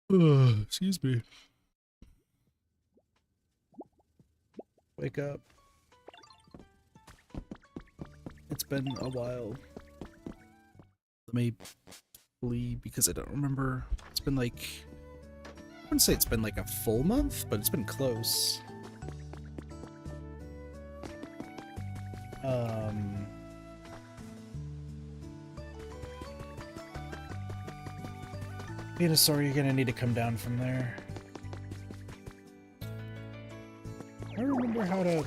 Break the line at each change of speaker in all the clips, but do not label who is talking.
Excuse me. Wake up. It's been a while. Let me flee because I don't remember. It's been like, I wouldn't say it's been like a full month, but it's been close. Venusaur, you're gonna need to come down from there. I don't remember how to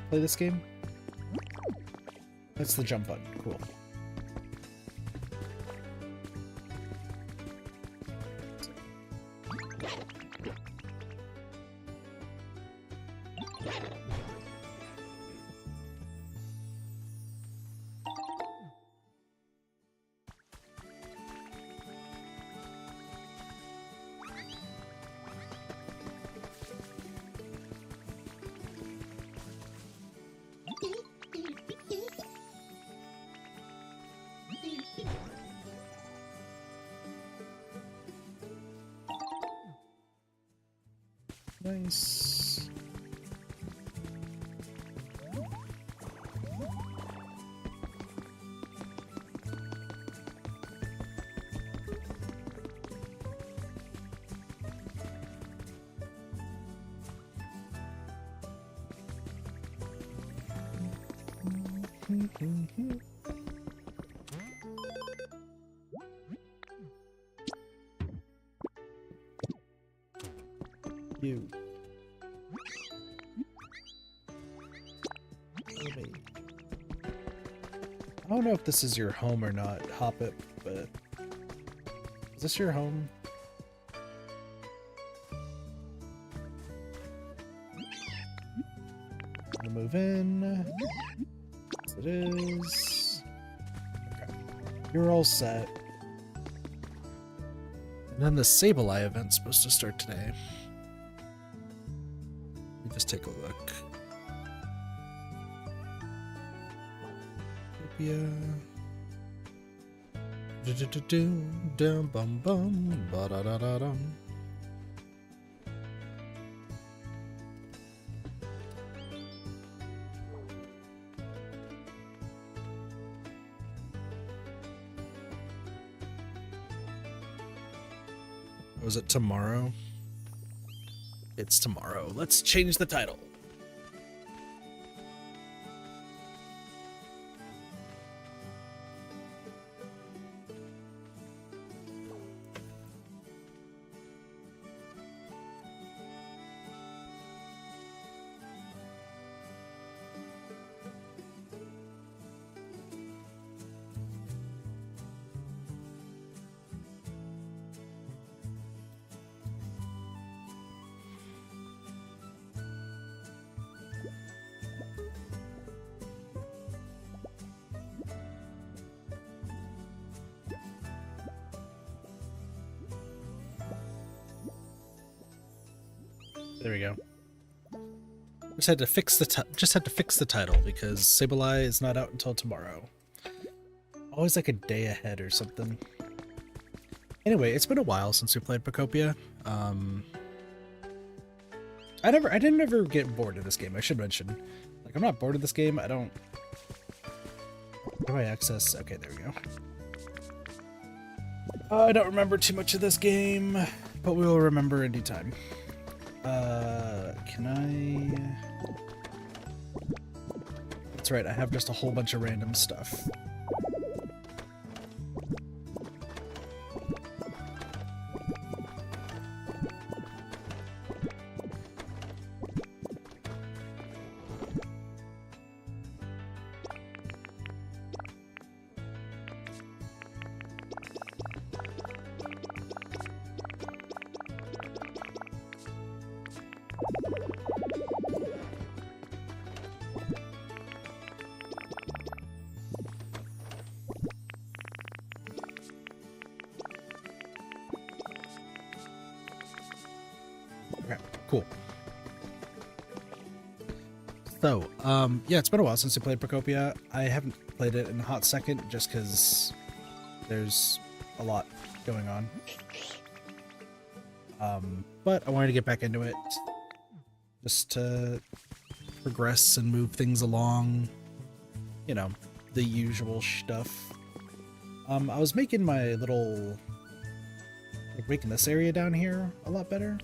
play this game. That's the jump button. Cool. Nice. You. I don't know if this is your home or not, Hoppip, but is this your home? Gonna move in. Yes, it is. Okay. You're all set. And then the Sableye event's supposed to start today. Let me just take a look. Yeah. Dum bum bum ba da da da dum. Was it tomorrow? It's tomorrow. Let's change the title. There we go. Just had to fix the title because Sableye is not out until tomorrow. Always like a day ahead or something. Anyway, it's been a while since we played Pokopia. I didn't ever get bored of this game. I should mention, like, I'm not bored of this game. I don't. How do I access? Okay, there we go. I don't remember too much of this game, but we will remember in due time. Can I? That's right, I have just a whole bunch of random stuff. Cool. So, yeah, it's been a while since I played Pokopia. I haven't played it in a hot second just because there's a lot going on. But I wanted to get back into it just to progress and move things along, you know, the usual stuff. I was making my little, like, making this area down here a lot better.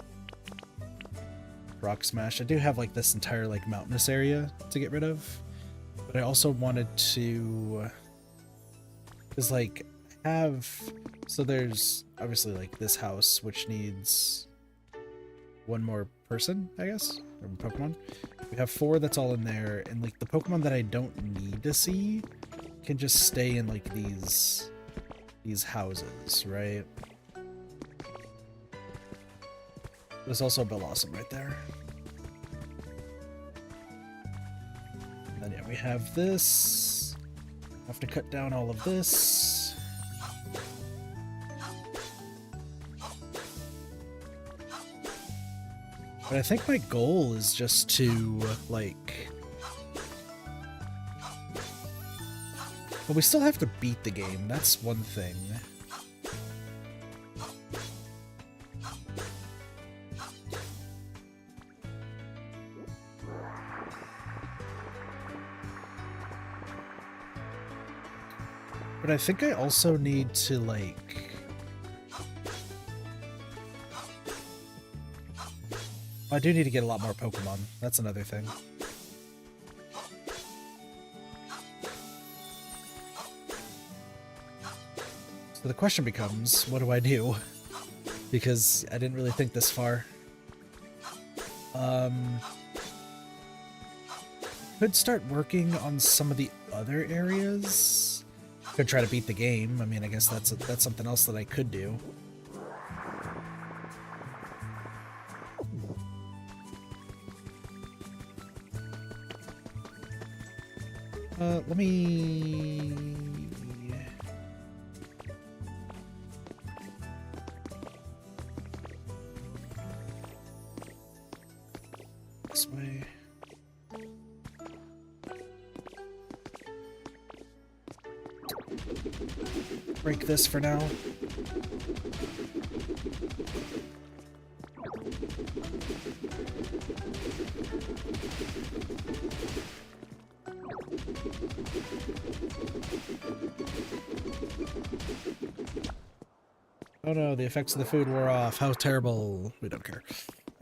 Rock smash. I do have like this entire like mountainous area to get rid of, but I also wanted to, is like have, so there's obviously like this house which needs one more person, I guess, or Pokemon. We have 4 that's all in there, and like the Pokemon that I don't need to see can just stay in like these houses, right? There's also a Blossom right there. And then yeah, we have this. Have to cut down all of this. But I think my goal is just to, like... Well, we still have to beat the game, that's one thing. But I think I also need to, like... I do need to get a lot more Pokemon. That's another thing. So the question becomes, what do I do? Because I didn't really think this far. Could start working on some of the other areas. Could try to beat the game. I mean, I guess that's something else that I could do. Let me... This way. Break this for now. Oh no, the effects of the food wore off. How terrible. We don't care.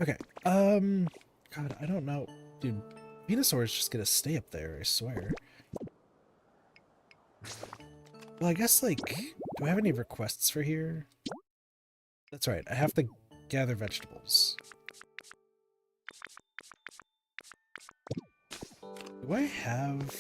Okay. God, I don't know. Dude, Venusaur is just gonna stay up there, I swear. Well, I guess, like, do I have any requests for here? That's right, I have to gather vegetables. Do I have...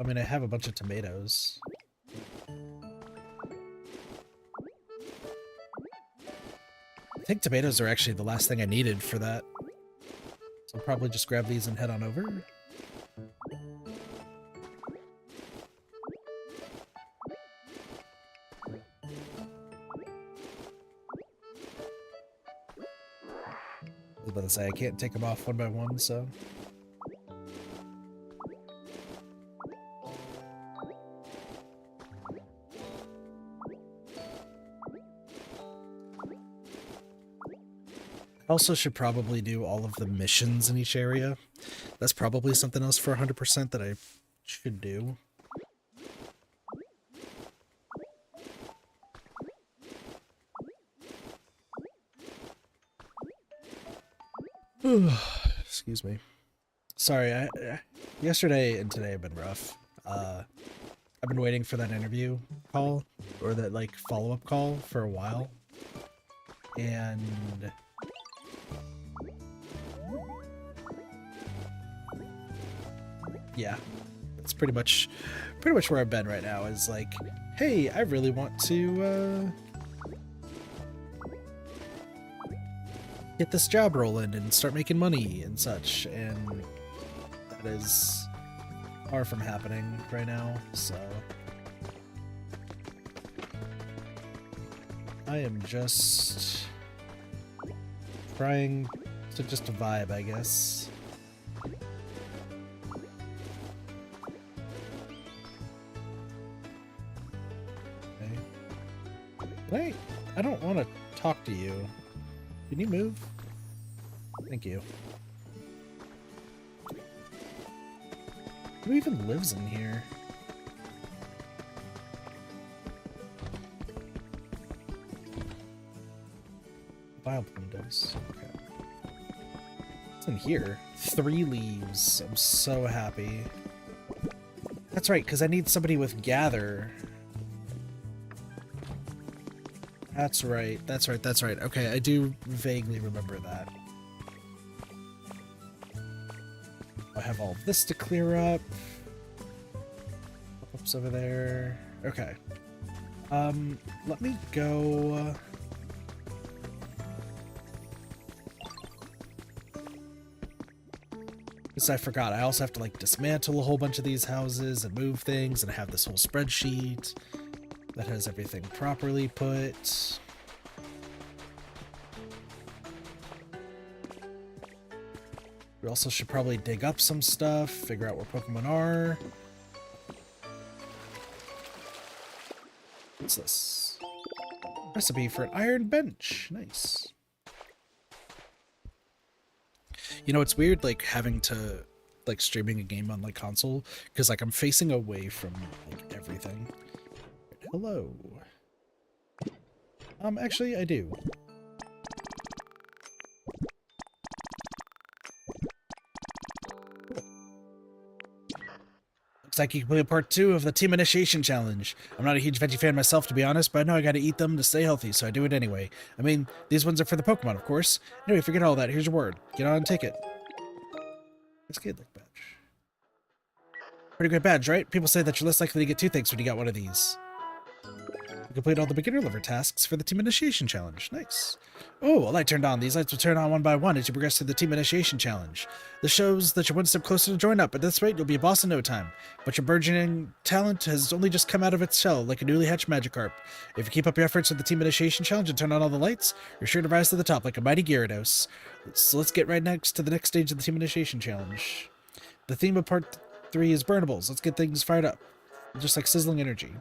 I mean, I have a bunch of tomatoes. I think tomatoes are actually the last thing I needed for that. So I'll probably just grab these and head on over. I was about to say, I can't take them off one by one, so... Also should probably do all of the missions in each area. That's probably something else for 100% that I should do. Excuse me. Sorry, yesterday and today have been rough. I've been waiting for that interview call, or that, like, follow-up call for a while. And... yeah, that's pretty much where I've been right now, is like, hey, I really want to get this job rolling and start making money and such, and that is far from happening right now, so I am just trying to just vibe, I guess. Wait, I don't want to talk to you. Can you move? Thank you. Who even lives in here? Bioplume does. Okay. What's in here? 3 leaves. I'm so happy. That's right, because I need somebody with gather. That's right, that's right, that's right. Okay, I do vaguely remember that. I have all of this to clear up. Oops, over there. Okay. Let me go... Because I forgot, I also have to like dismantle a whole bunch of these houses and move things, and I have this whole spreadsheet that has everything properly put. We also should probably dig up some stuff, figure out where Pokemon are. What's this? Recipe for an iron bench. Nice. You know, it's weird, like, having to, like, streaming a game on, like, console, because, like, I'm facing away from, like, everything. Hello. Actually, I do. Looks like you completed part 2 of the Team Initiation Challenge. I'm not a huge veggie fan myself, to be honest, but I know I gotta eat them to stay healthy, so I do it anyway. I mean, these ones are for the Pokemon, of course. Anyway, forget all that. Here's your word. Get on and take it. Let's get like badge. Pretty great badge, right? People say that you're less likely to get toothaches when you got one of these. You complete all the beginner level tasks for the Team Initiation Challenge. Nice. Oh, a light turned on. These lights will turn on one by one as you progress through the Team Initiation Challenge. This shows that you're one step closer to join up. At this rate, you'll be a boss in no time. But your burgeoning talent has only just come out of its shell, like a newly hatched Magikarp. If you keep up your efforts with the Team Initiation Challenge and turn on all the lights, you're sure to rise to the top like a mighty Gyarados. So let's get right next to the next stage of the Team Initiation Challenge. The theme of Part 3 is burnables. Let's get things fired up. Just like sizzling energy.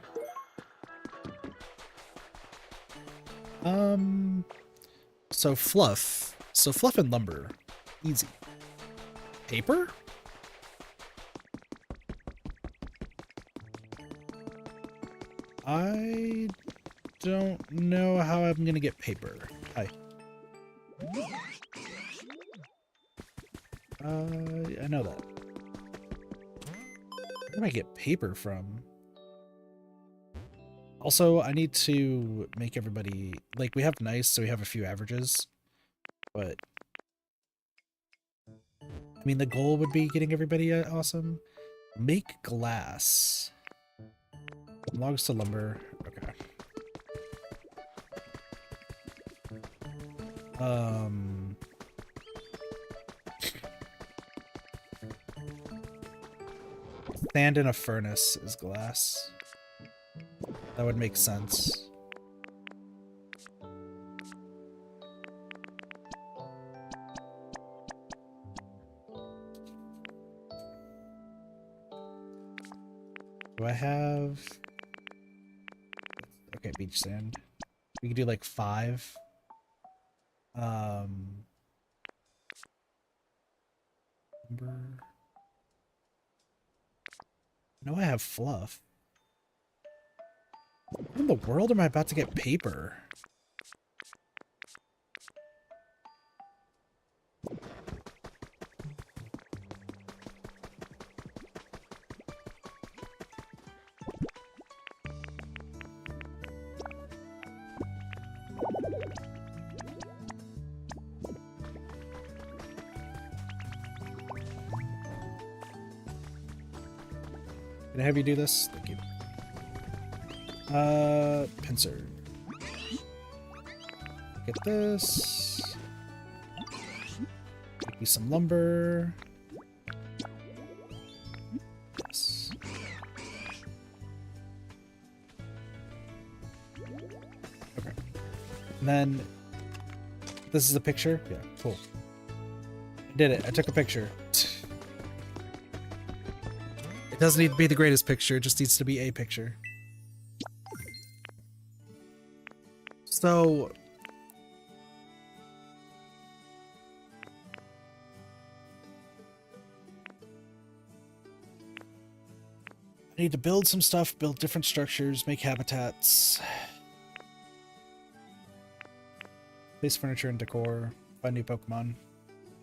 So fluff. So fluff and lumber. Easy. Paper? I don't know how I'm gonna get paper. Hi. I know that. Where do I get paper from? Also, I need to make everybody, like, we have nice, so we have a few averages, but, I mean, the goal would be getting everybody awesome. Make glass. Logs to lumber. Okay. Sand in a furnace is glass. That would make sense. Do I have... Okay, beach sand. We could do like 5. No, I have fluff. How in the world am I about to get paper? Can I have you do this? Thank you. Pincer. Get this. Make me some lumber. Yes. Okay. And then this is a picture? Yeah, cool. I did it. I took a picture. It doesn't need to be the greatest picture, it just needs to be a picture. So I need to build some stuff, build different structures, make habitats, place furniture and decor, find new Pokemon.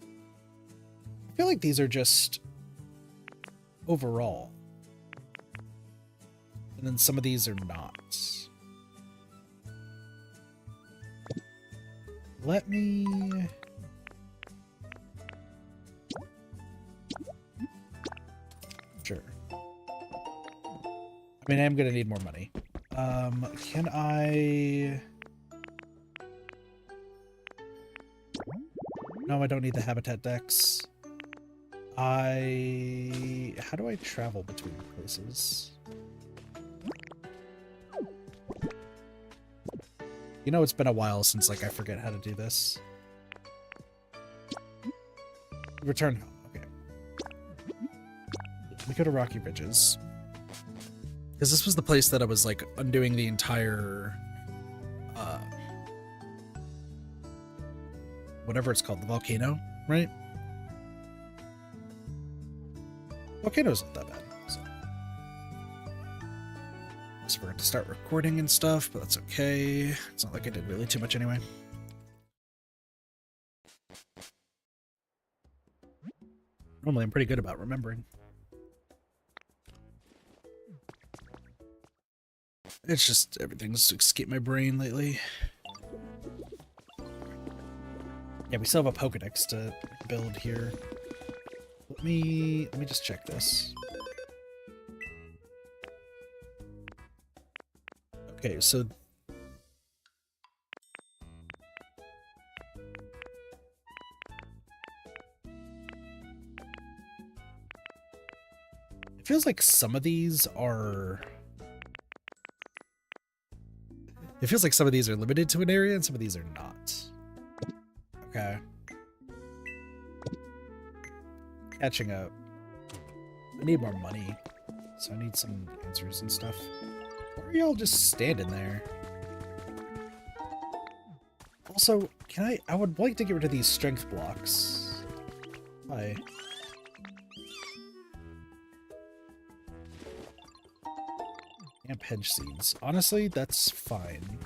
I feel like these are just overall. And then some of these are not. Let me... Sure. I mean, I'm gonna need more money. Can I... No, I don't need the habitat decks. How do I travel between places? You know, it's been a while since, like, I forget how to do this. Return home. Okay. Let me go to Rocky Ridges. Because this was the place that I was, like, undoing the entire... whatever it's called, the volcano, right? Volcano's not that bad. So we're going to start recording and stuff, but that's okay. It's not like I did really too much anyway. Normally I'm pretty good about remembering. It's just everything's escaped my brain lately. Yeah, we still have a Pokedex to build here. Let me just check this. Okay, so it feels like some of these are... It feels like some of these are limited to an area and some of these are not. Okay. Catching up. I need more money, so I need some answers and stuff. Why are y'all just standing there? Also, I would like to get rid of these strength blocks. Hi. Amp hedge seeds. Honestly, that's fine.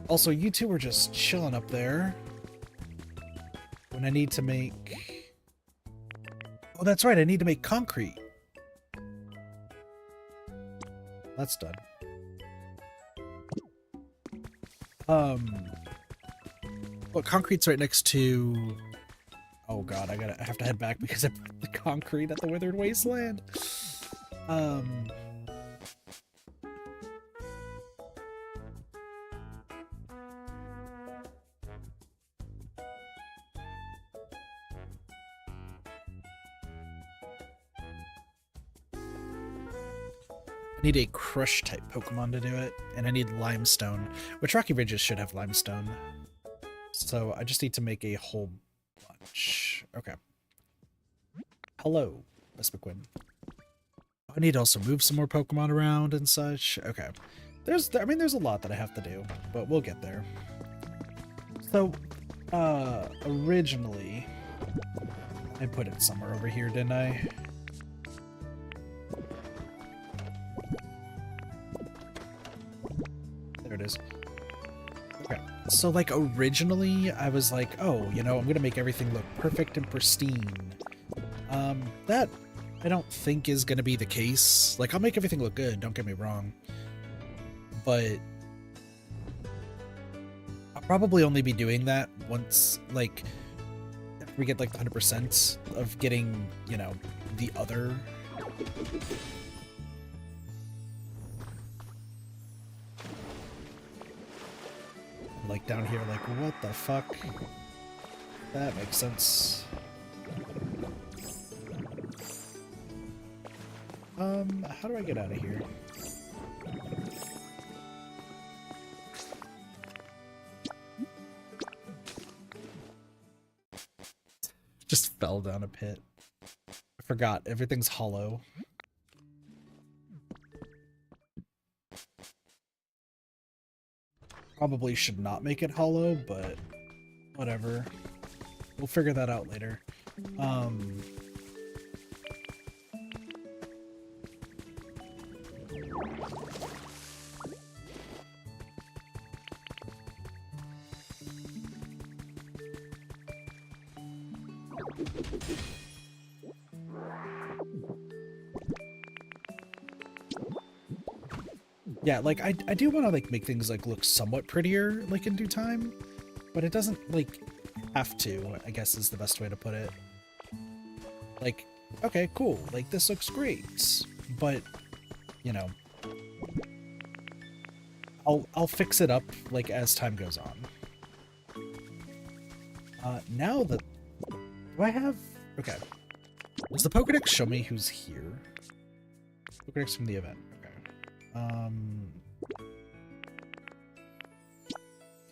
Also, you two are just chilling up there. When I need to make... Oh, that's right, I need to make concrete. That's done. Well, concrete's right next to... Oh god, I have to head back because I put the concrete at the Withered Wasteland. I need a crush type Pokemon to do it, and I need limestone, which Rocky Ridges should have limestone. So I just need to make a whole bunch. Okay. Hello, Miss McQuinn. I need to also move some more Pokemon around and such. Okay. I mean, there's a lot that I have to do, but we'll get there. So, originally, I put it somewhere over here, didn't I? There it is. Okay. So, like, originally, I was like, oh, you know, I'm gonna make everything look perfect and pristine. That I don't think is gonna be the case. Like, I'll make everything look good, don't get me wrong. But I'll probably only be doing that once, like, we get, like, the 100% of getting, you know, the other... Like, down here, like, what the fuck? That makes sense. How do I get out of here? Just fell down a pit. I forgot, everything's hollow. probably should not make it hollow, but whatever. We'll figure that out later. Yeah, like I do want to like make things like look somewhat prettier like in due time, but it doesn't like have to, I guess is the best way to put it. Like, okay, cool, like this looks great, but you know, I'll fix it up like as time goes on. Now that do I have, okay, does the Pokedex show me who's here? Pokedex from the event.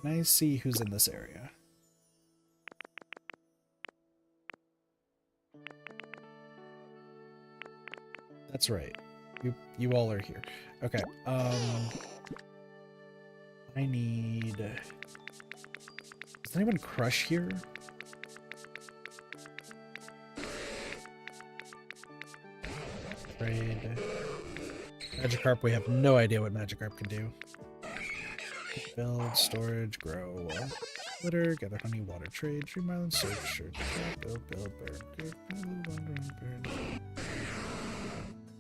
Can I see who's in this area? That's right. You all are here. Okay. I need... Does anyone crush here? Trade. Magikarp, we have no idea what Magikarp can do. Build, storage, grow, litter, gather honey, water, trade, dream island, search, build, bird,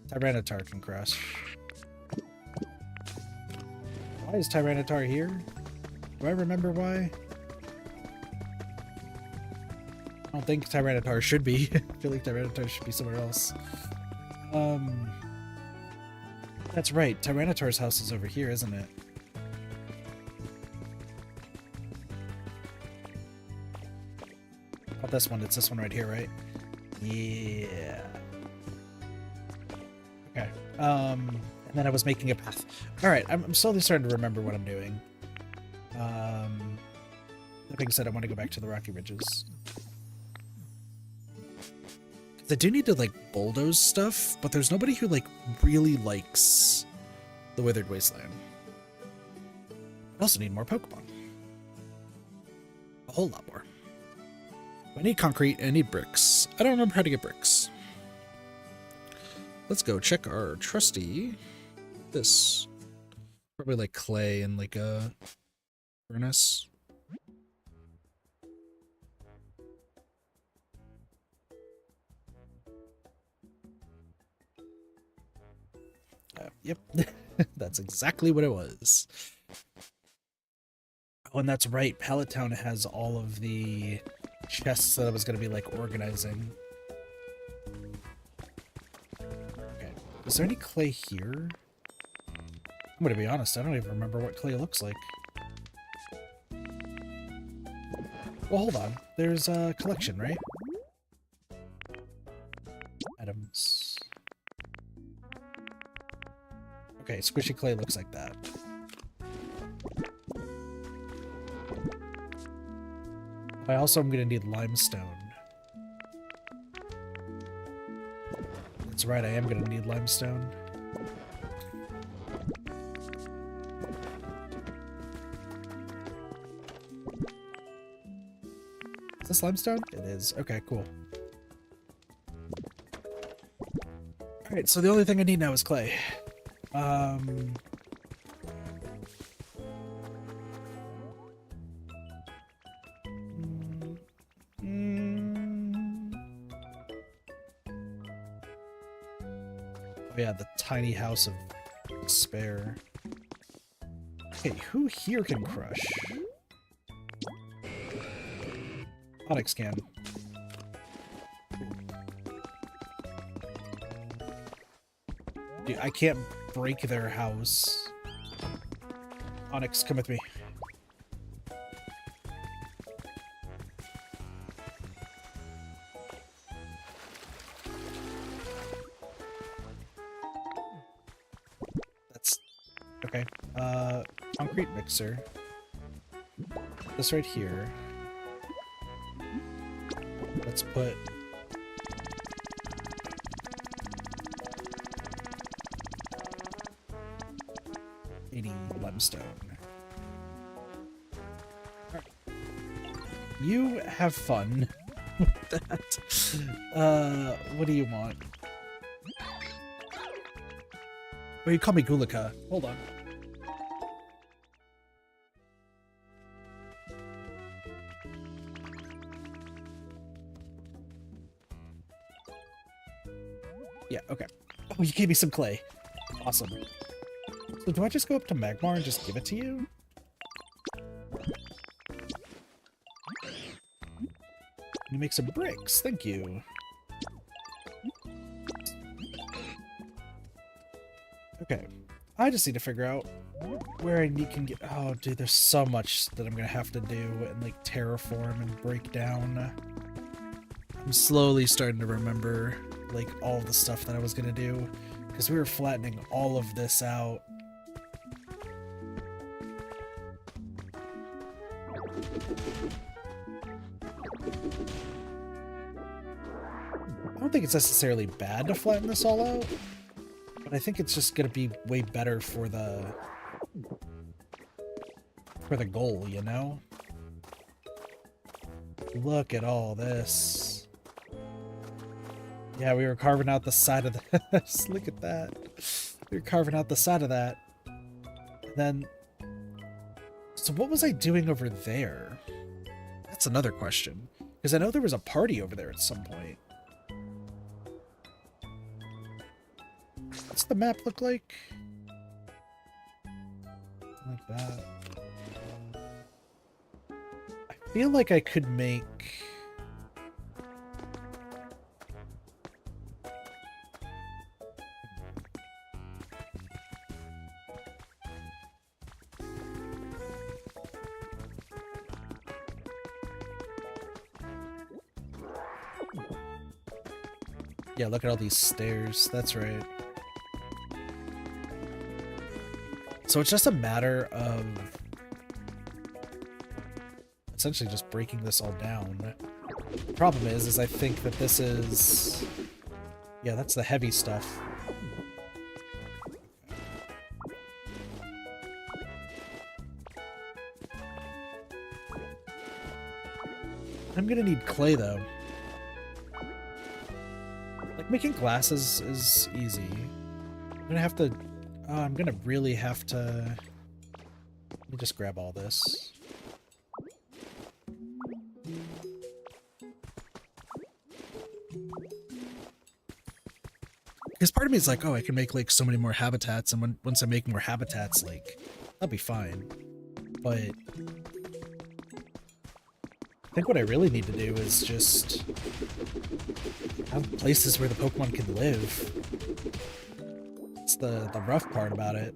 Tyranitar can crush. Why is Tyranitar here? Do I remember why? I don't think Tyranitar should be. I feel like Tyranitar should be somewhere else. That's right, Tyranitar's house is over here, isn't it? Oh, this one, it's this one right here, right? Yeah. Okay. And then I was making a path. Alright, I'm slowly starting to remember what I'm doing. That being said, I want to go back to the Rocky Ridges. I do need to, like, bulldoze stuff, but there's nobody who, like, really likes the Withered Wasteland. I also need more Pokemon. A whole lot more. I need concrete and I need bricks. I don't remember how to get bricks. Let's go check our trusty... this. Probably, like, clay and, like, a furnace. Yep, that's exactly what it was. Oh, and that's right, Pallet Town has all of the chests that I was going to be, like, organizing. Okay, is there any clay here? I'm going to be honest, I don't even remember what clay looks like. Well, hold on, there's a collection, right? Items. Okay, squishy clay looks like that. I also am going to need limestone. That's right, I am going to need limestone. Is this limestone? It is. Okay, cool. Alright, so the only thing I need now is clay. Oh yeah, the tiny house of despair. Okay, who here can crush? Onyx can. Dude, I can't break their house. Onyx, come with me. That's... okay. Concrete mixer. This right here. Let's put... 80 limestone. You have fun with that. What do you want? Well, you call me Gulika. Hold on. Yeah, okay. Oh, you gave me some clay. Awesome. So do I just go up to Magmar and just give it to you? You make some bricks. Thank you. Okay. I just need to figure out where I can get... Oh, dude, there's so much that I'm going to have to do and, like, terraform and break down. I'm slowly starting to remember, like, all the stuff that I was going to do. Because we were flattening all of this out. I don't think it's necessarily bad to flatten this all out, but I think it's just going to be way better for the goal, you know? Look at all this. Yeah, we were carving out the side of this. Look at that. We were carving out the side of that. And then, so what was I doing over there? That's another question. Because I know there was a party over there at some point. What's the map look like? Like that. I feel like I could make... Yeah, look at all these stairs. That's right. So it's just a matter of essentially just breaking this all down. The problem is I think that this is... Yeah, that's the heavy stuff. I'm gonna need clay, though. Like, making glasses is easy. I'm gonna have to... I'm gonna really have to... Let me just grab all this. Because part of me is like, oh, I can make, like, so many more habitats, and once I make more habitats, like, that'll be fine. But... I think what I really need to do is just... have places where the Pokemon can live. It's the rough part about it.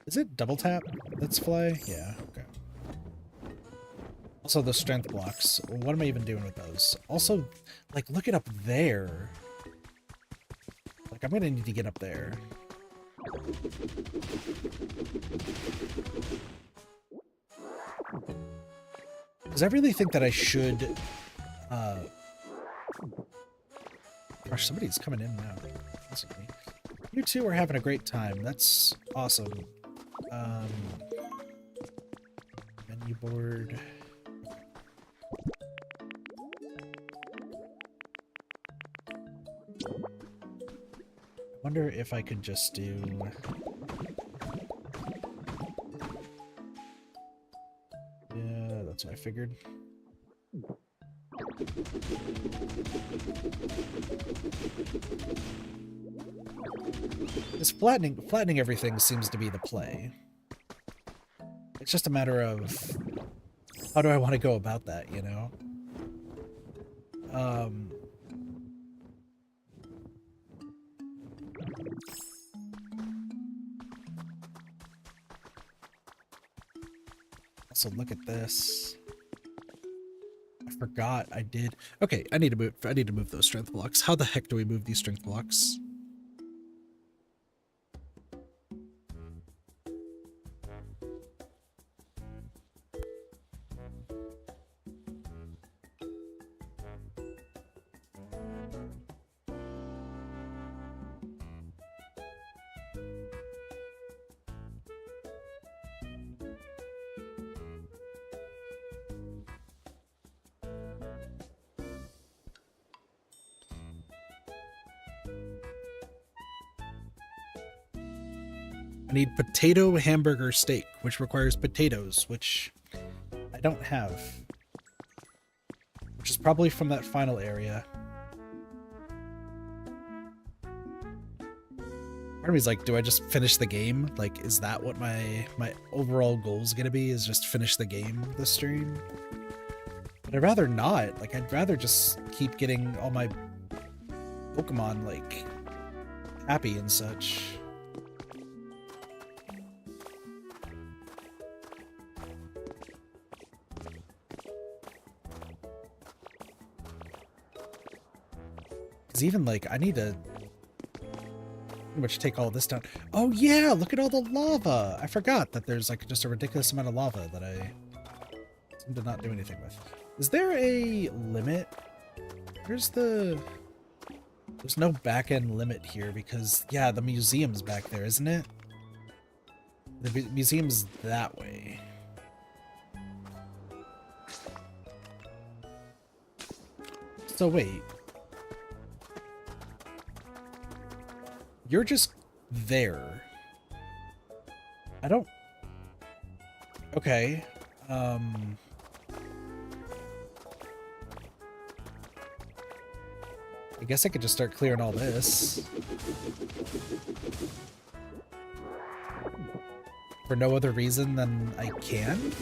Is it double tap? Let's fly? Yeah, okay. Also, the strength blocks. What am I even doing with those? Also, like, look it up there. Like, I'm gonna need to get up there. Because I really think that I should, Gosh, somebody's coming in now. Basically. You two are having a great time. That's awesome. Menu board. I wonder if I could just do... Yeah, that's what I figured. This flattening everything seems to be the play. It's just a matter of how do I want to go about that, you know? So look at this. I forgot I did. Okay, I need to move those strength blocks. How the heck do we move these strength blocks? I need potato hamburger steak, which requires potatoes, which I don't have. Which is probably from that final area. Part of me's like, do I just finish the game? Like, is that what my overall goal is gonna be, is just finish the game this stream? But I'd rather not. Like, I'd rather just keep getting all my Pokemon, like, happy and such. Because even, like, I need to pretty much take all this down. Oh yeah, look at all the lava! I forgot that there's, like, just a ridiculous amount of lava that I seem to not do anything with. Is there a limit? There's no back-end limit here because, yeah, the museum's back there, isn't it? The museum's that way. So wait. You're just there. I don't... Okay. I guess I could just start clearing all this. For no other reason than I can?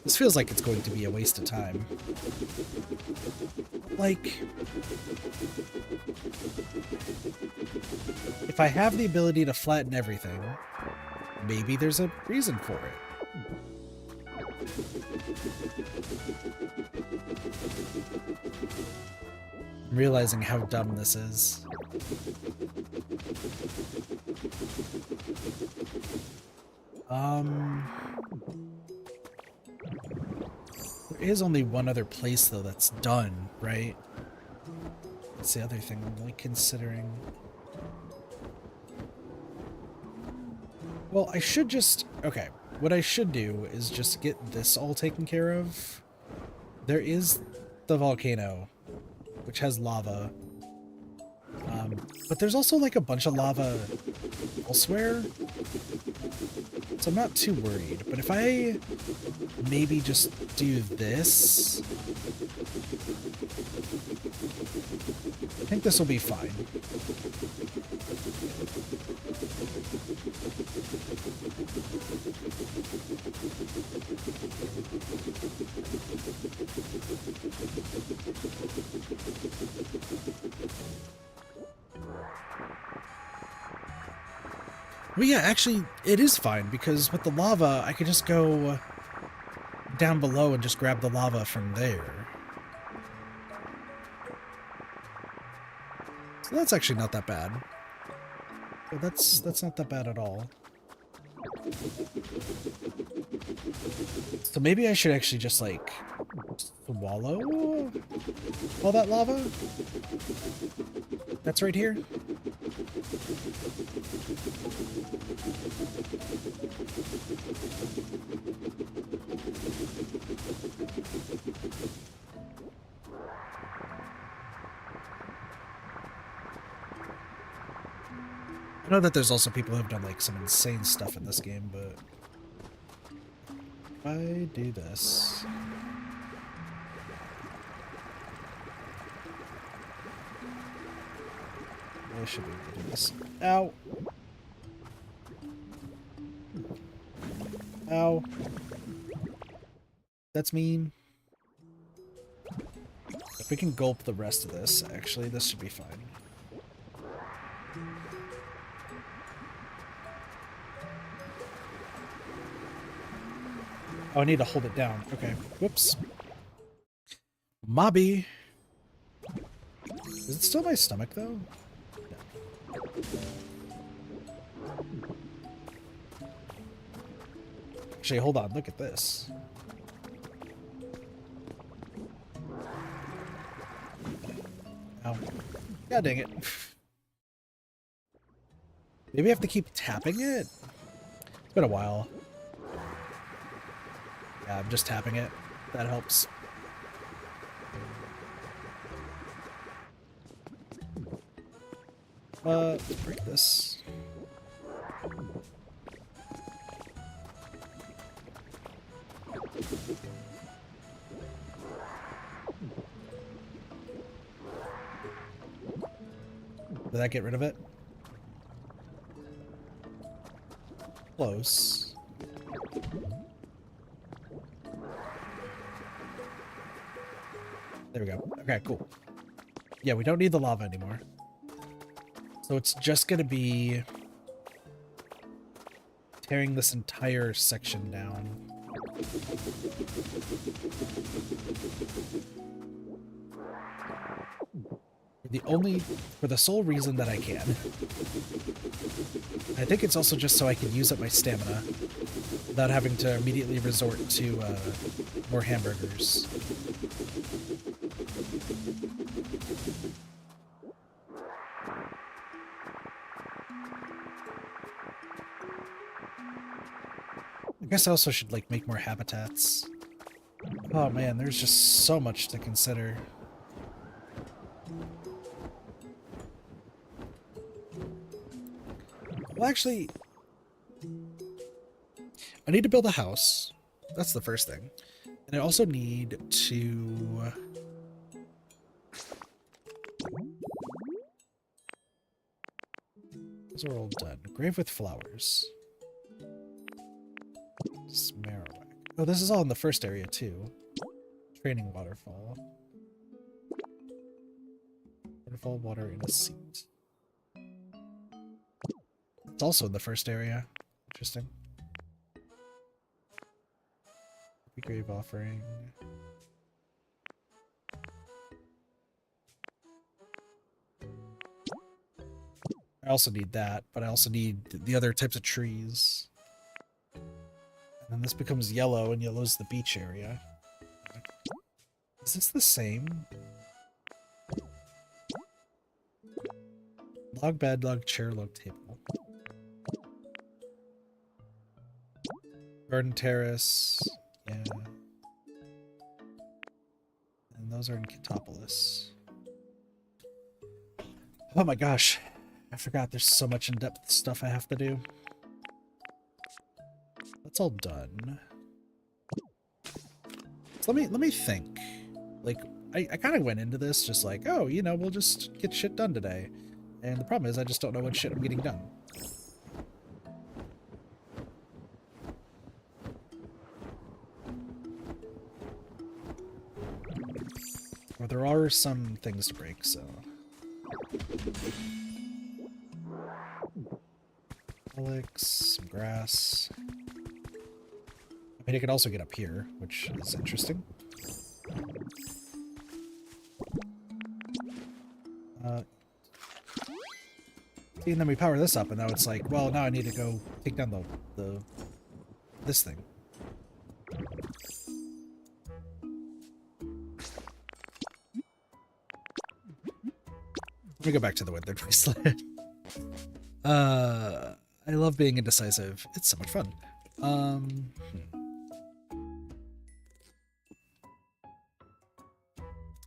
This feels like it's going to be a waste of time. Like... if I have the ability to flatten everything, maybe there's a reason for it. I'm realizing how dumb this is. There is only one other place, though, that's done, right? That's the other thing I'm like considering. Well, I should just... okay, what I should do is just get this all taken care of. There is the volcano, which has lava. But there's also, like, a bunch of lava elsewhere. So I'm not too worried. But if I maybe just do this... I think this will be fine. Well, yeah, actually, it is fine, because with the lava, I could just go down below and just grab the lava from there. So that's actually not that bad. Yeah, that's not that bad at all. So maybe I should actually just, like, swallow all that lava that's right here. I know that there's also people who have done, like, some insane stuff in this game, but if I do this... I should be able to do this. Ow! Ow. That's mean. If we can gulp the rest of this, actually, this should be fine. Oh, I need to hold it down. Okay. Whoops. Mobby. Is it still my stomach, though? No. Actually, hold on. Look at this. Ow. God dang it. Maybe I have to keep tapping it? It's been a while. Yeah, I'm just tapping it. That helps. Let's break this. Did that get rid of it? Close. There we go. Okay, cool. Yeah, we don't need the lava anymore. So it's just gonna be tearing this entire section down. For the sole reason that I can. I think it's also just so I can use up my stamina without having to immediately resort to more hamburgers. I guess I also should like make more habitats. Oh man, there's just so much to consider. Well, actually, I need to build a house. That's the first thing. And I also need to... Those are all done. Grave with flowers. Smarowak. Oh, this is all in the first area, too. Training waterfall. Waterfall, water in a seat. It's also in the first area. Interesting. Grave offering. I also need that, but I also need the other types of trees. And then this becomes yellow, and yellow's the beach area. Is this the same? Log bed, log chair, log table. Garden terrace, yeah. And those are in Ketopolis. Oh my gosh. I forgot there's so much in-depth stuff I have to do. That's all done. So let me think. Like, I kind of went into this just like, oh, you know, we'll just get shit done today. And the problem is I just don't know what shit I'm getting done. Or there are some things to break, so... Alex, some grass. I mean, it could also get up here, which is interesting. See, and then we power this up, and now it's like, well, now I need to go take down this thing. Let me go back to the Withered Wasteland. I love being indecisive. It's so much fun.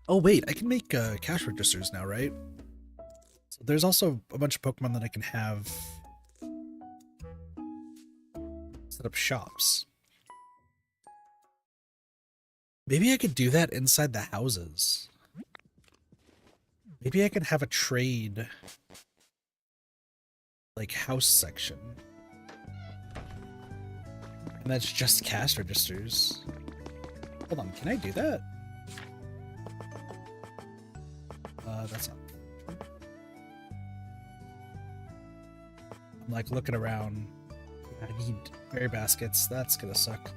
Oh wait, I can make cash registers now, right? So there's also a bunch of Pokemon that I can have set up shops. Maybe I could do that inside the houses. Maybe I could have a trade, like, house section. And that's just cash registers. Hold on, can I do that? That's not... I'm, like, looking around. I need berry baskets. That's gonna suck.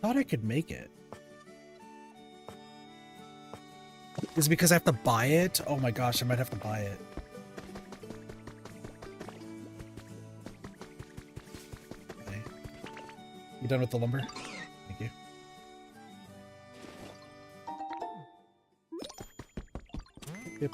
Thought I could make it. Is it because I have to buy it? Oh my gosh, I might have to buy it. Okay. You done with the lumber? Thank you. Yep.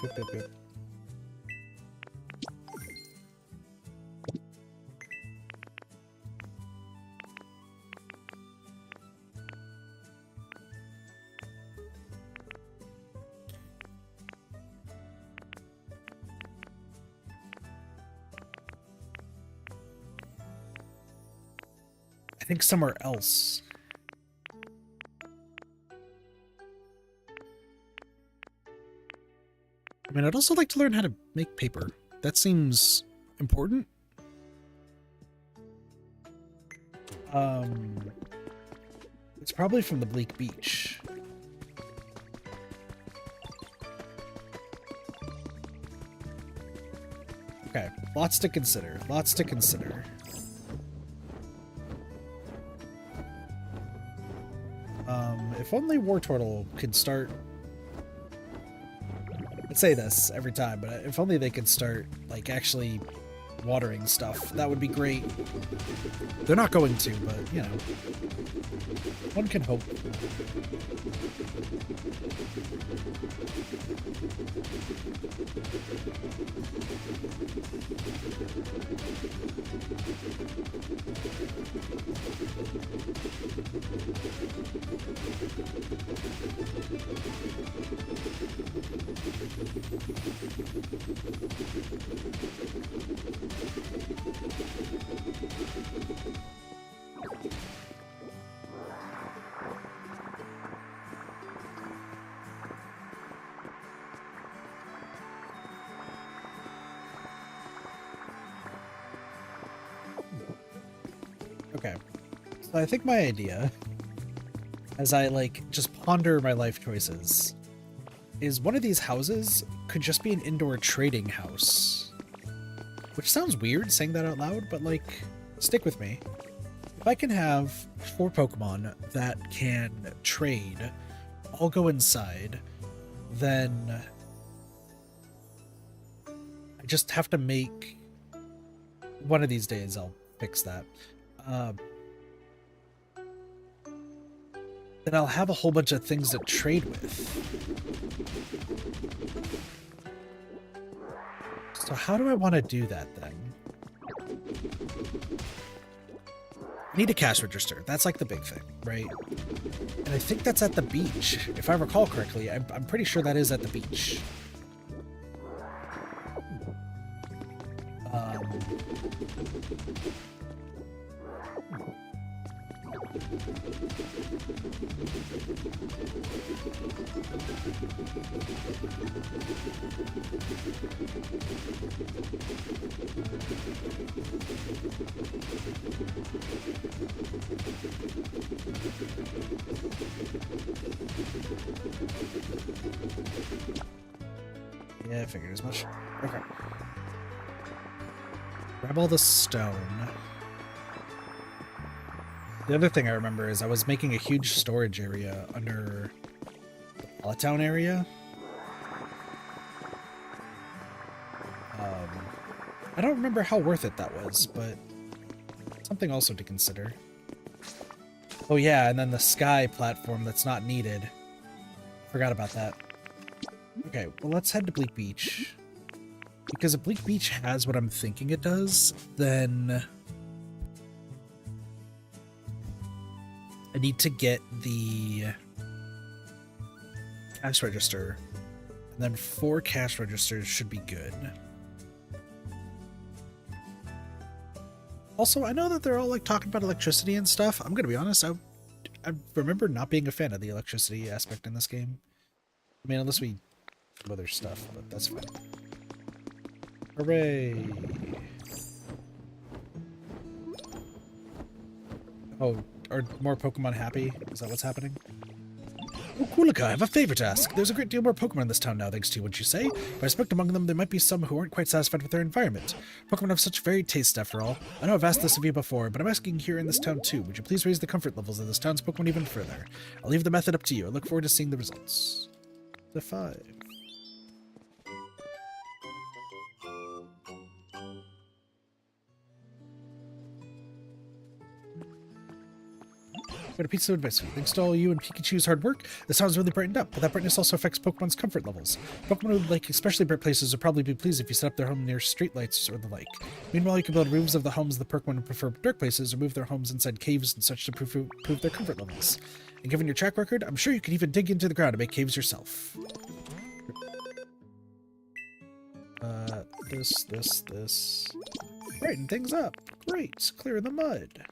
I think somewhere else. I mean, I'd also like to learn how to make paper. That seems important. It's probably from the Bleak Beach. Okay, lots to consider. Lots to consider. If only War Turtle could start... I say this every time, but if only they could start, like, actually watering stuff, that would be great. They're not going to, but, you know, one can hope. Okay, so I think my idea, as I, like, just ponder my life choices, is one of these houses could just be an indoor trading house. Which sounds weird saying that out loud, but, like, stick with me. If I can have 4 Pokemon that can trade, all go inside, then I just have to make... One of these days I'll fix that. Then I'll have a whole bunch of things to trade with. So how do I want to do that then? I need a cash register. That's like the big thing, right? And I think that's at the beach. If I recall correctly, I'm pretty sure that is at the beach. Yeah, I figured as much. Okay. Grab all the stone. The other thing I remember is I was making a huge storage area under the Palatown area. I don't remember how worth it that was, but something also to consider. Oh yeah, and then the sky platform that's not needed. Forgot about that. Okay, well let's head to Bleak Beach. Because if Bleak Beach has what I'm thinking it does, then I need to get the cash register, and then 4 cash registers should be good. Also, I know that they're all like talking about electricity and stuff. I'm gonna be honest, I remember not being a fan of the electricity aspect in this game. I mean, unless we do other stuff, but that's fine. Hooray! Oh, are more Pokemon happy? Is that what's happening? Oh, Kulika, I have a favor to ask. There's a great deal more Pokemon in this town now, thanks to you, wouldn't you say? If I respect among them, there might be some who aren't quite satisfied with their environment. Pokemon have such varied tastes, after all. I know I've asked this of you before, but I'm asking here in this town too. Would you please raise the comfort levels of this town's Pokemon even further? I'll leave the method up to you. I look forward to seeing the results. The 5. Got a piece of advice for you. Thanks to all you and Pikachu's hard work, the town's really brightened up, but that brightness also affects Pokemon's comfort levels. Pokemon who like especially bright places would probably be pleased if you set up their home near streetlights or the like. Meanwhile, you can build roofs of the homes of the Pokemon who prefer dark places, or move their homes inside caves and such to prove their comfort levels. And given your track record, I'm sure you could even dig into the ground to make caves yourself. This. Brighten things up. Great. Clear the mud.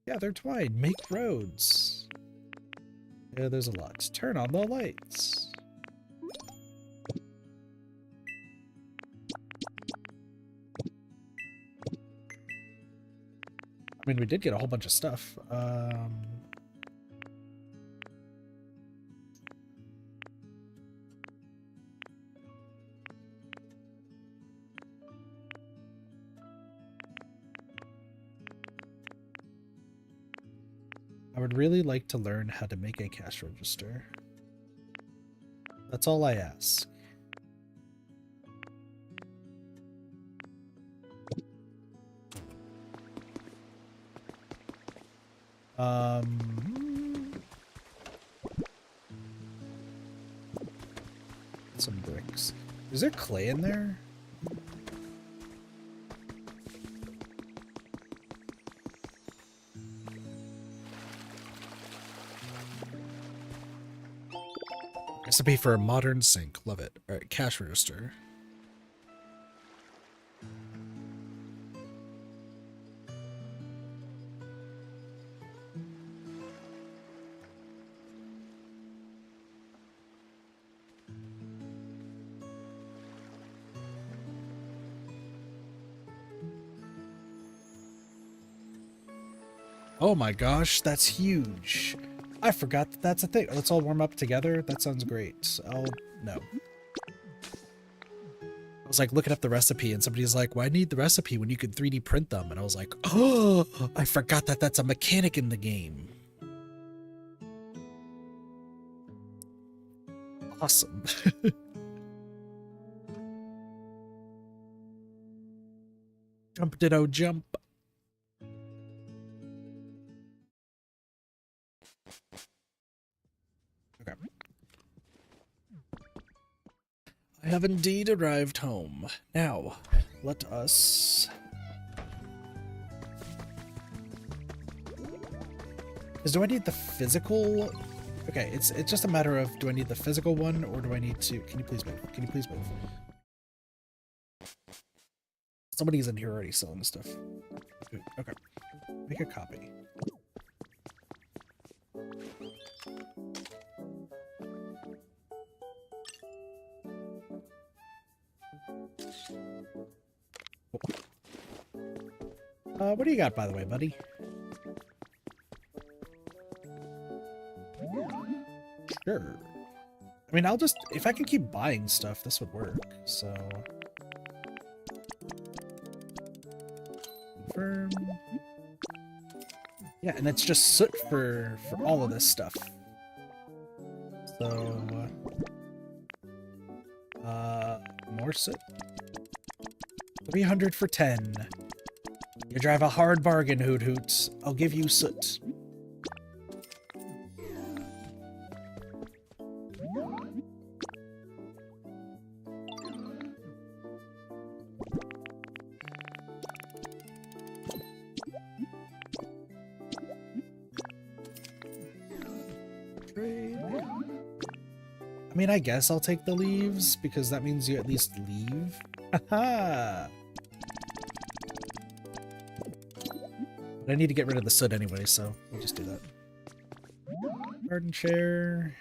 Gather twine. Make roads. Yeah, there's a lot. Turn on the lights. I mean, we did get a whole bunch of stuff. I would really like to learn how to make a cash register. That's all I ask. Some bricks. Is there clay in there? Recipe for a modern sink. Love it. All right, cash register. Oh my gosh, that's huge. I forgot that that's a thing. Let's all warm up together. That sounds great. No. I was like looking up the recipe and somebody's like, why need the recipe when you could 3D print them? And I was like, oh, I forgot that that's a mechanic in the game. Awesome. Jump ditto jump. Okay. I have indeed arrived home. Now, let us... Because do I need the physical... Okay, it's just a matter of, do I need the physical one, or do I need to... Can you please move? Can you please move? Somebody's in here already selling stuff. Okay. Make a copy. What do you got, by the way, buddy? Sure. I mean, I'll just... If I can keep buying stuff, this would work, so... Confirm. Yeah, and it's just soot for all of this stuff. So... more soot. 300 for 10. You drive a hard bargain, Hoot Hoots. I'll give you soot. Trade. I mean, I guess I'll take the leaves, because that means you at least leave. Haha! But I need to get rid of the soot anyway, so we'll just do that. Garden chair.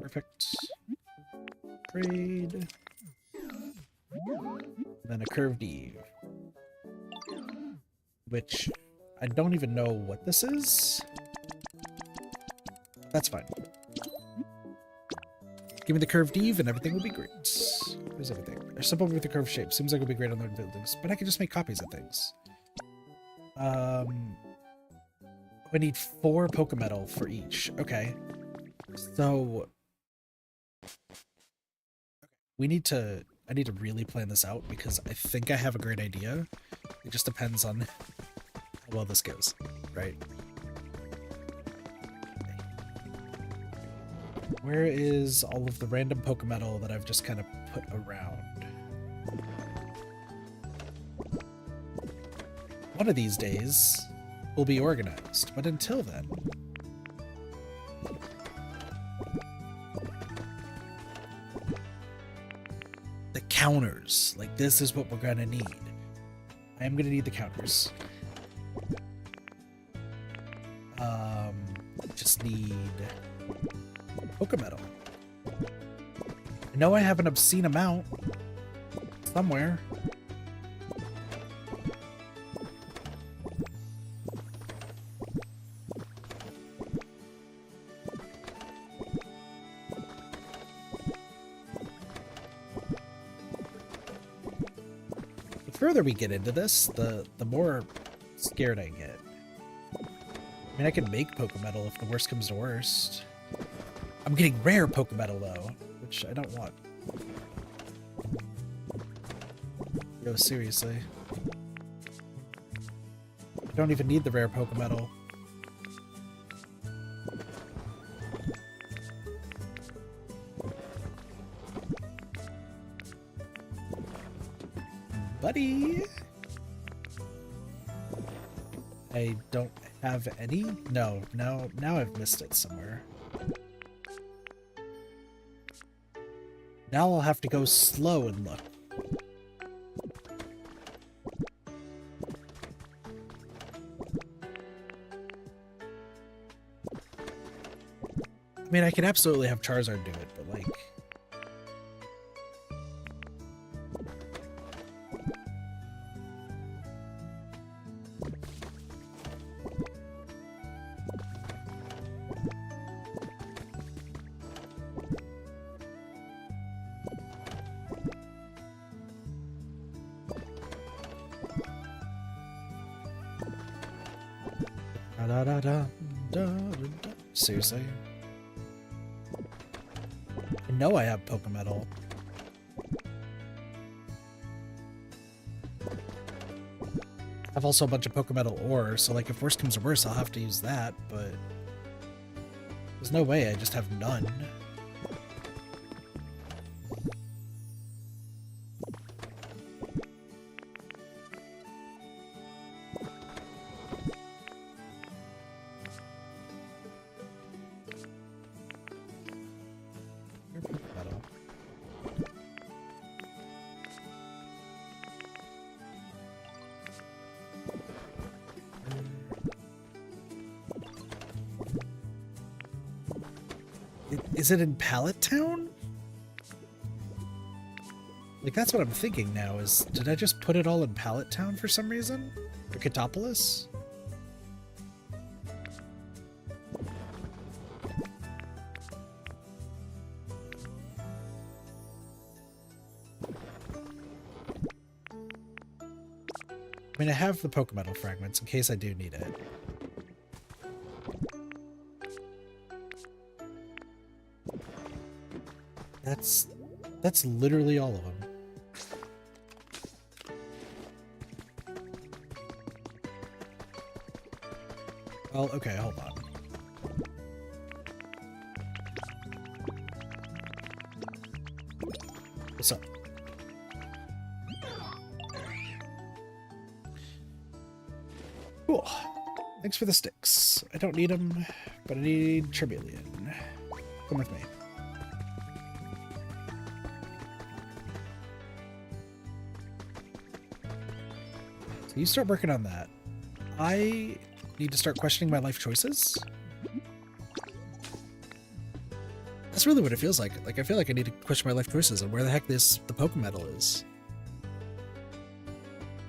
Perfect. Trade. Then a curved Eve. Which I don't even know what this is. That's fine. Give me the curved Eve and everything will be great. Where's everything? A simple with a curved shape. Seems like it would be great on their buildings, but I can just make copies of things. I need 4 Pokemetal for each. Okay. So I need to really plan this out because I think I have a great idea. It just depends on how well this goes, right? Where is all of the random Pokemetal that I've just kind of put around? One of these days will be organized, but until then... The counters. Like, this is what we're gonna need. I am gonna need the counters. Just need... Pokemetal. I know I have an obscene amount somewhere. The further we get into this, the more scared I get. I mean, I can make Pokemetal if the worst comes to worst. I'm getting rare Pokemetal though, which I don't want. Yo, seriously. I don't even need the rare Pokemetal. Buddy! I don't have any? No, now I've missed it somewhere. Now I'll have to go slow and look. I mean, I can absolutely have Charizard do it, but like... Seriously? I know I have Pokemetal. I have also a bunch of Pokemetal ore, so like if worst comes to worst, I'll have to use that, but there's no way I just have none. Is it in Pallet Town? Like, that's what I'm thinking now, is did I just put it all in Pallet Town for some reason? Or Katopolis? I mean, I have the Pokemetal fragments in case I do need it. That's literally all of them. Well, okay, hold on. What's up? Cool. Thanks for the sticks. I don't need them, but I need Tribullion. Come with me. You start working on that. I need to start questioning my life choices. That's really what it feels like. Like, I feel like I need to question my life choices and where the heck the Pokemetal is.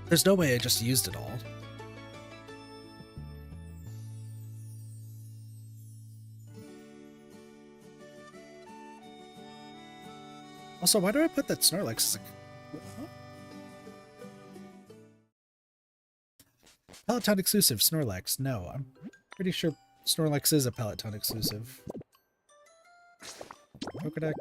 There's no way I just used it all. Also, why do I put that Snorlax as a... Huh? Peloton exclusive, Snorlax. No, I'm pretty sure Snorlax is a Peloton exclusive. Pokedex.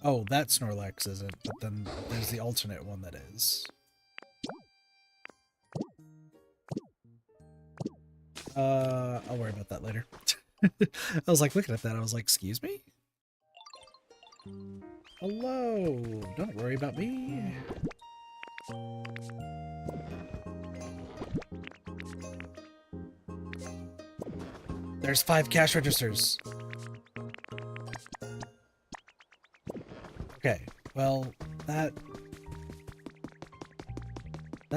Oh, that Snorlax isn't, but then there's the alternate one that is. I'll worry about that later. I was like looking at that, I was like, excuse me? Hello, don't worry about me. There's 5 cash registers. Okay, well, that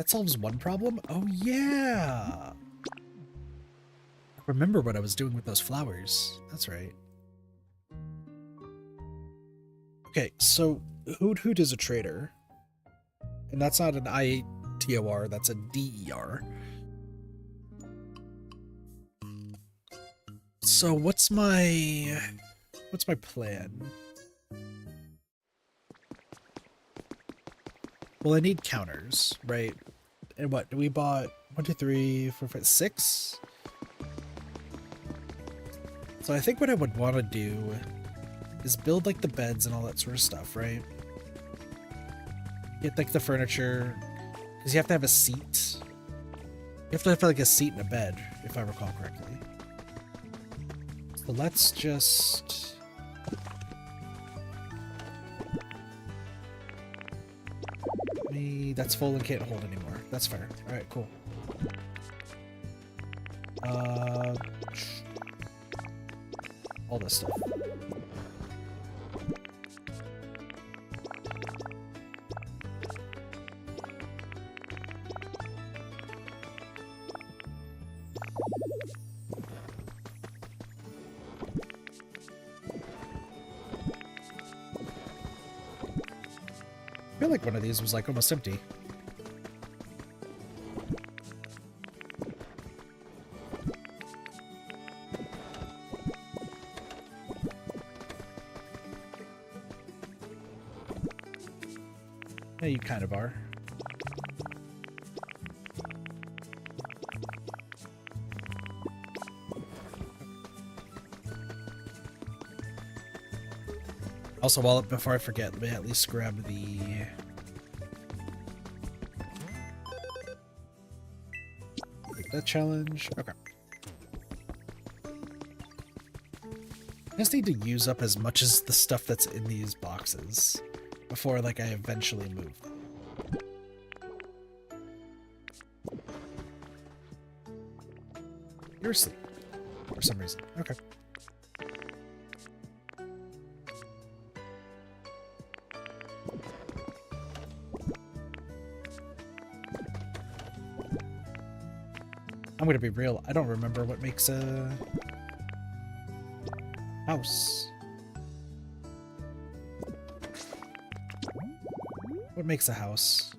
solves one problem. Oh yeah! Remember what I was doing with those flowers. That's right. Okay, so Hoot Hoot is a trader. And that's not an ITOR, that's a DER. So what's my plan? Well, I need counters, right? And what, we bought 1, 2, 3, 4, 5, 6? So I think what I would want to do is build like the beds and all that sort of stuff, right? Get like the furniture, because you have to have a seat. You have to have like a seat and a bed, if I recall correctly. So let's just... That's full and can't hold anymore. That's fair. Alright, cool. All this stuff. I feel like one of these was like almost empty. Yeah, you kind of are. Also, before I forget, let me at least grab the... Make that challenge. Okay. I just need to use up as much as the stuff that's in these boxes before, like, I eventually move them. You're asleep for some reason. Okay. I'm gonna be real, I don't remember what makes a house. What makes a house?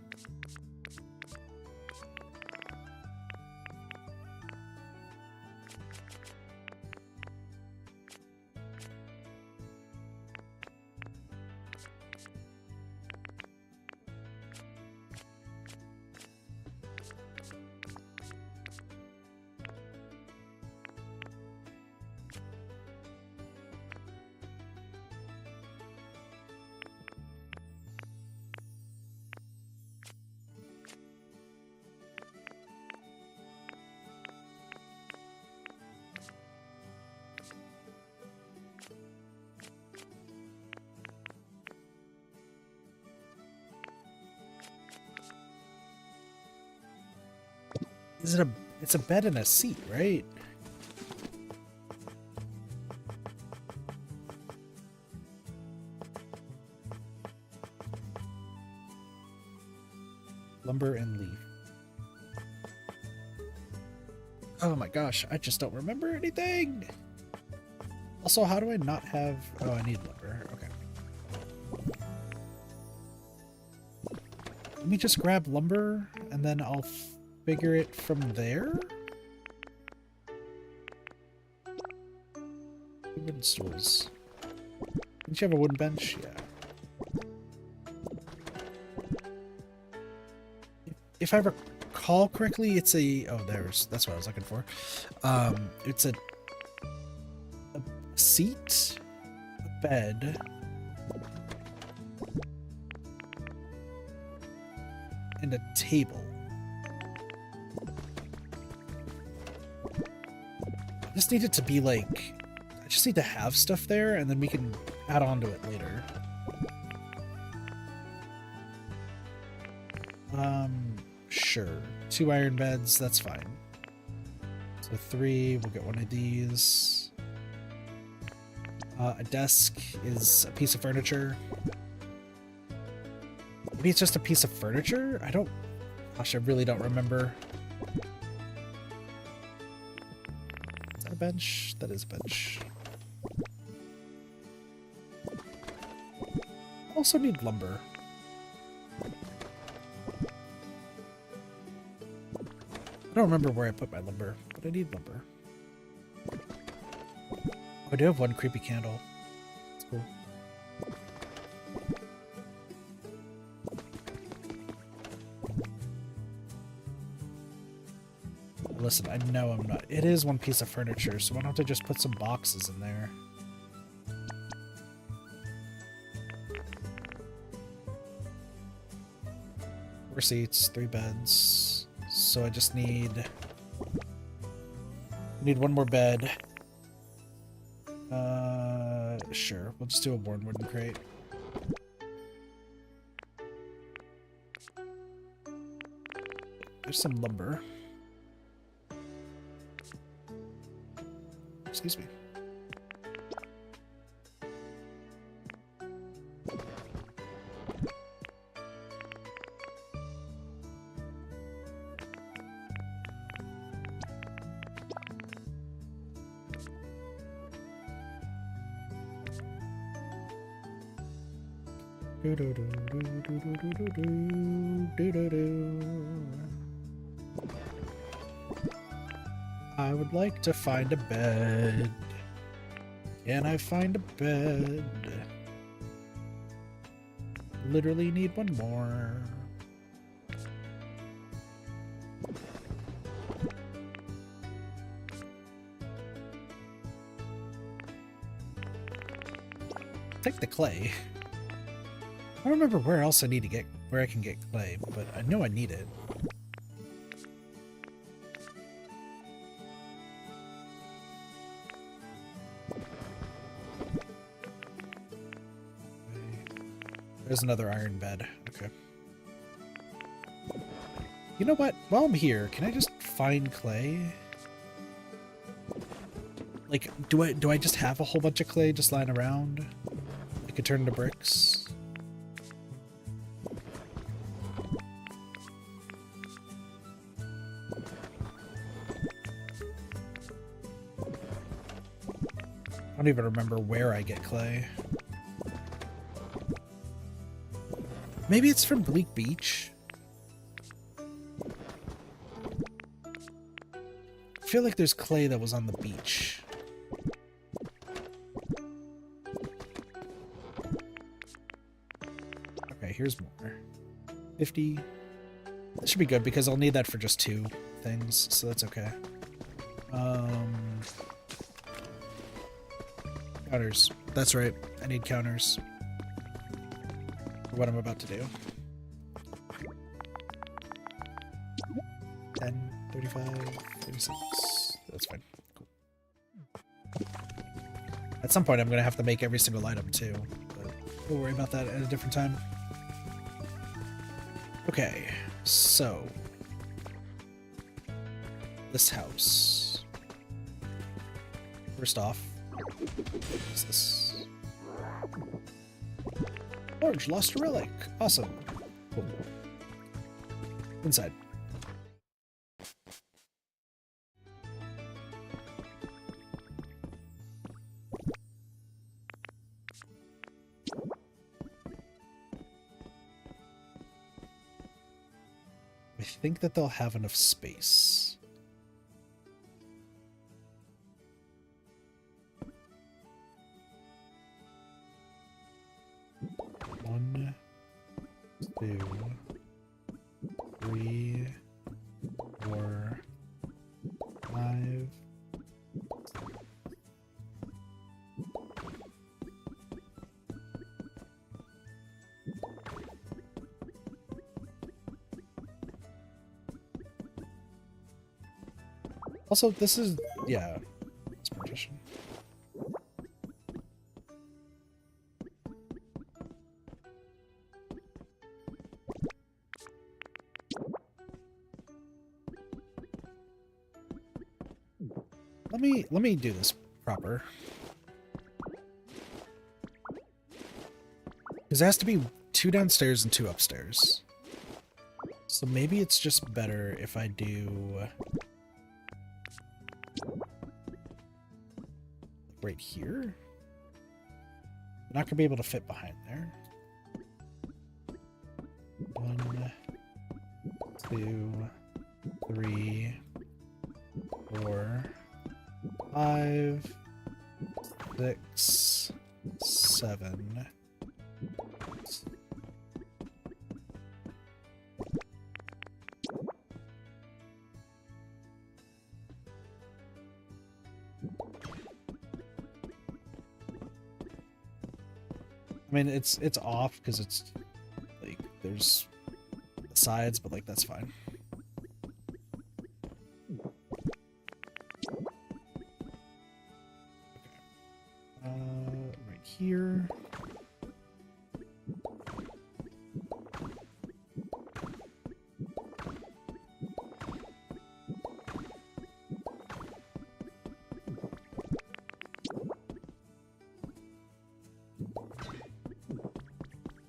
Is it it's a bed and a seat, right? Lumber and leaf. Oh my gosh, I just don't remember anything! Also, how do I not have... Oh, I need lumber. Okay. Let me just grab lumber, and then I'll figure it from there? Wooden stools. Didn't you have a wooden bench? Yeah. If I recall correctly, it's a... Oh, that's what I was looking for. It's a seat, a bed, and a table. I just need it to be like, I just need to have stuff there and then we can add on to it later. Sure. 2 iron beds, that's fine. So 3, we'll get one of these. A desk is a piece of furniture. Maybe it's just a piece of furniture? Gosh, I really don't remember. Is that a bench? That is a bench. I also need lumber. I don't remember where I put my lumber, but I need lumber. Oh, I do have one creepy candle. That's cool. Listen, I know I'm not. It is one piece of furniture, so why don't I just put some boxes in there? 4 seats, 3 beds. So I just need one more bed. Sure. We'll just do a worn wooden crate. There's some lumber. Excuse me. I would like to find a bed. Can I find a bed? Literally need one more. Take the clay. I don't remember where else I need to get, where I can get clay, but I know I need it. There's another iron bed. Okay. You know what? While I'm here, can I just find clay? Like, do I just have a whole bunch of clay just lying around? I could turn into bricks. I don't even remember where I get clay. Maybe it's from Bleak Beach? I feel like there's clay that was on the beach. Okay, here's more. 50. That should be good because I'll need that for just 2 things, so that's okay. Counters. That's right. I need counters. For what I'm about to do. 10, 35, 36. That's fine. Cool. At some point I'm going to have to make every single item too, but we'll worry about that at a different time. Okay, so this house. First off, what's this? Orange lost a relic. Awesome. Cool. Inside. I think that they'll have enough space. One, 2, 3, 4, 5. Also, this is, yeah, it's partition. Let me do this proper. Because there has to be 2 downstairs and 2 upstairs. So maybe it's just better if I do right here. I'm not gonna be able to fit behind there. 1, 2, 3, 4, 5, 6, 7. I mean, it's off because it's like there's sides, but like that's fine. Right here.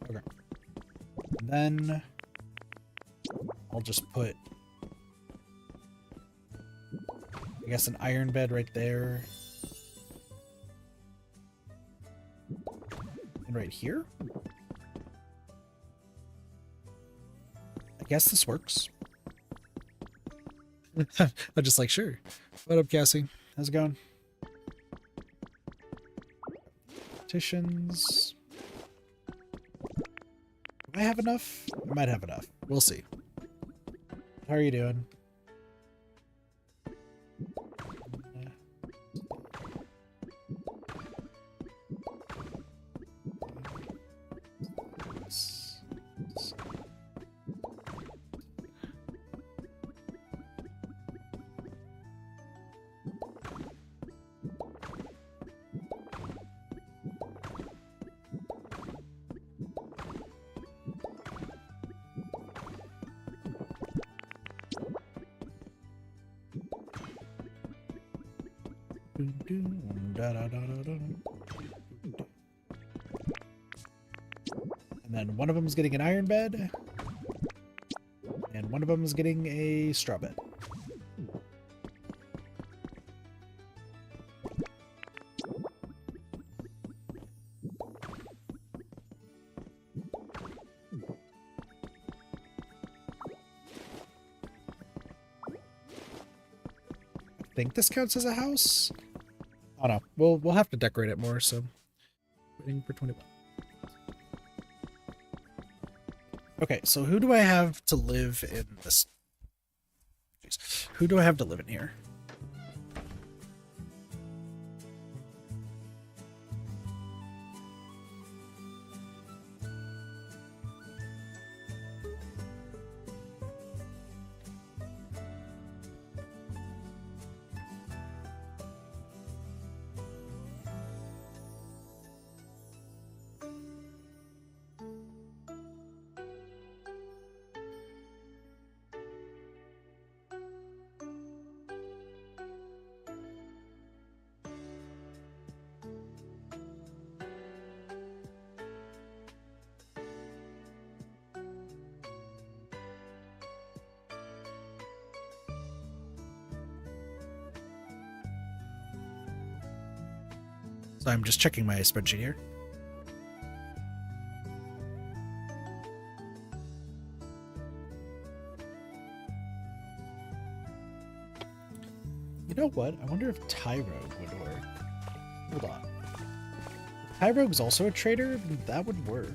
Okay. And then I'll just put, I guess, an iron bed right there. And right here. I guess this works. I'm just like, sure. What up, Cassie? How's it going? Petitions. Do I have enough? I might have enough. We'll see. How are you doing? And then one of them is getting an iron bed, and one of them is getting a straw bed. I think this counts as a house. Oh no, we'll have to decorate it more. So, waiting for 21. Okay, so who do I have to live in this? Jeez. Who do I have to live in here? So I'm just checking my spreadsheet here. You know what? I wonder if Tyrogue would work. Hold on. If Tyrogue's also a trader, that would work.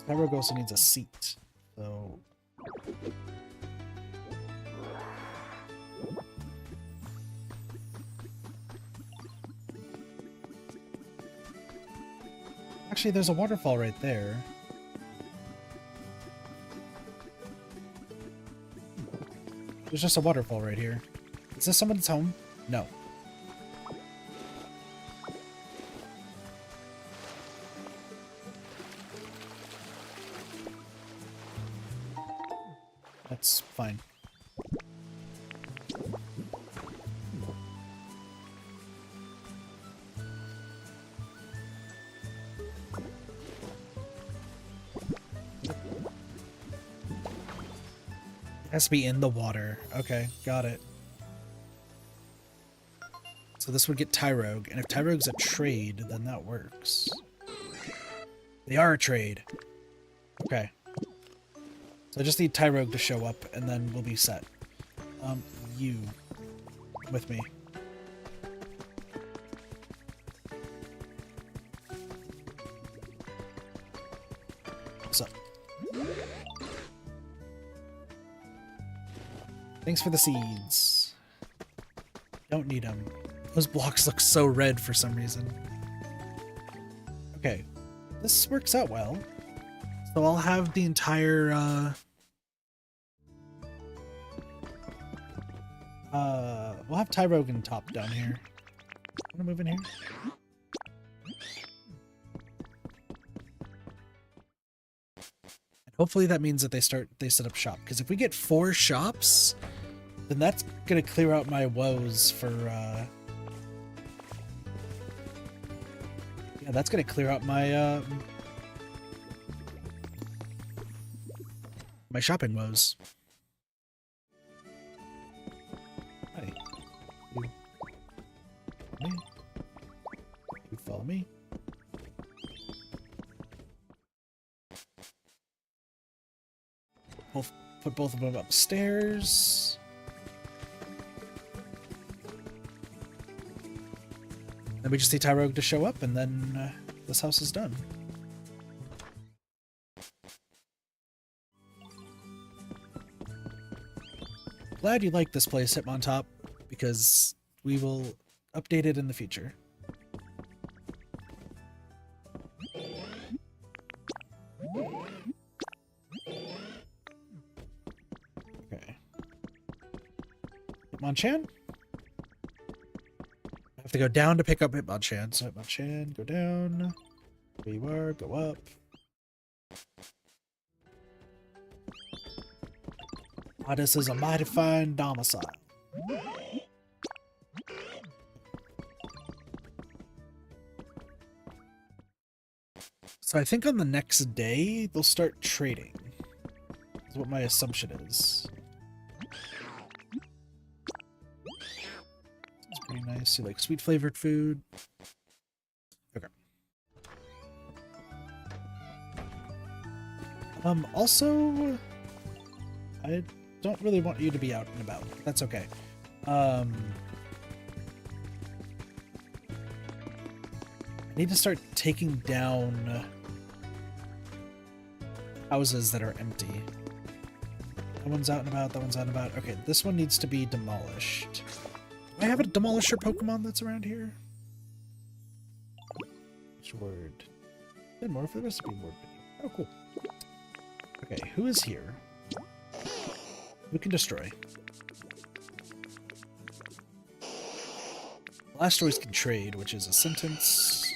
Tyrogue also needs a seat, so Actually, there's a waterfall right there. There's just a waterfall right here. Is this someone's home? No. That's fine. It has to be in the water. Okay, got it. So this would get Tyrogue, and if Tyrogue's a trade, then that works. They are a trade. Okay. So I just need Tyrogue to show up, and then we'll be set. You. With me. What's up? Thanks for the seeds. Don't need them. Those blocks look so red for some reason. Okay. This works out well. So I'll have the entire, we'll have Tyrogue and Top down here. Wanna move in here? And hopefully that means that they set up shop. Because if we get 4 shops, then that's gonna clear out my woes for, yeah, that's gonna clear out my, my shopping woes. Hi. You follow me? We'll put both of them upstairs. Then we just need Tyrogue to show up, and then this house is done. Glad you like this place, Hitmontop, because we will update it in the future. Okay. Hitmonchan? I have to go down to pick up Hitmonchan, so Hitmonchan, go down. Where you are, go up. This is a mighty fine domicile. So I think on the next day, they'll start trading. Is what my assumption is. It's pretty nice. You like sweet flavored food? Okay. Also, I don't really want you to be out and about. That's okay. I need to start taking down houses that are empty. That one's out and about, that one's out and about. Okay, this one needs to be demolished. Do I have a demolisher Pokemon that's around here? Which word? Did more for the recipe word video. Oh, cool. Okay, who is here? Who can destroy? Blastoise can trade, which is a sentence.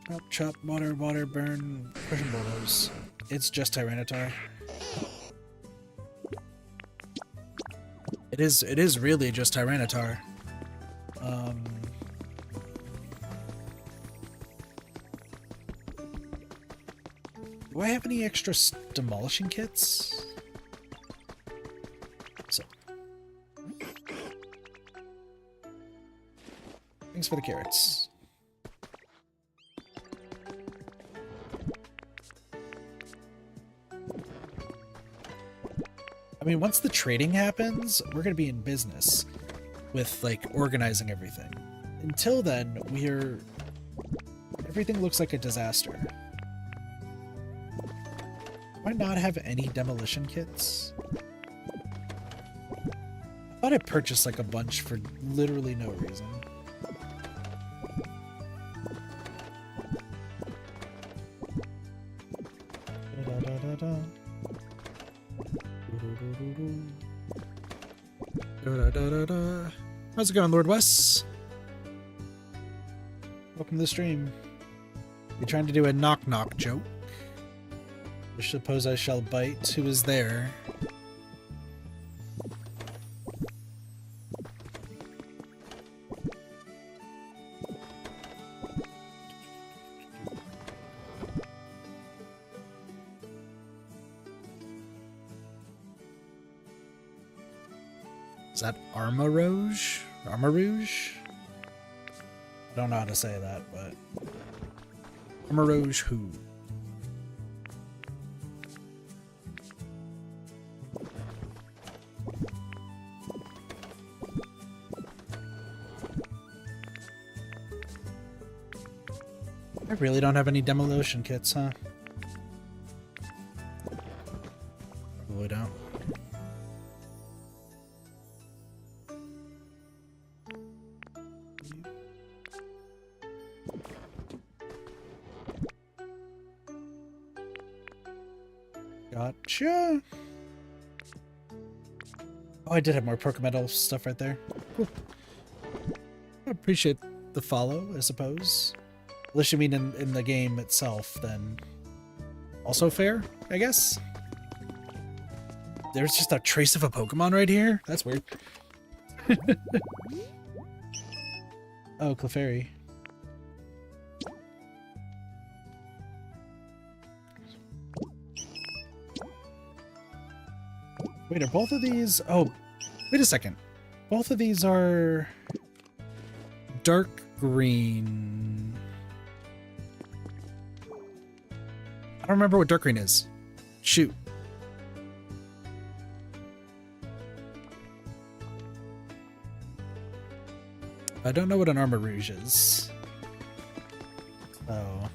Chop, chop, water, water, burn, crushing bulldoze. It's just Tyranitar. It is really just Tyranitar. Do I have any extra demolishing kits? So. Thanks for the carrots. I mean, once the trading happens, we're going to be in business with, like, organizing everything. Until then, everything looks like a disaster. I not have any demolition kits? I thought I purchased like a bunch for literally no reason. How's it going, Lord Wes? Welcome to the stream. You trying to do a knock-knock joke? I suppose I shall bite. Who is there? Is that Armor Rouge? Armor Rouge? I don't know how to say that, but Armor Rouge who? I really don't have any demolition kits, huh? Probably don't. Gotcha. Oh, I did have more Pokemon stuff right there. Cool. I appreciate the follow, I suppose. Unless you mean in the game itself, then also fair, I guess. There's just a trace of a Pokemon right here? That's weird. Oh, Clefairy. Wait, are both of these... Oh, wait a second. Both of these are dark green. I don't remember what dark green is. Shoot. I don't know what an Armor Rouge is. Oh.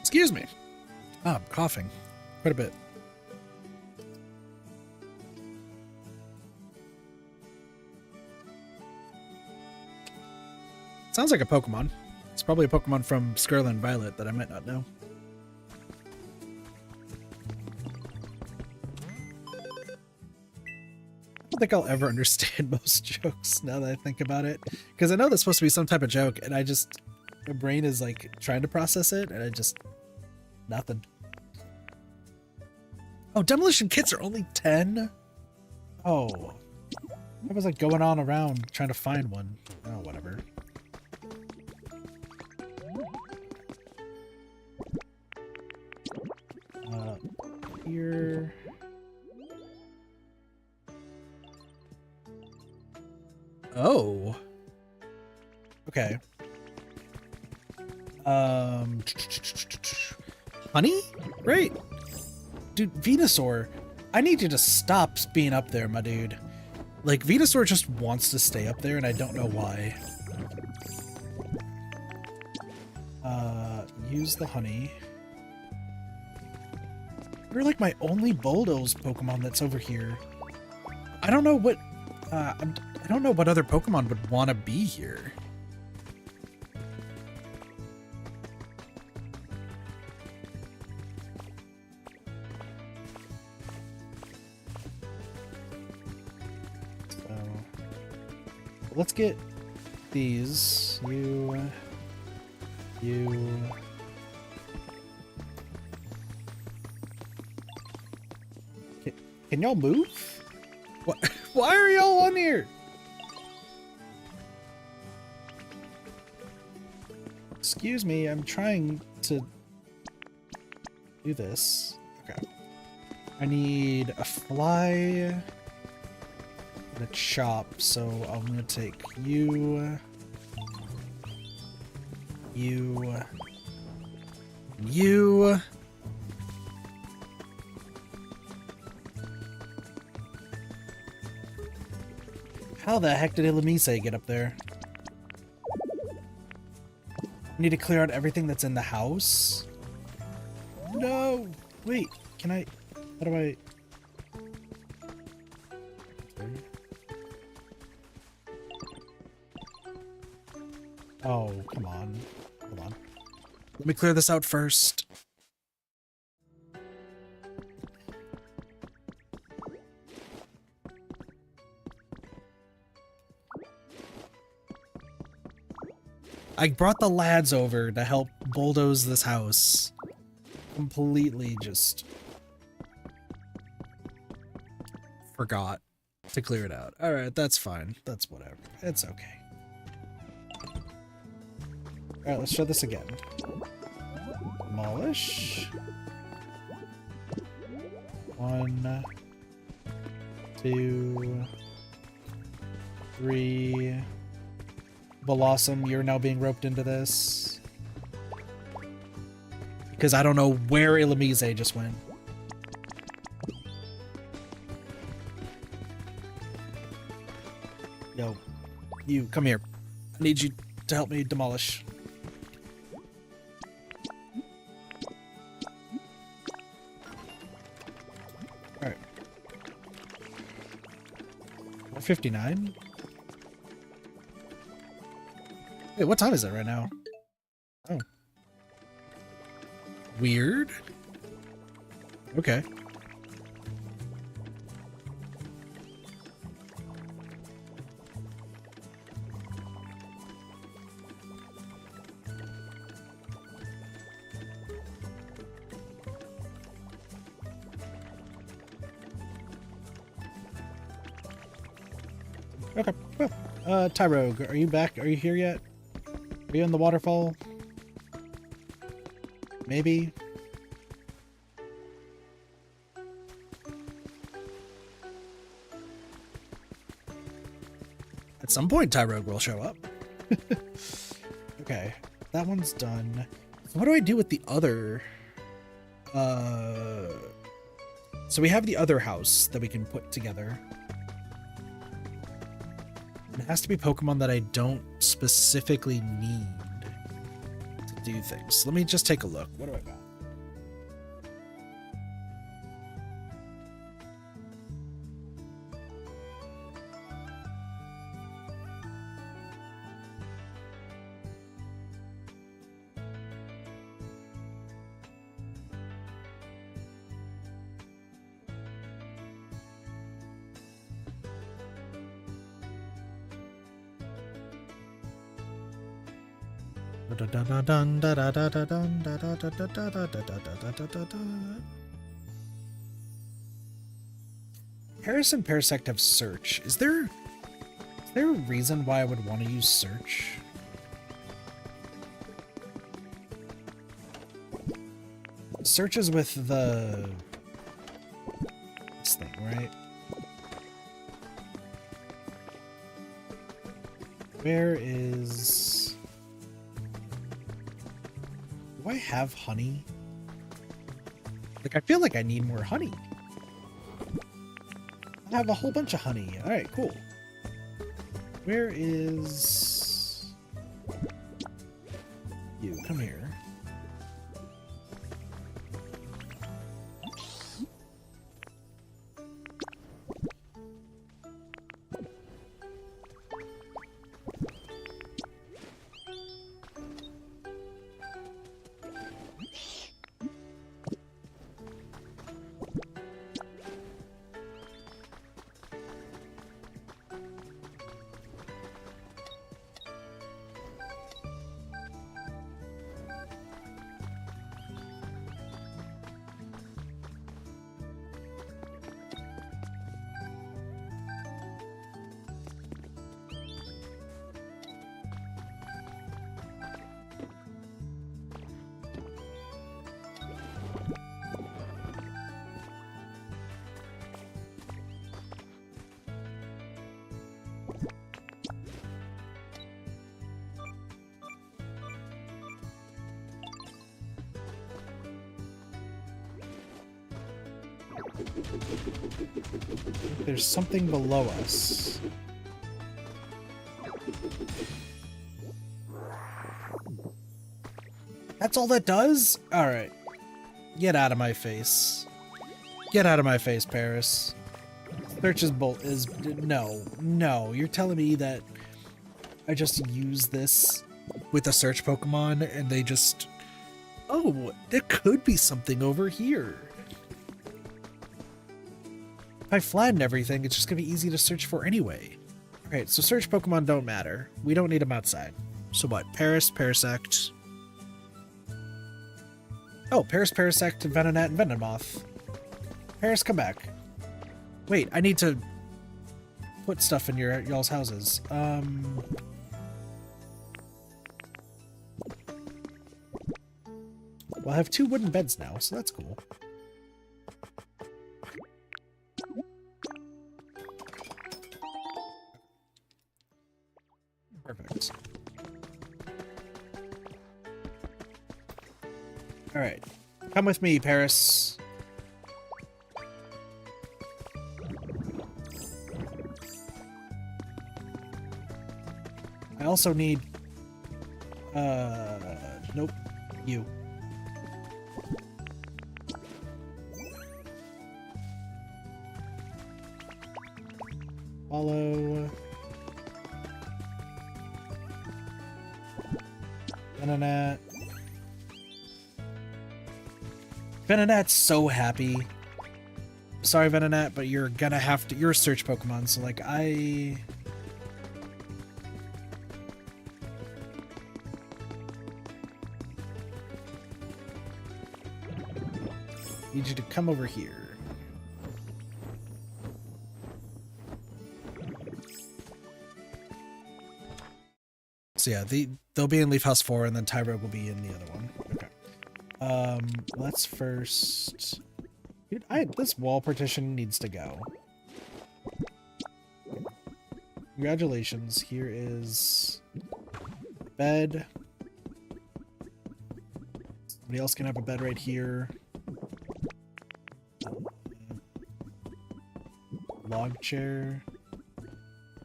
Excuse me. Oh, I'm coughing quite a bit. Sounds like a Pokemon. It's probably a Pokemon from Scarlet and Violet that I might not know. I don't think I'll ever understand most jokes now that I think about it. Because I know that's supposed to be some type of joke, and I just... My brain is like trying to process it, and I just... Nothing. Oh, demolition kits are only 10? Oh. I was like going on around trying to find one. Oh, whatever. Here. Oh. Okay. Honey? Great. Dude, Venusaur, I need you to stop being up there, my dude. Like, Venusaur just wants to stay up there, and I don't know why. Use the honey. You're like my only Bulldoze Pokemon that's over here. I don't know what... I don't know what other Pokemon would want to be here. So... Let's get these. You... Can y'all move? What? Why are y'all on here? Excuse me, I'm trying to do this. Okay. I need a fly and a chop, so I'm gonna take you. How the heck did Ilamise get up there? I need to clear out everything that's in the house. No! Wait, can I... How do I... Oh, come on. Hold on. Let me clear this out first. I brought the lads over to help bulldoze this house. Completely just forgot to clear it out. Alright, that's fine. That's whatever. It's okay. Alright, let's try this again. Demolish. 1, 2, 3. Blossom, you're now being roped into this. Because I don't know where Illumise just went. Yo, you, come here. I need you to help me demolish. Alright. 459? Wait, what time is it right now? Oh. Weird. Okay. Okay. Well, Tyrogue, are you back? Are you here yet? Are you in the waterfall? Maybe? At some point, Tyrogue will show up. Okay, that one's done. So what do I do with the other... So we have the other house that we can put together. It has to be Pokemon that I don't specifically need to do things. Let me just take a look. What do I got? Paris and Parasect have search. Is there a reason why I would want to use search? Search is with the this thing, right? Where is... Do I have honey? Like, I feel like I need more honey. I have a whole bunch of honey. Alright, cool. Where is... You, come here. There's something below us. That's all that does? Alright. Get out of my face. Get out of my face, Paris. Search's bolt is... No. No. You're telling me that I just use this with a search Pokemon and they just... Oh, there could be something over here. If I flatten everything, it's just going to be easy to search for anyway. Okay, so search Pokemon don't matter. We don't need them outside. So what? Paris, Parasect. Oh, Paris, Parasect, Venonat, and Venomoth. Paris, come back. Wait, I need to put stuff in y'all's houses. Well, I have 2 wooden beds now, so that's cool. Perfect. Alright. Come with me, Paris. I also need... Nope. You. Follow... Venonat. Venonat's so happy. Sorry, Venonat, but you're gonna have to... You're a search Pokemon, so, like, I... need you to come over here. So yeah, they'll be in Leaf House 4, and then Tyrogue will be in the other one. Okay. Let's first... Dude, this wall partition needs to go. Congratulations. Here is bed. Somebody else can have a bed right here. Log chair.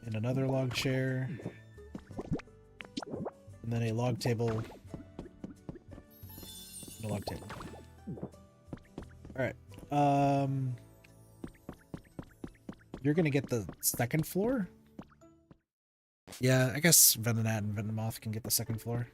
And another log chair. And then a log table. And a log table. Alright. You're gonna get the second floor? Yeah, I guess Venonat and Venomoth can get the second floor.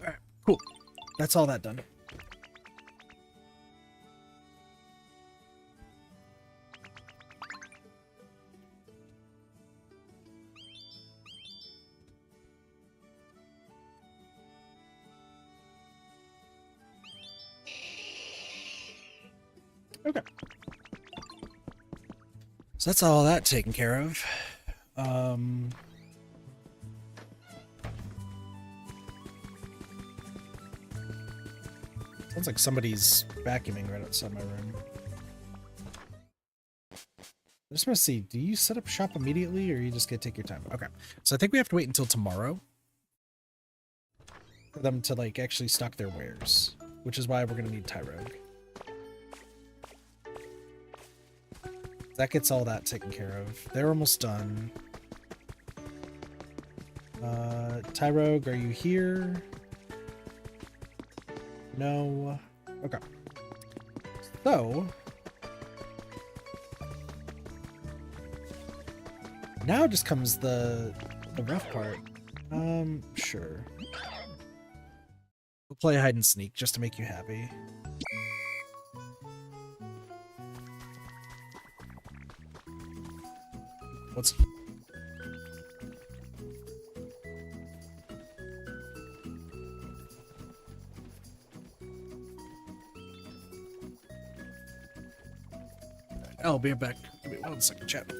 Alright, cool. That's all that done. Okay. So that's all that taken care of. Sounds like somebody's vacuuming right outside my room. I just want to see, do you set up shop immediately or are you just gonna take your time? Okay. So I think we have to wait until tomorrow for them to like actually stock their wares, which is why we're gonna need Tyrogue. That gets all that taken care of. They're almost done. Tyrogue, are you here? No. Okay. So now just comes the rough part. Sure. play hide and sneak just to make you happy. What's... I'll be back. Give me 1 second, chat.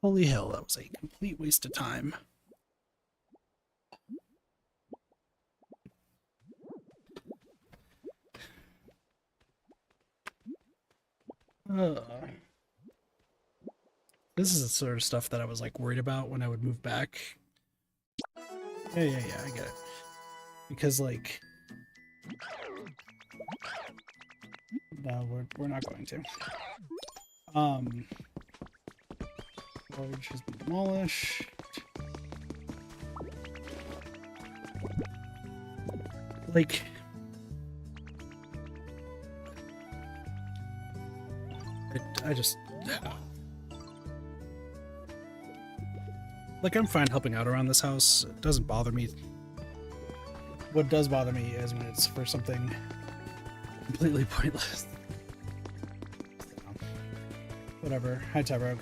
Holy hell, that was a complete waste of time. This is the sort of stuff that I was like worried about when I would move back. Yeah, I get it. Because like, no, we're not going to. Large has been demolished. Like, I just, like, I'm fine helping out around this house. It doesn't bother me. What does bother me is when it's for something completely pointless. Whatever. Hi, Tyrogue.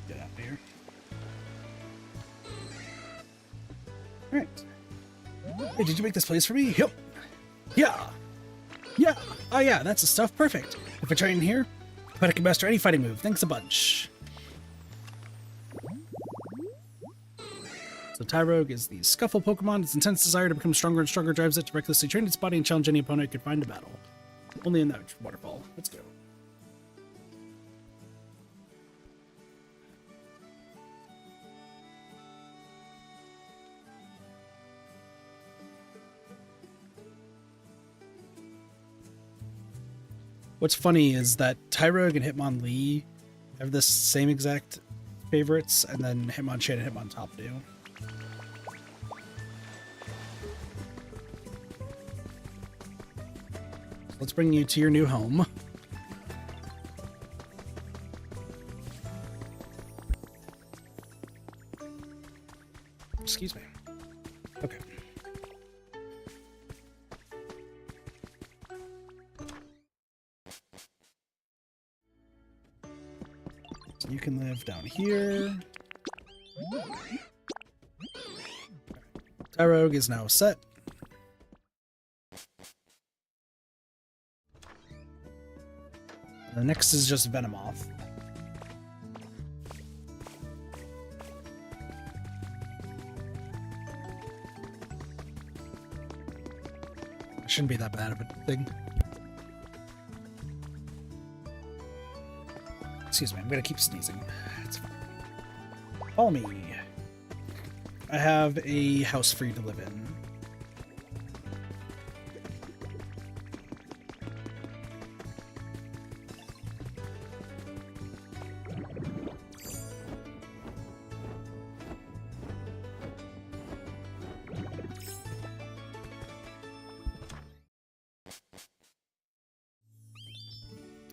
Get out of here. Alright. Hey, did you make this place for me? Yep. Yeah. Yeah. Oh, yeah, that's the stuff. Perfect. If I try in here, I can master any fighting move. Thanks a bunch. So Tyrogue is the Scuffle Pokemon. Its intense desire to become stronger and stronger drives it to recklessly train its body and challenge any opponent it could find in battle. Only in that waterfall. Let's go. What's funny is that Tyrogue and Hitmonlee have the same exact favorites, and then Hitmonchan and Hitmontop do. Let's bring you to your new home. Excuse me. Okay. So you can live down here. Tyrogue is now set. The next is just Venomoth. Shouldn't be that bad of a thing. Excuse me, I'm gonna keep sneezing. It's fine. Follow me. I have a house for you to live in.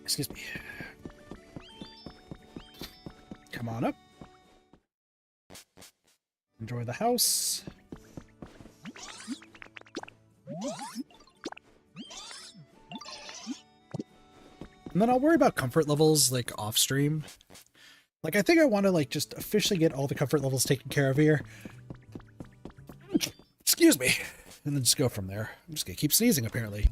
Excuse me. Come on up. Enjoy the house. And then I'll worry about comfort levels, like, off stream. Like, I think I want to, like, just officially get all the comfort levels taken care of here. Excuse me. And then just go from there. I'm just gonna keep sneezing, apparently.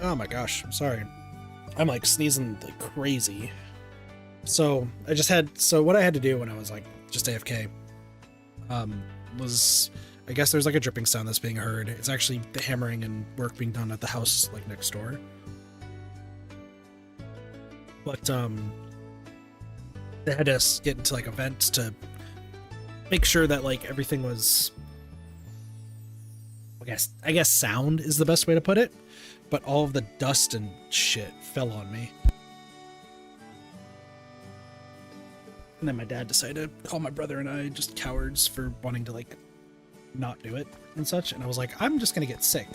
Oh my gosh, I'm sorry. I'm like sneezing like crazy. So what I had to do when I was like just AFK, was, I guess there's like a dripping sound that's being heard. It's actually the hammering and work being done at the house like next door. But they had to get into like a vent to make sure that like everything was, I guess sound is the best way to put it, but all of the dust and shit fell on me. And then my dad decided to call my brother and I just cowards for wanting to like not do it and such, and I was like, I'm just gonna get sick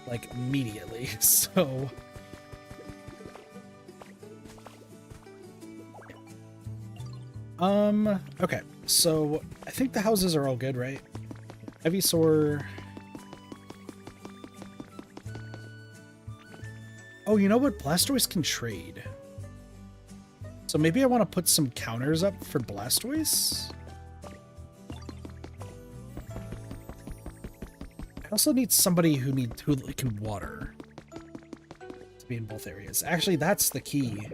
like immediately. So okay, so I think the houses are all good, right? Ivysaur. Oh, you know what? Blastoise can trade. So maybe I want to put some counters up for Blastoise. I also need somebody who can water to be in both areas. Actually, that's the key.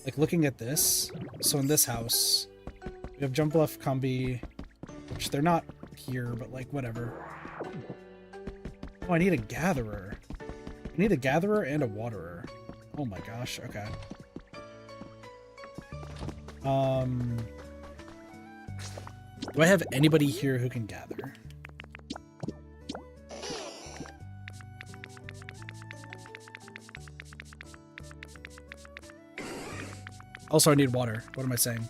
Like looking at this. So in this house, we have Jumpluff, Combi, which they're not here, but like whatever. Oh, I need a Gatherer. I need a Gatherer and a Waterer. Oh my gosh, okay. Do I have anybody here who can gather? Also, I need water. What am I saying?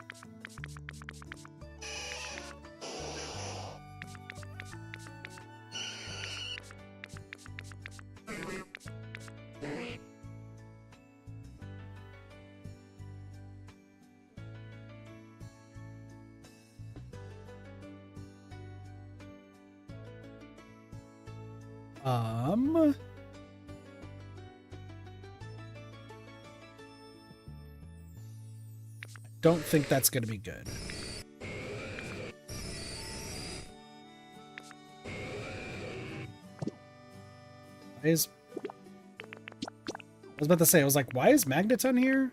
Don't think that's going to be good. I was about to say, I was like, why is Magneton here?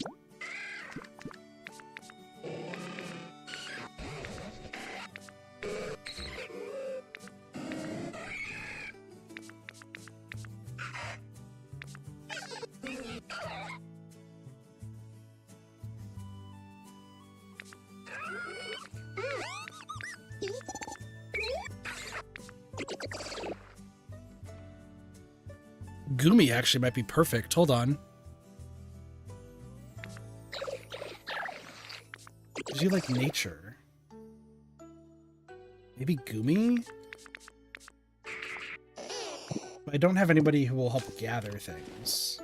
Gumi actually might be perfect. Hold on. Does you like nature? Maybe Gumi? But I don't have anybody who will help gather things.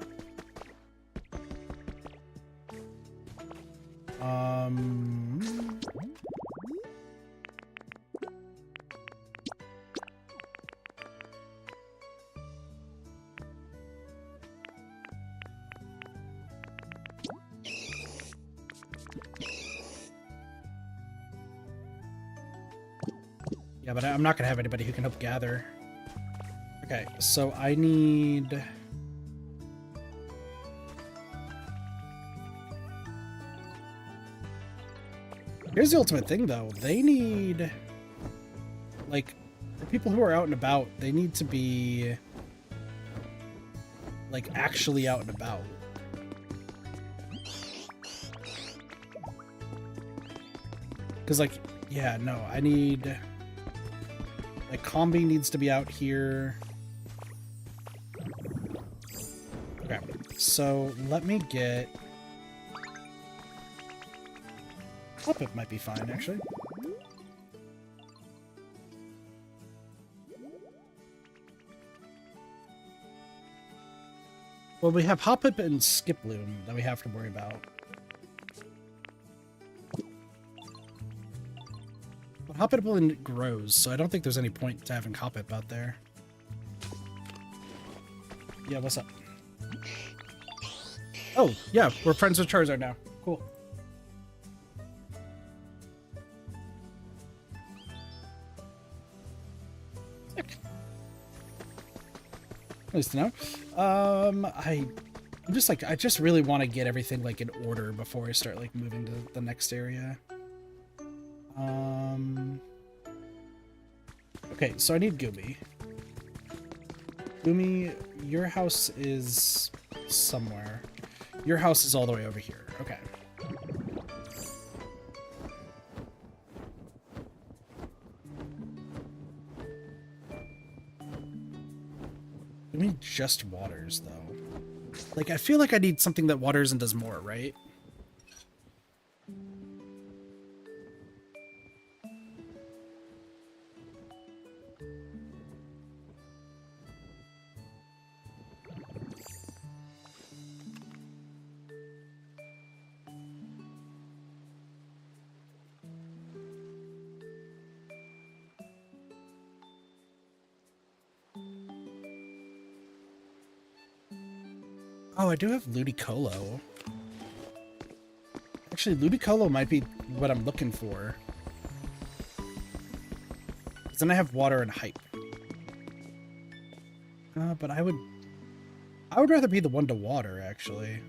Yeah, but I'm not going to have anybody who can help gather. Okay, so I need... Here's the ultimate thing, though. They need... Like, the people who are out and about, they need to be... Like, actually out and about. Because, like, yeah, no, I need... Like, Combi needs to be out here. Okay, so let me get... Hoppip might be fine, actually. Well, we have Hoppip and Skiploom that we have to worry about. But Hoppip grows, so I don't think there's any point to having Hoppip out there. Yeah, what's up? Oh, yeah, we're friends with Charizard now. Cool. Sick. Nice to know. I'm just like, I just really want to get everything like in order before I start like moving to the next area. Okay, so I need Gumi. Gumi, your house is somewhere. Your house is all the way over here. Okay. I mean, just waters, though. Like, I feel like I need something that waters and does more, right? Oh, I do have Ludicolo. Actually, Ludicolo might be what I'm looking for. Because then I have water and hype. But I would rather be the one to water, actually.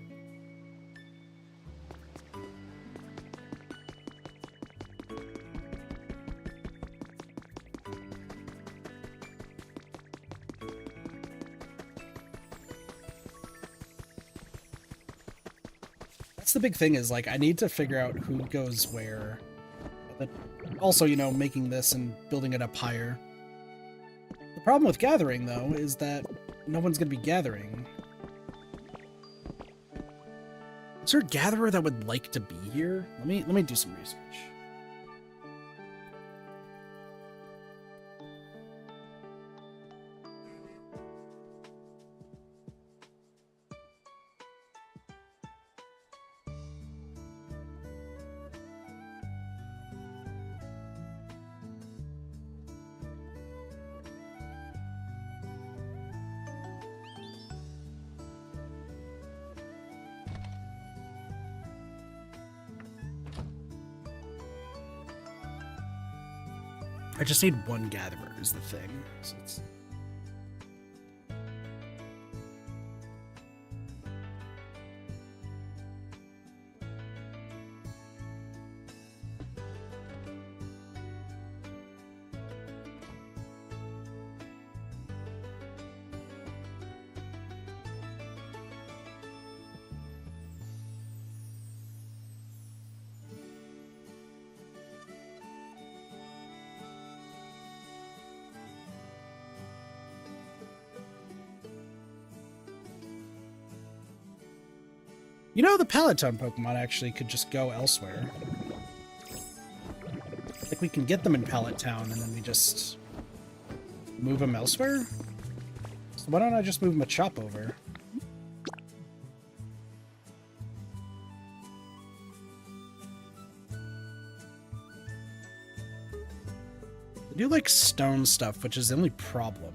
That's the big thing, is like I need to figure out who goes where. But also, you know, making this and building it up higher. The problem with gathering, though, is that no one's going to be gathering. Is there a gatherer that would like to be here? Let me do some research. I just need one gatherer is the thing. So it's... You know, the Palatine Pokemon actually could just go elsewhere. Like, we can get them in Pallet Town, and then we just move them elsewhere? So why don't I just move Machop over? They do, like, stone stuff, which is the only problem.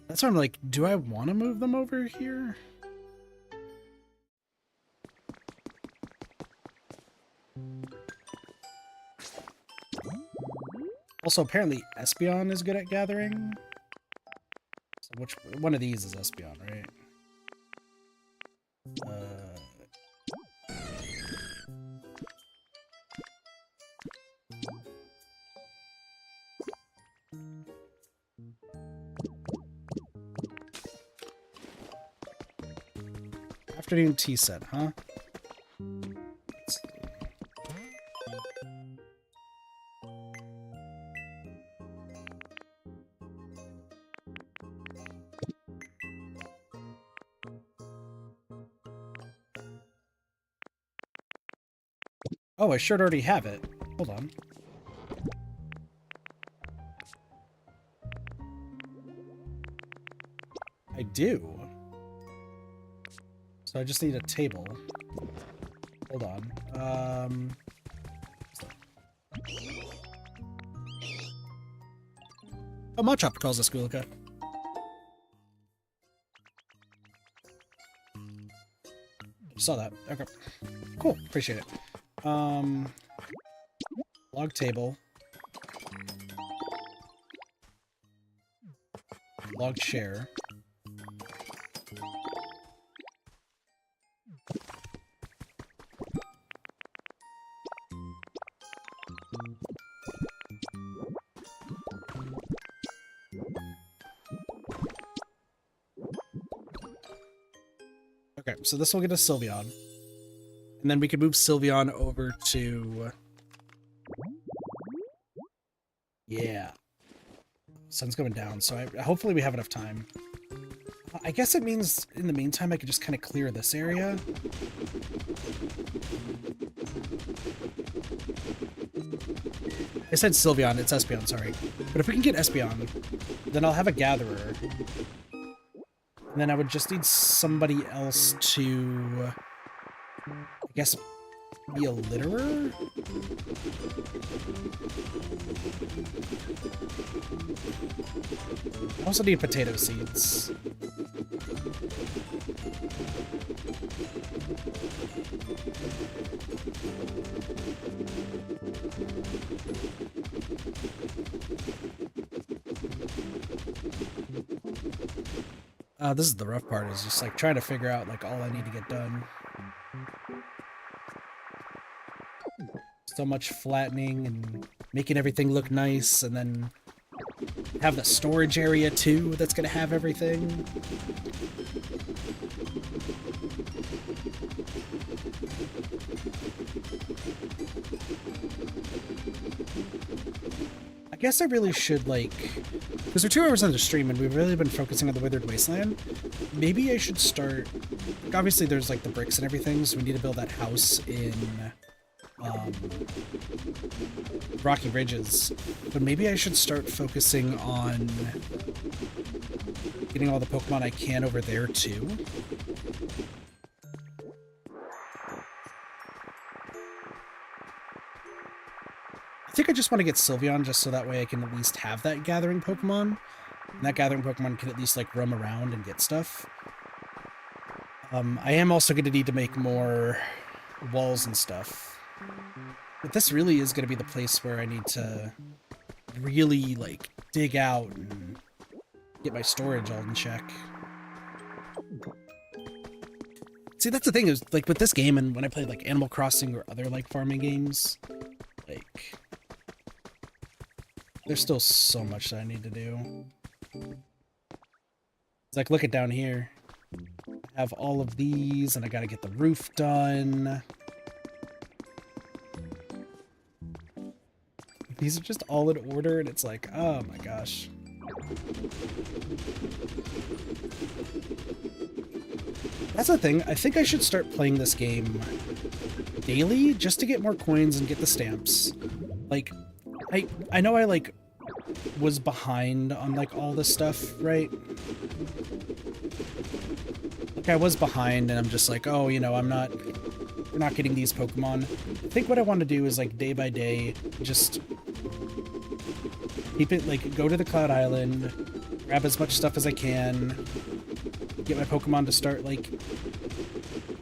That's why I'm like, do I want to move them over here? Also, apparently Espeon is good at gathering. So which one of these is Espeon, right? Afternoon tea set, huh? Let's see. Oh, I should already have it. Hold on. I do. So I just need a table. Hold on. Oh, Machop calls us Gulika. Saw that. Okay. Cool. Appreciate it. Log table. Log chair. Okay, so this will get us Sylveon. And then we could move Sylveon over to Yeah. Sun's going down, so hopefully we have enough time. I guess it means in the meantime I could just kind of clear this area. I said Sylveon, it's Espeon, sorry. But if we can get Espeon, then I'll have a Gatherer. And then I would just need somebody else to, I guess, be a litterer? I also need potato seeds. This is the rough part, is just like trying to figure out like all I need to get done. So much flattening and making everything look nice, and then have the storage area too that's gonna have everything. I guess I really should, like, because we're 2 hours on the stream and we've really been focusing on the Withered Wasteland, maybe I should start, like, obviously there's like the bricks and everything, so we need to build that house in Rocky Ridges, but maybe I should start focusing on getting all the Pokemon I can over there too. I think I just want to get Sylveon just so that way I can at least have that gathering Pokemon, and that gathering Pokemon can at least like roam around and get stuff. I am also going to need to make more walls and stuff. But this really is going to be the place where I need to really, like, dig out and get my storage all in check. See, that's the thing, is, like, with this game and when I played, like, Animal Crossing or other, like, farming games, like, there's still so much that I need to do. It's like, look at down here. I have all of these, and I gotta get the roof done. These are just all in order, and it's like, oh my gosh. That's the thing, I think I should start playing this game daily just to get more coins and get the stamps. Like, I know I, like, was behind on, like, all this stuff, right? Like, I was behind, and I'm just like, oh, you know, we're not getting these Pokemon. I think what I want to do is, like, day by day, just keep it, like, go to the Cloud Island, grab as much stuff as I can, get my Pokemon to start, like,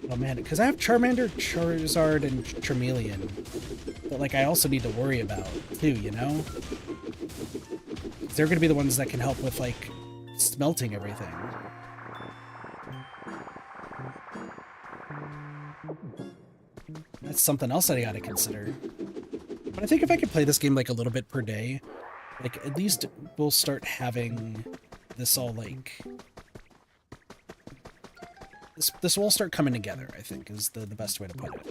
oh man, because I have Charmander, Charizard, and Charmeleon, but, like, I also need to worry about, too, you know? They're going to be the ones that can help with, like, smelting everything. That's something else that I gotta consider. But I think if I could play this game, like, a little bit per day, like, at least we'll start having this all, like... This will all start coming together, I think, is the best way to put it.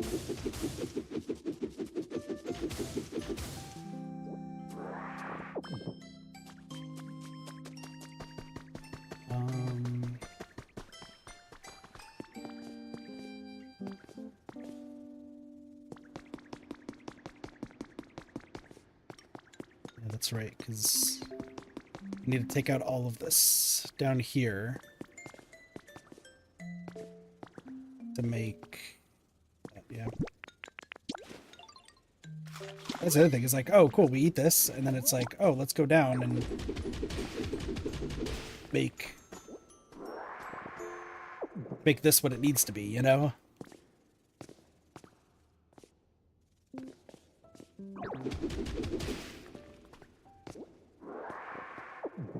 That's right, because I need to take out all of this down here to make, yeah. That's the other thing, is like, oh, cool, we eat this, and then it's like, oh, let's go down and make this what it needs to be, you know?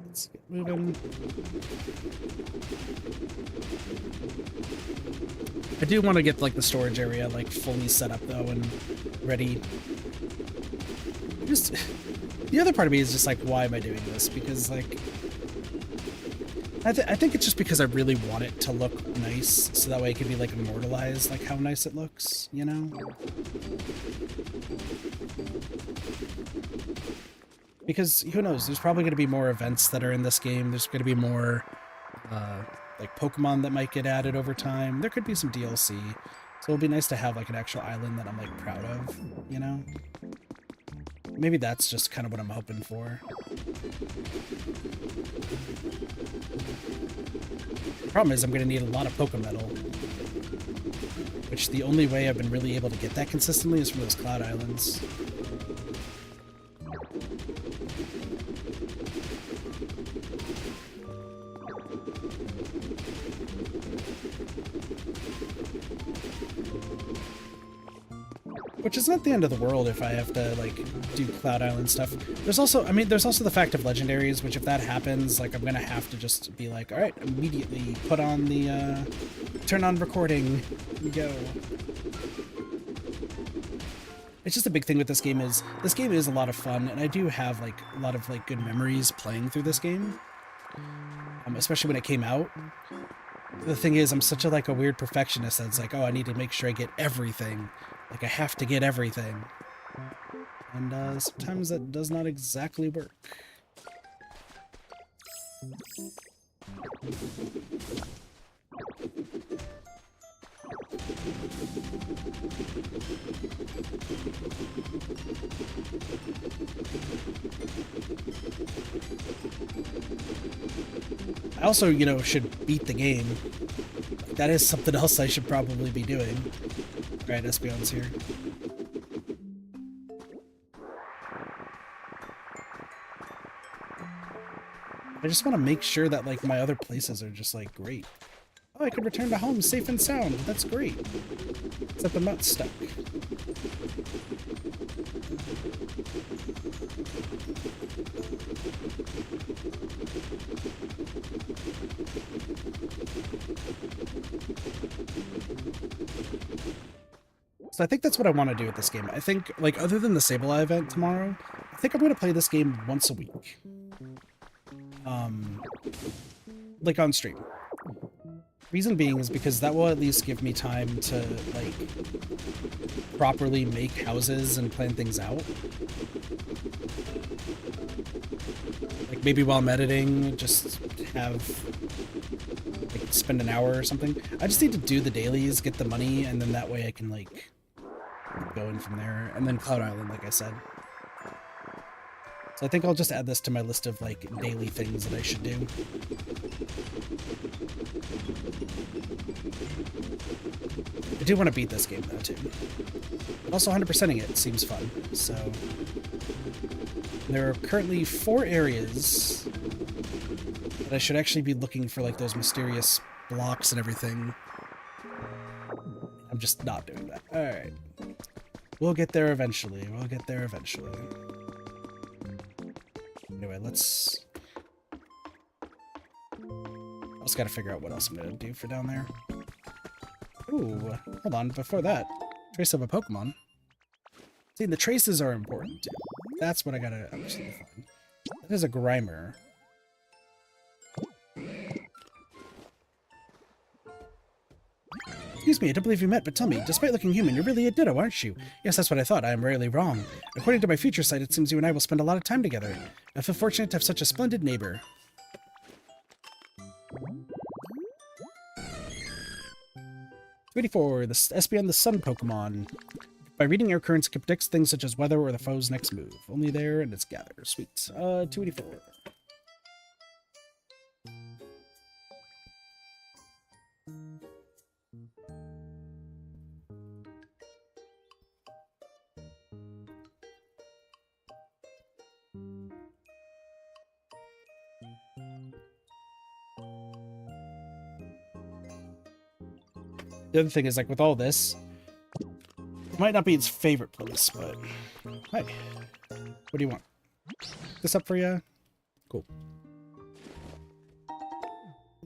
Let's get moving. I do want to get, like, the storage area, like, fully set up, though, and ready. Just, the other part of me is just like, why am I doing this? Because, like, I think it's just because I really want it to look nice, so that way it can be, like, immortalized, like, how nice it looks, you know? Because who knows? There's probably going to be more events that are in this game. There's going to be more like Pokemon that might get added over time. There could be some DLC. So it'll be nice to have like an actual island that I'm like proud of, you know? Maybe that's just kind of what I'm hoping for. The problem is I'm going to need a lot of Pokemetal, which the only way I've been really able to get that consistently is from those Cloud Islands. Which is not the end of the world if I have to, like, do Cloud Island stuff. There's also, I mean, there's also the fact of legendaries, which if that happens, like, I'm gonna have to just be like, alright, immediately put on the, turn on recording, go. It's just a big thing with this game is a lot of fun, and I do have, like, a lot of, like, good memories playing through this game. Especially when it came out. The thing is, I'm such a, like, a weird perfectionist that's like, oh, I need to make sure I get everything. Like, I have to get everything. And sometimes that does not exactly work. I also, you know, should beat the game. That is something else I should probably be doing. Alright, Espeon's here. I just want to make sure that, like, my other places are just, like, great. Oh, I can return to home safe and sound. That's great. Except I'm not stuck. So I think that's what I want to do with this game. I think, like, other than the Sableye event tomorrow, I think I'm going to play this game once a week. Like, on stream. Reason being is because that will at least give me time to, like, properly make houses and plan things out. Like, maybe while I'm editing, just have, like, spend an hour or something. I just need to do the dailies, get the money, and then that way I can, like, keep going from there. And then Cloud Island, like I said. So I think I'll just add this to my list of, like, daily things that I should do. I do want to beat this game, though, too. But also 100%ing it seems fun, so... There are currently 4 areas that I should actually be looking for, like, those mysterious blocks and everything. I'm just not doing that. Alright. We'll get there eventually. We'll get there eventually. Anyway, let's... I just gotta figure out what else I'm gonna do for down there. Ooh, hold on. Before that, trace of a Pokemon. See, the traces are important, too. That's what I gotta actually find. That is a Grimer. Excuse me, I don't believe you met, but tell me, despite looking human, you're really a Ditto, aren't you? Yes, that's what I thought. I am rarely wrong. According to my future sight, it seems you and I will spend a lot of time together. I feel fortunate to have such a splendid neighbor. '24, the Espeon the Sun Pokemon. By reading air currents, it can predict things such as weather or the foe's next move. Only there, and it's Gather. Sweet. 284. The other thing is, like, with all this, it might not be its favorite place, but... Hey. What do you want? This up for you? Cool.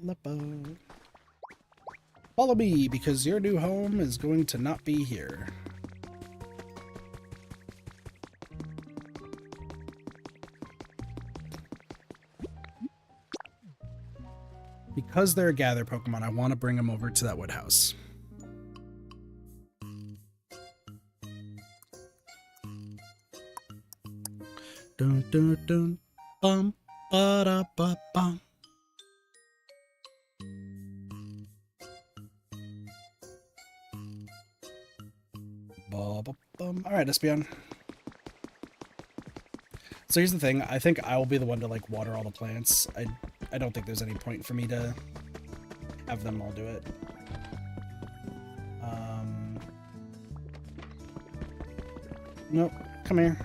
Lepo. Follow me, because your new home is going to not be here. Because they're a Gather Pokemon, I want to bring them over to that wood house. dun, dun, dun, bum, ba da ba bum. Ba, ba, bum. All right, Espion. So here's the thing. I think I will be the one to like water all the plants. I don't think there's any point for me to have them all do it. Nope. Come here.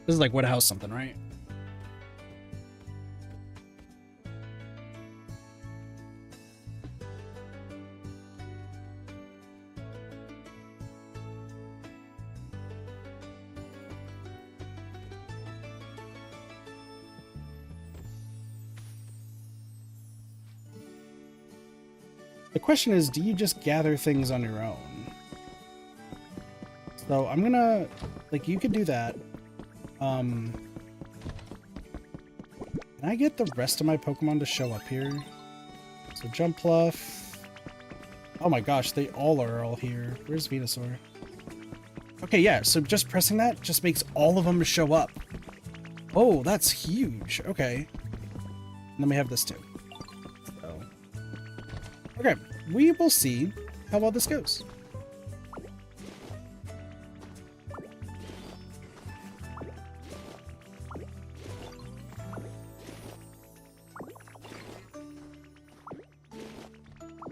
This is like Woodhouse something, right? The question is, do you just gather things on your own? So I'm gonna, like, you could do that. Can I get the rest of my Pokemon to show up here? So Jumpluff. Oh my gosh, they all are all here. Where's Venusaur? Okay, yeah, so just pressing that just makes all of them show up. Oh, that's huge. Okay. And then we have this too. So. Okay, we will see how well this goes.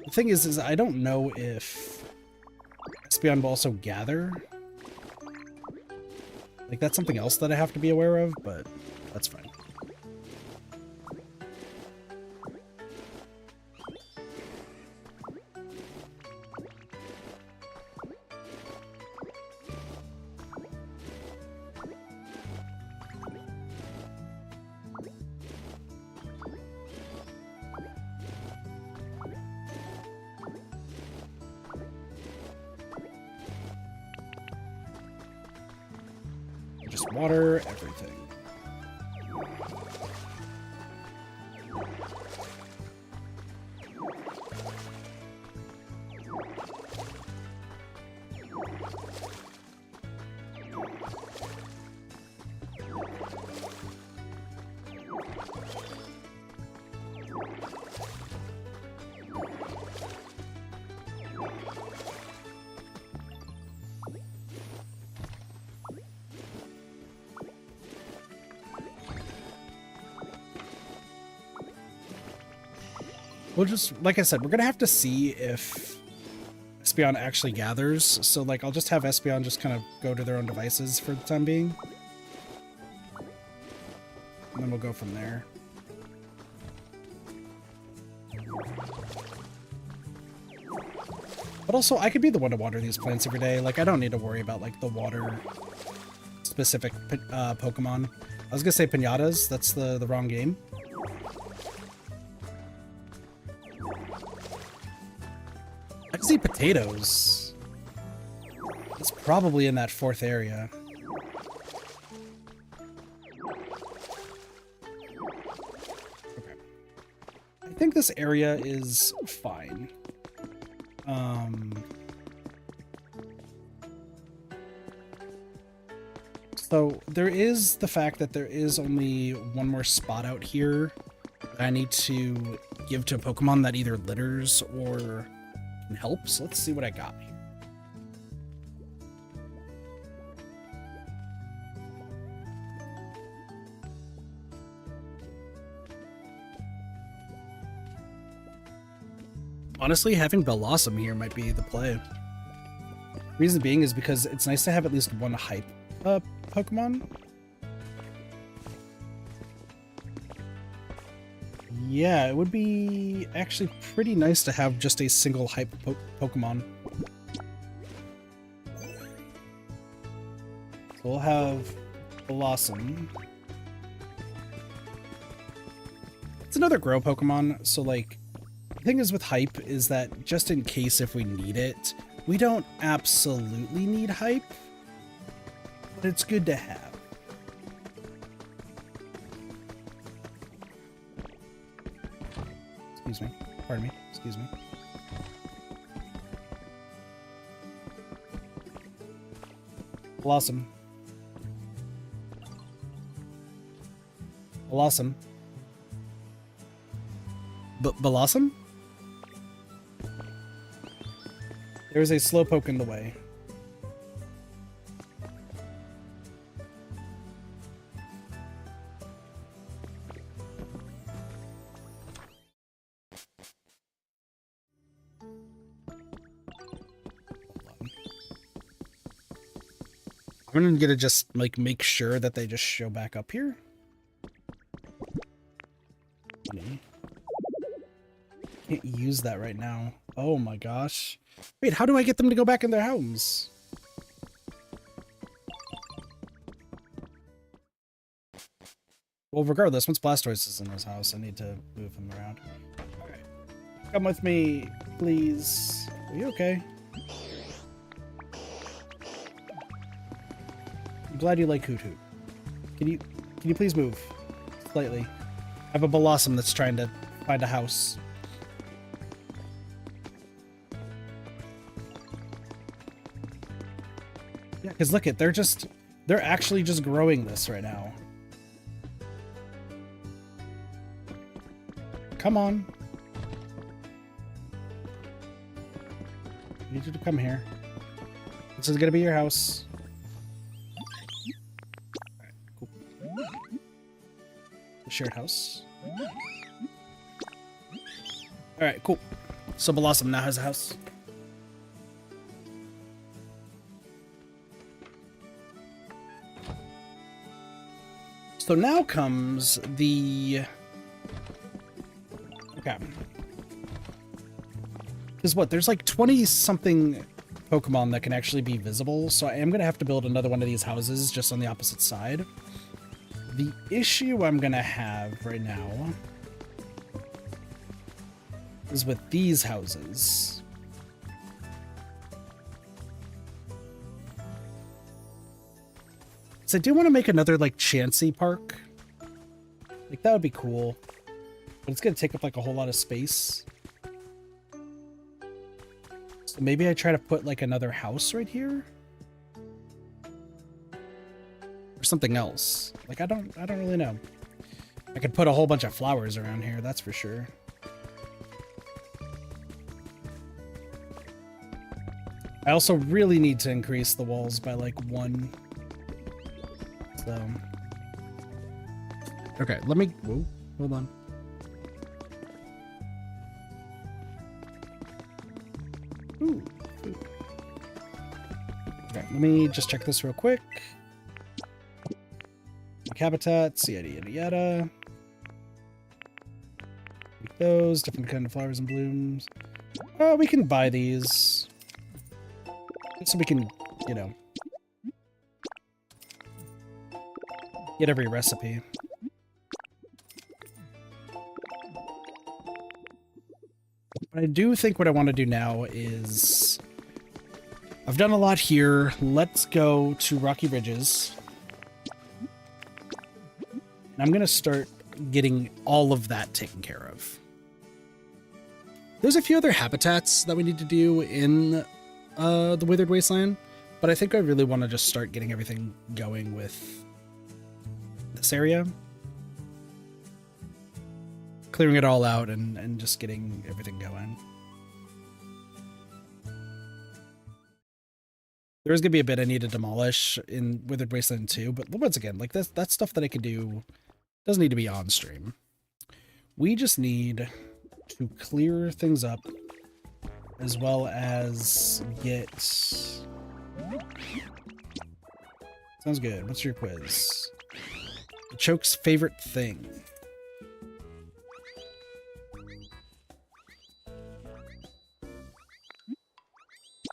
The thing is I don't know if Espeon will also gather. Like, that's something else that I have to be aware of, but that's fine. Just water everything. We'll just, like I said, we're gonna have to see if Espeon actually gathers. So, like, I'll just have Espeon just kind of go to their own devices for the time being. And then we'll go from there. But also, I could be the one to water these plants every day. Like, I don't need to worry about, like, the water-specific Pokemon. I was gonna say Pinatas. That's the wrong game. I can see potatoes. It's probably in that fourth area. Okay. I think this area is fine. So there is the fact that there is only one more spot out here that I need to give to a Pokemon that either litters or can help. So let's see what I got here. Honestly, having Bellossom here might be the play. Reason being is because it's nice to have at least one hype Pokemon. Yeah, it would be actually pretty nice to have just a single hype Pokemon. So we'll have Blossom. It's another grow Pokemon, so like, the thing is with hype is that just in case if we need it, we don't absolutely need hype. but it's good to have. Excuse me. Pardon me. Excuse me. Blossom. Blossom. Blossom? There's a slowpoke in the way. I'm gonna just like make sure that they just show back up here. Can't use that right now. Oh my gosh. Wait, how do I get them to go back in their homes? Well, regardless, once Blastoise is in his house, I need to move him around. Alright. Come with me, please. Are you okay? I'm glad you like Hoot Hoot. Can you please move? Slightly. I have a Blossom that's trying to find a house. Yeah, because look it, they're actually just growing this right now. Come on. I need you to come here. This is gonna be your house. Alright, cool. The shared house. Alright, cool. So Blossom now has a house. So now comes the... Okay. Because what, there's like 20-something Pokemon that can actually be visible, so I am going to have to build another one of these houses just on the opposite side. The issue I'm going to have right now is with these houses. So I do want to make another, like, Chansey Park. Like, that would be cool. But it's going to take up, like, a whole lot of space. So maybe I try to put, like, another house right here? Or something else. Like, I don't really know. I could put a whole bunch of flowers around here, that's for sure. I also really need to increase the walls by, like, 1... So, okay, let me, whoa, hold on. Ooh. Okay, let me just check this real quick. Like habitats, yada yada yada. Like those, different kind of flowers and blooms. Oh, we can buy these. So we can, you know, get every recipe. But I do think what I want to do now is... I've done a lot here. Let's go to Rocky Ridges. And I'm going to start getting all of that taken care of. There's a few other habitats that we need to do in the Withered Wasteland, but I think I really want to just start getting everything going with this area. Clearing it all out and just getting everything going. There is going to be a bit I need to demolish in Withered Wasteland 2, but once again, like that's stuff that I could do. Doesn't need to be on stream. We just need to clear things up as well as get... Sounds good. What's your quiz? Choke's favorite thing.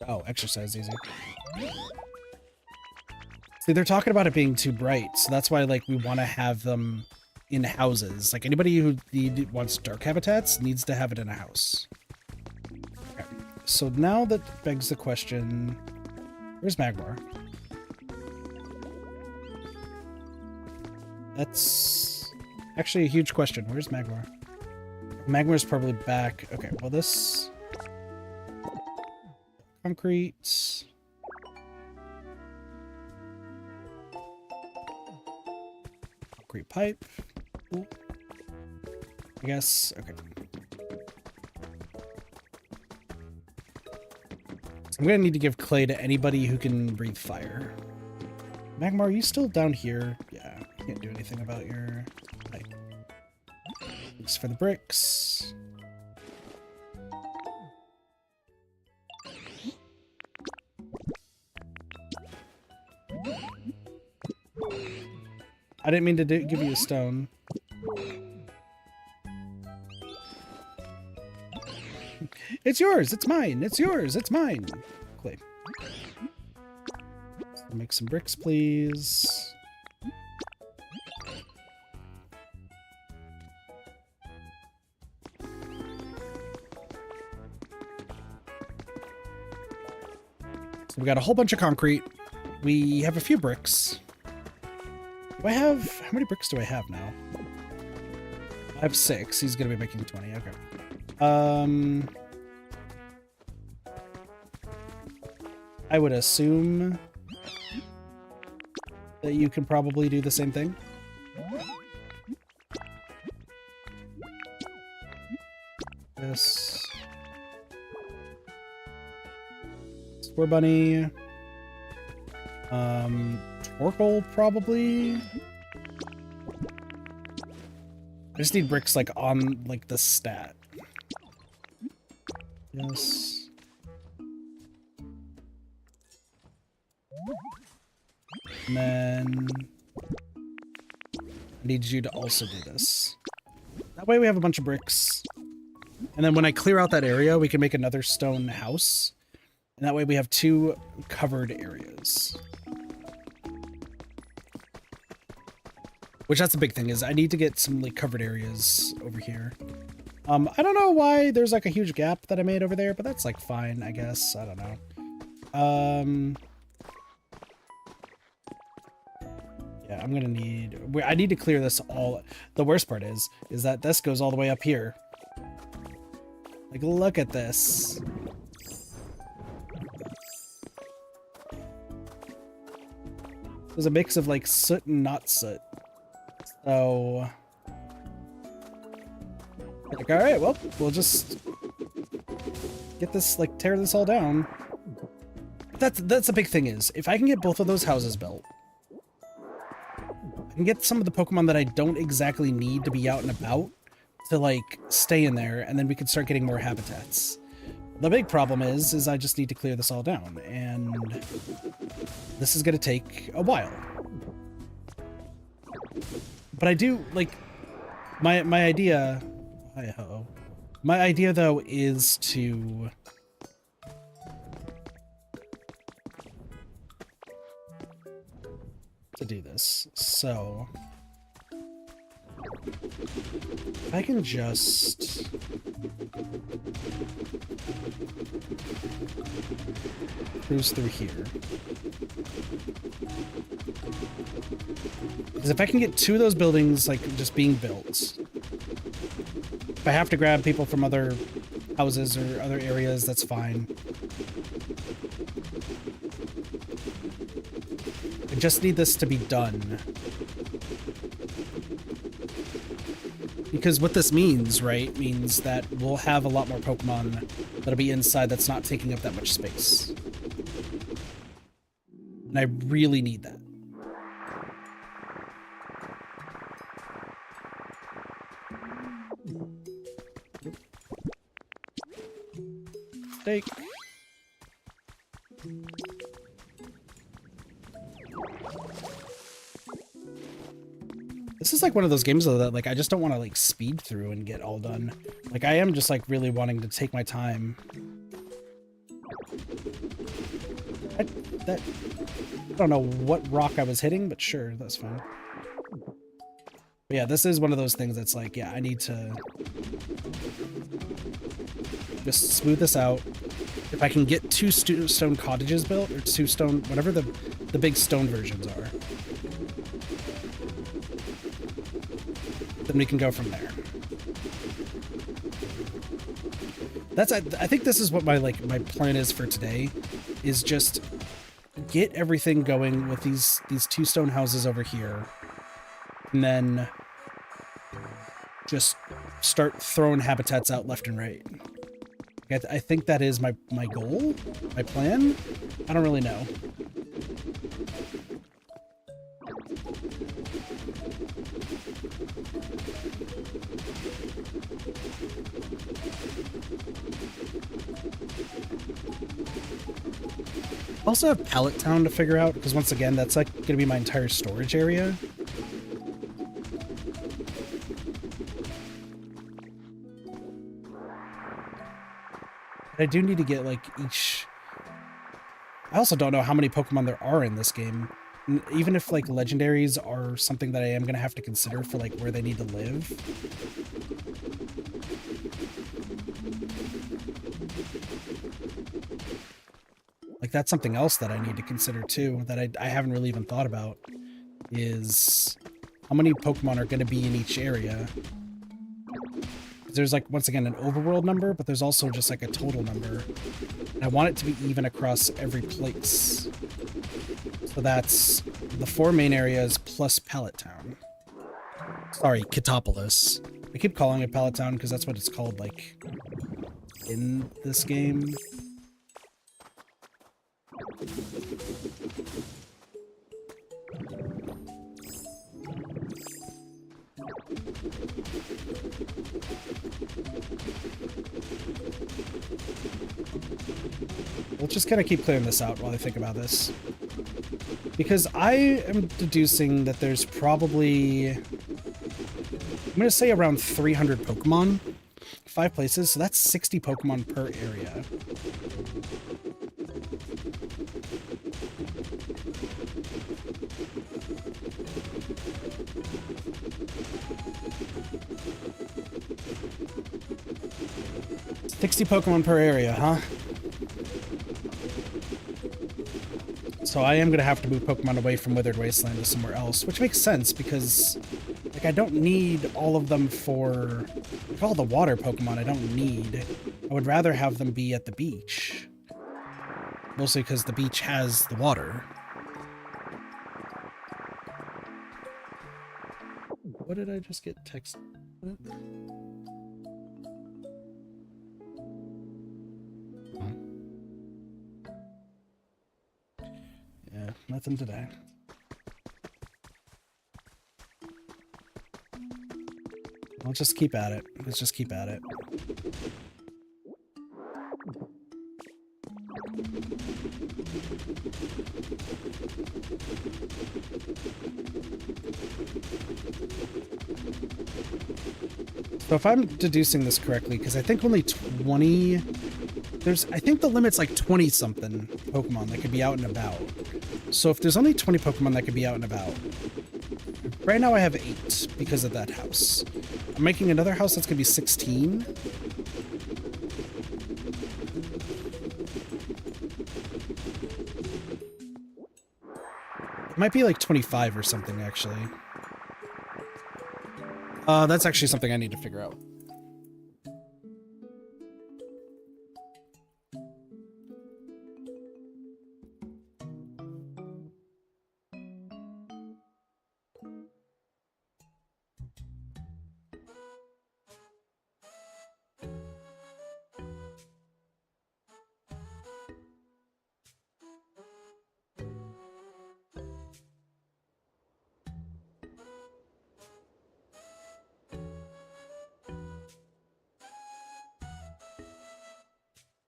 Oh, exercise easy. See, they're talking about it being too bright, so that's why, like, we want to have them in houses. Like, anybody who wants dark habitats needs to have it in a house. Okay. So now that begs the question, where's Magmar? That's actually a huge question. Where's Magmar? Magmar's probably back. Okay, well this... Concrete. Concrete pipe. Cool. I guess, okay. I'm gonna need to give clay to anybody who can breathe fire. Magmar, are you still down here? Yeah, can't do anything about your pipe. Thanks for the bricks. I didn't mean to give you a stone. It's yours, it's mine, it's yours, it's mine. Clay. Make some bricks, please. So we got a whole bunch of concrete. We have a few bricks. Do I have... How many bricks do I have now? I have 6. He's going to be making 20. Okay. I would assume that you can probably do the same thing. This. Square Bunny. Torkoal, probably. I just need bricks, like, on, like, the stat. Yes. And then... I need you to also do this. That way we have a bunch of bricks. And then when I clear out that area, we can make another stone house. And that way we have 2 covered areas. Which that's the big thing, is I need to get some like covered areas over here. I don't know why there's like a huge gap that I made over there, but that's like fine, I guess. I don't know. Yeah, I'm gonna need... I need to clear this all... The worst part is that this goes all the way up here. Like, look at this. There's a mix of like soot and not soot. So... Like, alright, well, we'll just get this, like, tear this all down. That's the big thing is, if I can get both of those houses built, I can get some of the Pokemon that I don't exactly need to be out and about to, like, stay in there, and then we can start getting more habitats. The big problem is I just need to clear this all down, and this is gonna take a while. But I do, like, my idea... Hi-ho. My idea, though, is to... do this. So... if I can just... cruise through here. Because if I can get 2 of those buildings, like, just being built... If I have to grab people from other houses or other areas, that's fine. I just need this to be done. Because what this means, right, means that we'll have a lot more Pokemon that'll be inside that's not taking up that much space. And I really need that. Steak. This is like one of those games though that like I just don't want to like speed through and get all done. Like I am just like really wanting to take my time. I don't know what rock I was hitting, but sure, that's fine. But yeah, this is one of those things that's like, yeah, I need to just smooth this out. If I can get 2 stone cottages built, or 2 stone, whatever the big stone versions are. Then we can go from there. I think this is what my plan is for today, is just get everything going with these 2 stone houses over here, and then just start throwing habitats out left and right. I think that is my goal, my plan. I don't really know. Also have Pallet Town to figure out, because once again, that's like going to be my entire storage area. I do need to get like each... I also don't know how many Pokemon there are in this game. Even if like legendaries are something that I am going to have to consider for like where they need to live. Like that's something else that I need to consider too, that I haven't really even thought about, is how many Pokemon are going to be in each area. There's like, once again, an overworld number, but there's also just like a total number. And I want it to be even across every place. So that's the 4 main areas plus Pallet Town. Sorry, Kitopolis. I keep calling it Pallet Town because that's what it's called, like, in this game. We'll just kind of keep clearing this out while I think about this. Because I am deducing that there's probably... I'm going to say around 300 Pokemon. 5 places, so that's 60 Pokemon per area. $60 Pokemon per area, huh? So I am going to have to move Pokemon away from Withered Wasteland to somewhere else, which makes sense because, like, I don't need all of them for... Like, all the water Pokemon I don't need. I would rather have them be at the beach. Mostly because the beach has the water. What did I just get text? What? Yeah, nothing today. Let's just keep at it. Let's just keep at it. So if I'm deducing this correctly, because I think only 20... I think the limit's like 20-something Pokemon that could be out and about. So if there's only 20 Pokemon that could be out and about... Right now I have 8 because of that house. I'm making another house that's going to be 16. It might be like 25 or something, actually. That's actually something I need to figure out.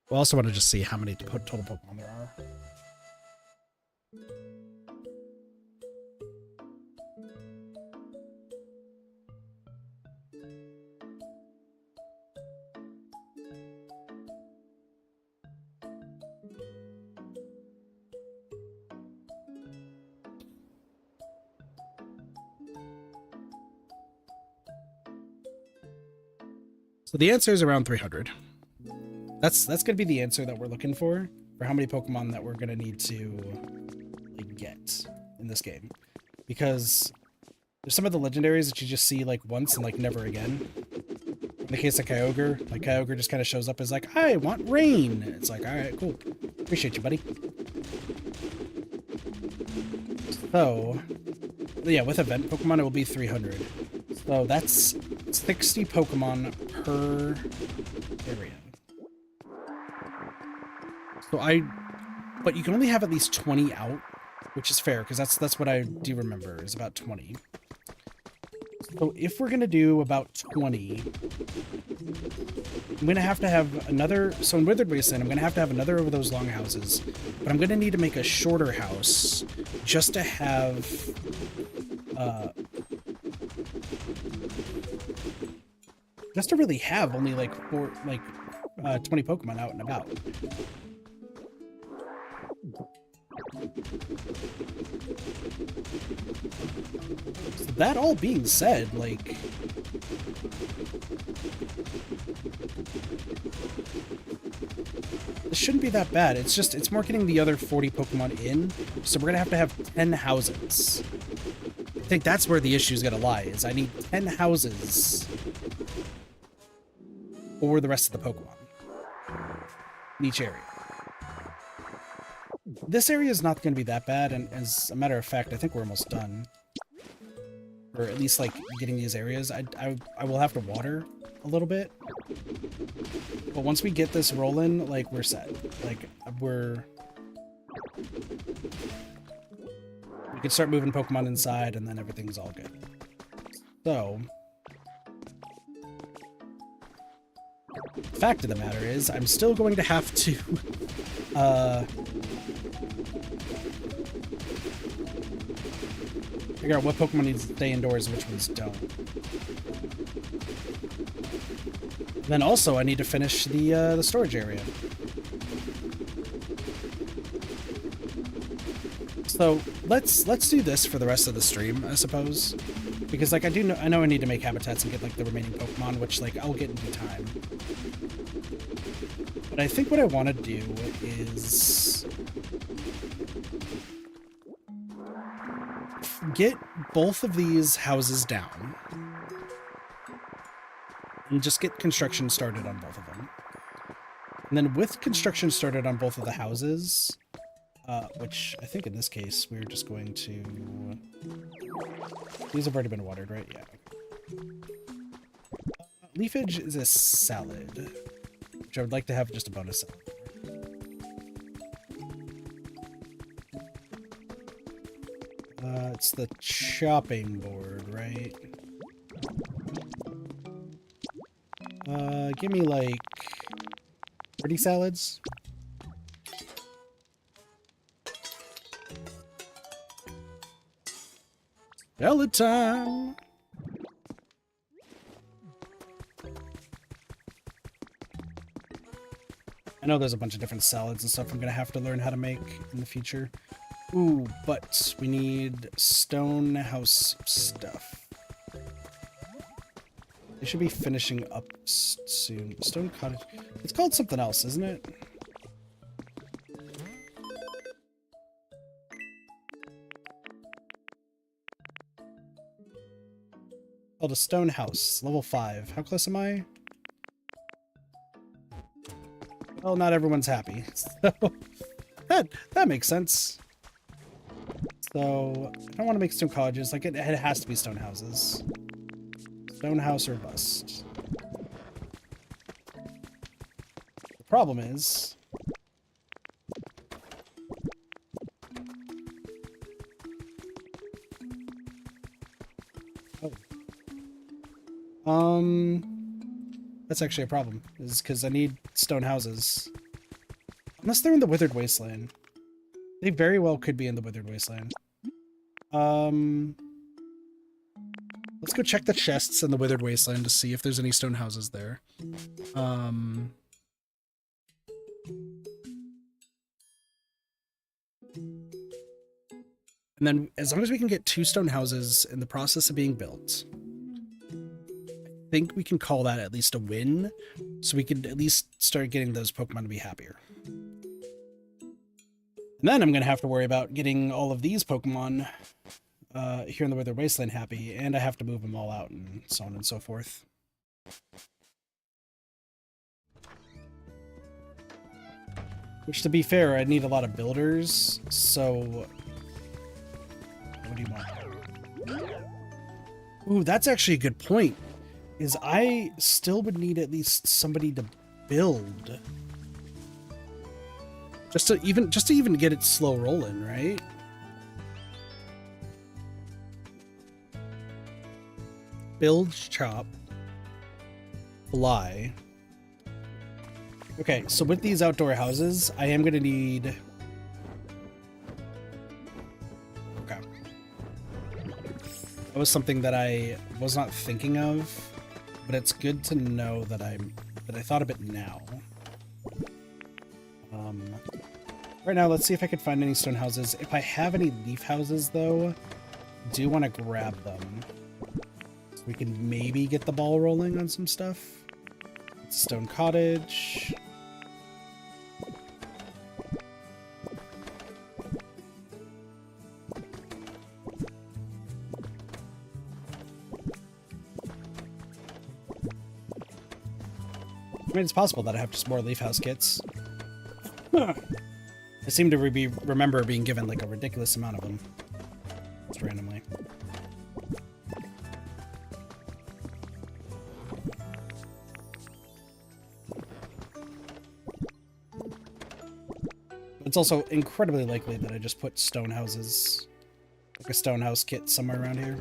I also want to just see how many total Pokemon there are. So the answer is around 300. That's going to be the answer that we're looking for how many Pokemon that we're going to need to like, get in this game. Because There's some of the legendaries that you just see like once and like never again. In the case of Kyogre, like Kyogre just kind of shows up as like, I want rain. It's like, all right, cool. Appreciate you, buddy. So, yeah, with event Pokemon, it will be 300. So that's 60 Pokemon per area. So but you can only have at least 20 out, which is fair, because that's what I do remember, is about 20. So if we're going to do about 20, I'm going to have another... So in Withered Wasteland, I'm going to have another of those longhouses, but I'm going to need to make a shorter house just to have... just to really have only like 20 Pokemon out and about. So that all being said, like... this shouldn't be that bad. It's more getting the other 40 Pokemon in, so we're gonna have 10 houses. I think that's where the issue is gonna lie, is I need 10 houses for the rest of the Pokemon in each area. This area is not going to be that bad, and as a matter of fact, I think we're almost done. Or at least, like, getting these areas. I will have to water a little bit. But once we get this rolling, like, we're set. Like, we can start moving Pokemon inside, and then everything's all good. So... the fact of the matter is, I'm still going to have to, figure out what Pokemon needs to stay indoors and which ones don't. And then also, I need to finish the storage area. So let's do this for the rest of the stream, I suppose, because like I know I need to make habitats and get like the remaining Pokemon, which like I'll get in due time. But I think what I want to do is get both of these houses down and just get construction started on both of them. And then with construction started on both of the houses, which I think in this case we're just going to... these have already been watered, right? Yeah. Leafage is a salad, which I would like to have just a bonus salad. It's the chopping board, right? Give me like 30 salads. Salad time! I know there's a bunch of different salads and stuff I'm gonna have to learn how to make in the future. Ooh, but we need stone house stuff. They should be finishing up soon. Stone cottage. It's called something else, isn't it? Called a stone house, level 5. How close am I? Well, not everyone's happy. So that makes sense. So I don't want to make stone cottages. Like it has to be stone houses. Stone house or bust. The problem is that's actually a problem, is because I need stone houses. Unless they're in the Withered Wasteland. They very well could be in the Withered Wasteland. Let's go check the chests in the Withered Wasteland to see if there's any stone houses there. And then, as long as we can get 2 stone houses in the process of being built, I think we can call that at least a win, so we can at least start getting those Pokemon to be happier. And then I'm going to have to worry about getting all of these Pokemon here in the Wither Wasteland happy, and I have to move them all out and so on and so forth. Which, to be fair, I need a lot of builders, so... What do you want? Ooh, that's actually a good point. Is I still would need at least somebody to build. Just to even get it slow rolling, right? Build, chop, fly. Okay, so with these outdoor houses, I am gonna need... Okay. That was something that I was not thinking of, but it's good to know that I thought of it now. Right now, let's see if I could find any stone houses. If I have any leaf houses, though, I do want to grab them. So we can maybe get the ball rolling on some stuff. It's a stone cottage. I mean, it's possible that I have just more leaf house kits. I seem to remember being given like a ridiculous amount of them. Just randomly. It's also incredibly likely that I just put stone houses, like a stone house kit somewhere around here.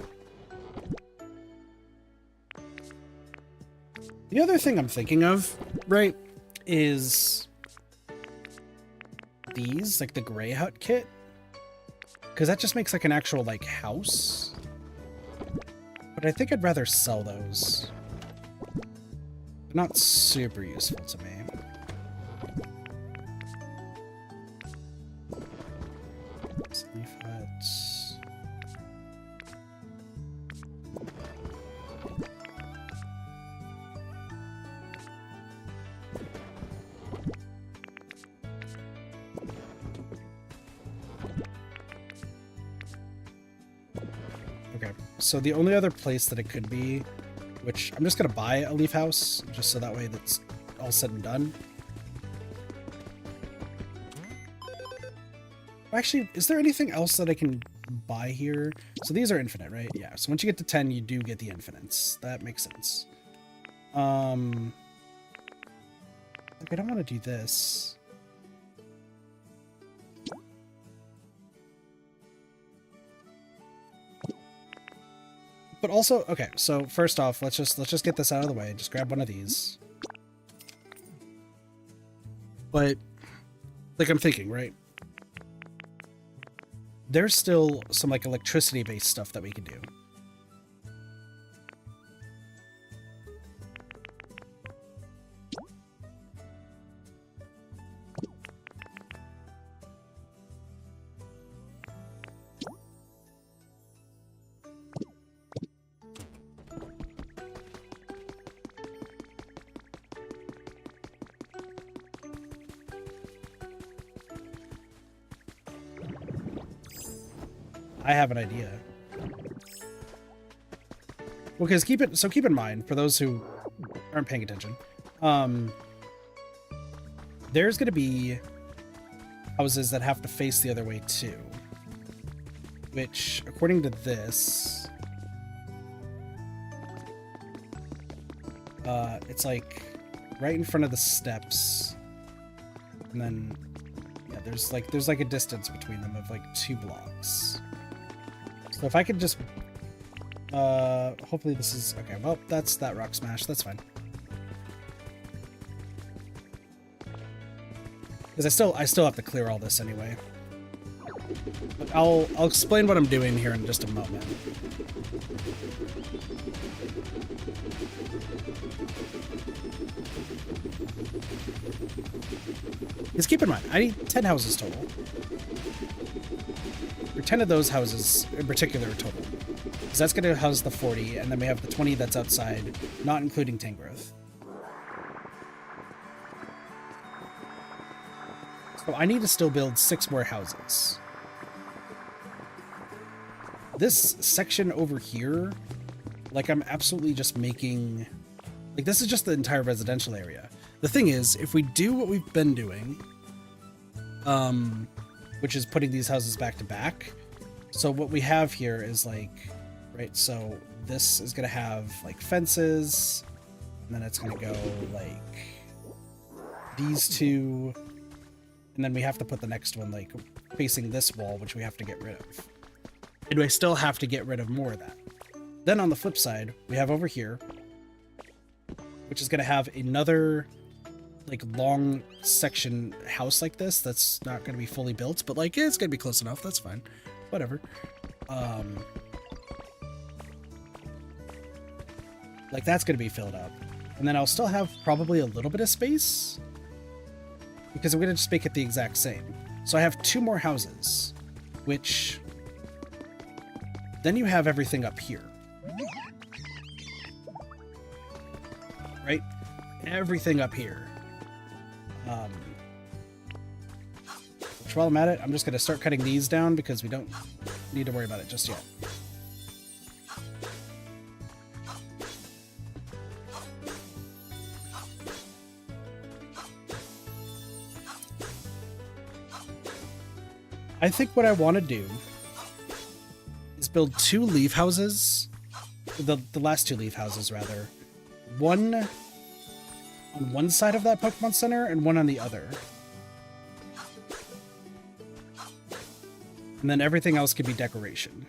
The other thing I'm thinking of, right, is these, like the gray hut kit, because that just makes like an actual like house. But I think I'd rather sell those. They're not super useful to me. Leaf huts. Okay, so the only other place that it could be, which I'm just gonna buy a leaf house, just so that way that's all said and done. Actually, is there anything else that I can buy here? So these are infinite, right? Yeah, so once you get to 10, you do get the infinites. That makes sense. Like, I don't want to do this. But also, okay, so first off, let's just get this out of the way. Just grab one of these. But, like, I'm thinking, right? There's still some, like, electricity-based stuff that we can do. I have an idea. Well, because keep in mind, for those who aren't paying attention, there's going to be houses that have to face the other way too. Which, according to this, it's like right in front of the steps, and then yeah, there's like a distance between them of like 2 blocks. So if I could just, hopefully this is, okay, well, that's that rock smash, that's fine. Because I still have to clear all this anyway. But I'll explain what I'm doing here in just a moment. Because keep in mind, I need 10 houses total. Or 10 of those houses in particular total. Because that's going to house the 40, and then we have the 20 that's outside, not including Tangrowth. So I need to still build 6 more houses. this section over here, like I'm absolutely just making, like this is just the entire residential area. The thing is, if we do what we've been doing, which is putting these houses back to back. So what we have here is like, right, so this is going to have like fences, and then it's going to go like these two, and then we have to put the next one like facing this wall, which we have to get rid of. And I still have to get rid of more of that. Then on the flip side, we have over here, which is going to have another like long section house like this that's not going to be fully built, but like it's going to be close enough. That's fine. Whatever. Like that's going to be filled up. And then I'll still have probably a little bit of space because I'm going to just make it the exact same. So I have 2 more houses, which then you have everything up here. Right? Everything up here. Which while I'm at it, I'm just going to start cutting these down because we don't need to worry about it just yet. I think what I want to do is build 2 leaf houses, the last 2 leaf houses rather. One on one side of that Pokemon Center and one on the other. And then everything else could be decoration.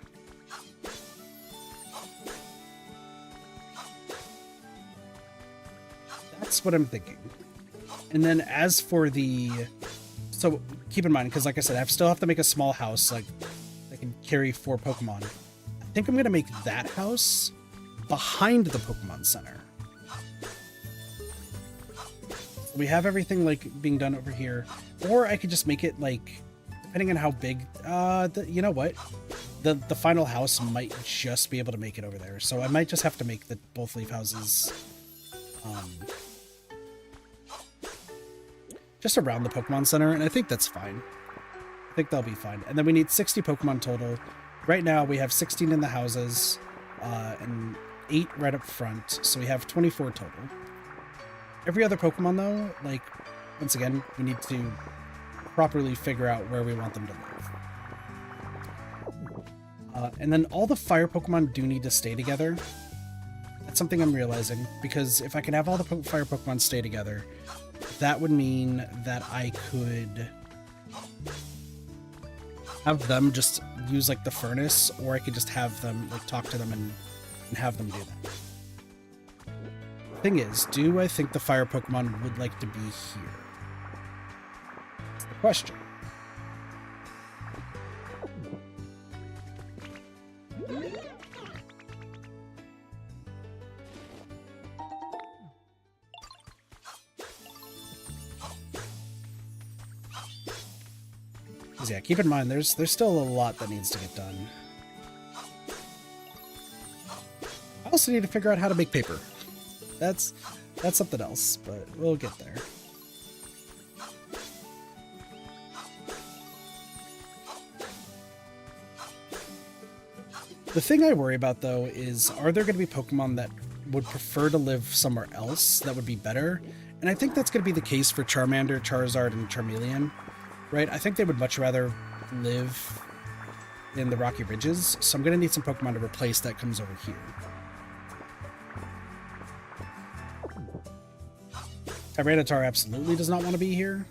That's what I'm thinking. And then as for the... So keep in mind, because like I said, I still have to make a small house like that can carry 4 Pokemon. I think I'm going to make that house behind the Pokemon Center. We have everything like being done over here, or I could just make it like, depending on how big, you know what, the final house might just be able to make it over there. So I might just have to make the both leaf houses just around the Pokemon Center, and I think that's fine. I think they'll be fine. And then we need 60 Pokemon total. Right now we have 16 in the houses and 8 right up front, so we have 24 total. Every other Pokemon, though, like, once again, we need to properly figure out where we want them to live. And then all the fire Pokemon do need to stay together. That's something I'm realizing, because if I can have all the fire Pokemon stay together, that would mean that I could have them just use, like, the furnace, or I could just have them, like, talk to them and have them do that. Thing is, do I think the fire Pokemon would like to be here? That's the question. Because yeah, keep in mind there's still a lot that needs to get done. I also need to figure out how to make paper. That's something else, but we'll get there. The thing I worry about, though, is are there going to be Pokemon that would prefer to live somewhere else that would be better? And I think that's going to be the case for Charmander, Charizard, and Charmeleon, right? I think they would much rather live in the Rocky Ridges, so I'm going to need some Pokemon to replace that comes over here. Tyranitar absolutely does not want to be here.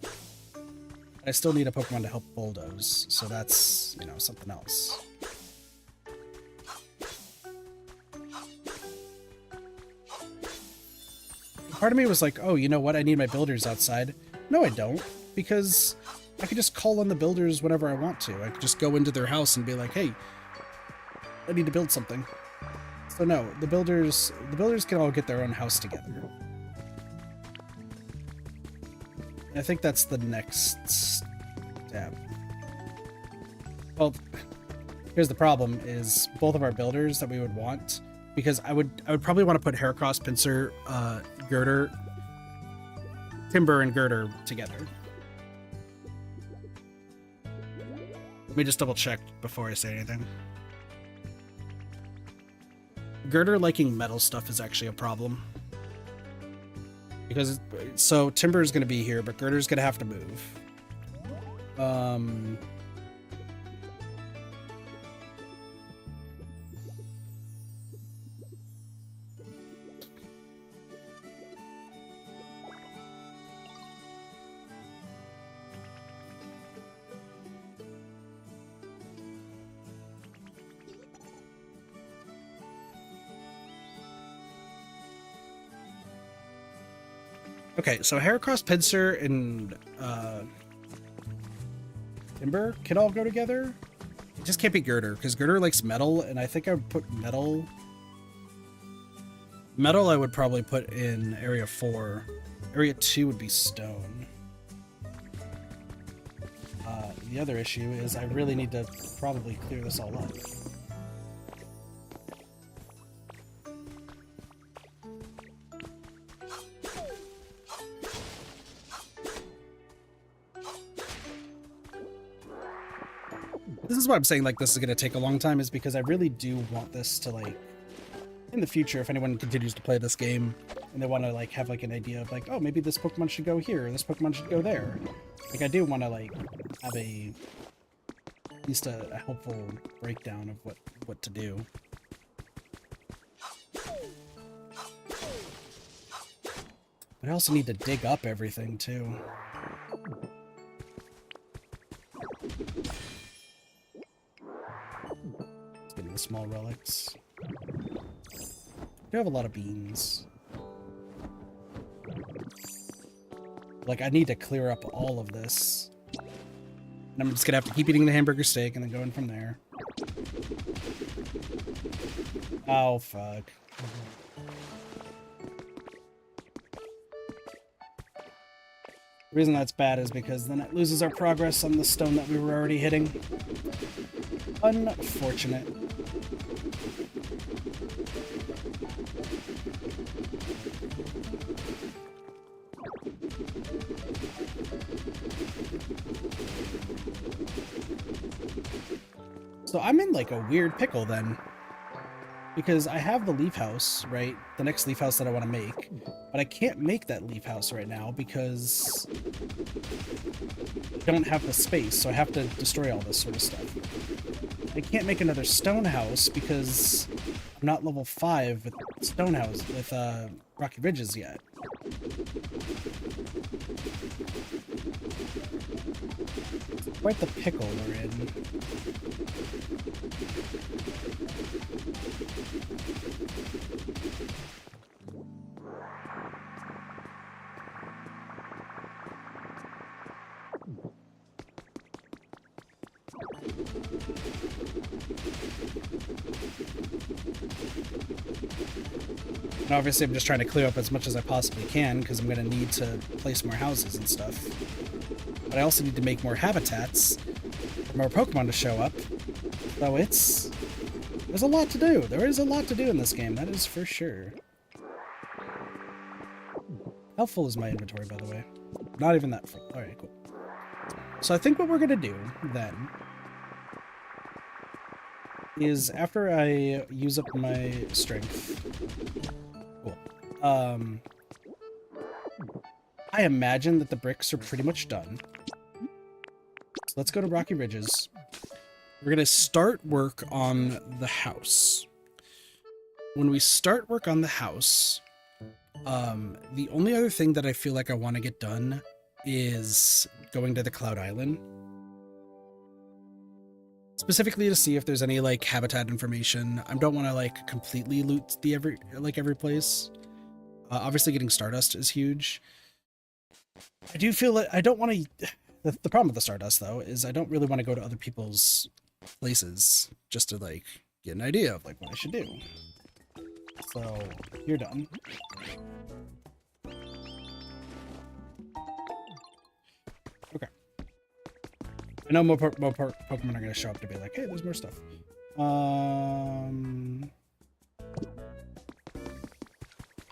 But I still need a Pokemon to help bulldoze, so that's, you know, something else. Part of me was like, oh, you know what? I need my builders outside. No, I don't, because I could just call on the builders whenever I want to. I could just go into their house and be like, hey, I need to build something. So no, the builders can all get their own house together. I think that's the next step. Well, here's the problem, is both of our builders that we would want, because I would probably want to put Heracross, Pinsir, Girder, Timber, and Girder together. Let me just double check before I say anything. Girder liking metal stuff is actually a problem. Because, so Timber is going to be here, but Girder's going to have to move. Okay, so Heracross, Pinsir, and Timber can all go together. It just can't be Girder, because Girder likes metal, and I think I would put metal... Metal I would probably put in Area 4. Area 2 would be stone. The other issue is I really need to probably clear this all up. This is why I'm saying, like, this is going to take a long time, is because I really do want this to, like, in the future, if anyone continues to play this game and they want to, like, have, like, an idea of, like, oh, maybe this Pokemon should go here, or this Pokemon should go there. Like, I do want to, like, have at least a helpful breakdown of what to do. But I also need to dig up everything, too. Getting the small relics. I do have a lot of beans. Like, I need to clear up all of this. And I'm just gonna have to keep eating the hamburger steak and then going from there. Oh, fuck. The reason that's bad is because then it loses our progress on the stone that we were already hitting. Unfortunate. So I'm in like a weird pickle then. Because I have the leaf house, right? The next leaf house that I want to make. But I can't make that leaf house right now because I don't have the space, so I have to destroy all this sort of stuff. I can't make another stone house because I'm not level 5 with stone house, with Rocky Ridges yet. Quite the pickle we're in. And obviously I'm just trying to clear up as much as I possibly can because I'm going to need to place more houses and stuff. But I also need to make more habitats for more Pokemon to show up. So there's a lot to do. There is a lot to do in this game, that is for sure. How full is my inventory, by the way? Not even that full. Alright, cool. So I think what we're going to do then is after I use up my strength... Cool. I imagine that the bricks are pretty much done. So let's go to Rocky Ridges. We're going to start work on the house. When we start work on the house, the only other thing that I feel like I want to get done is going to the Cloud Island. Specifically to see if there's any, like, habitat information. I don't want to, like, completely loot every place. Obviously getting Stardust is huge. I do feel like I don't want to... The problem with the Stardust, though, is I don't really want to go to other people's places just to, like, get an idea of, like, what I should do. So, you're done. Okay. I know more Pokemon are going to show up to be like, hey, there's more stuff.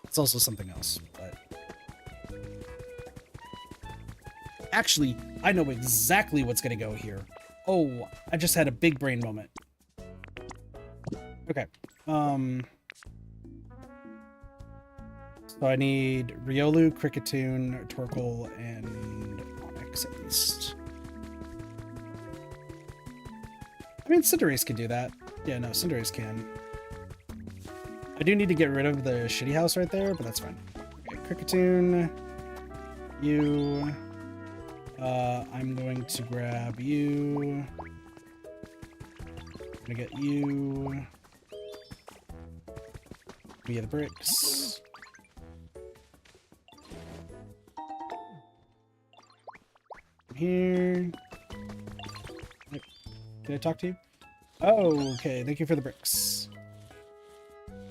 It's also something else, but... Actually, I know exactly what's going to go here. Oh, I just had a big brain moment. Okay. So I need Riolu, Cricketune, Torkoal, and Onyx at least. I mean, Cinderace can do that. Yeah, no, Cinderace can. I do need to get rid of the shitty house right there, but that's fine. Okay, Cricketune, you. I'm going to grab you. I'm gonna get you. Give me the bricks. Here. Can I talk to you? Oh, okay. Thank you for the bricks.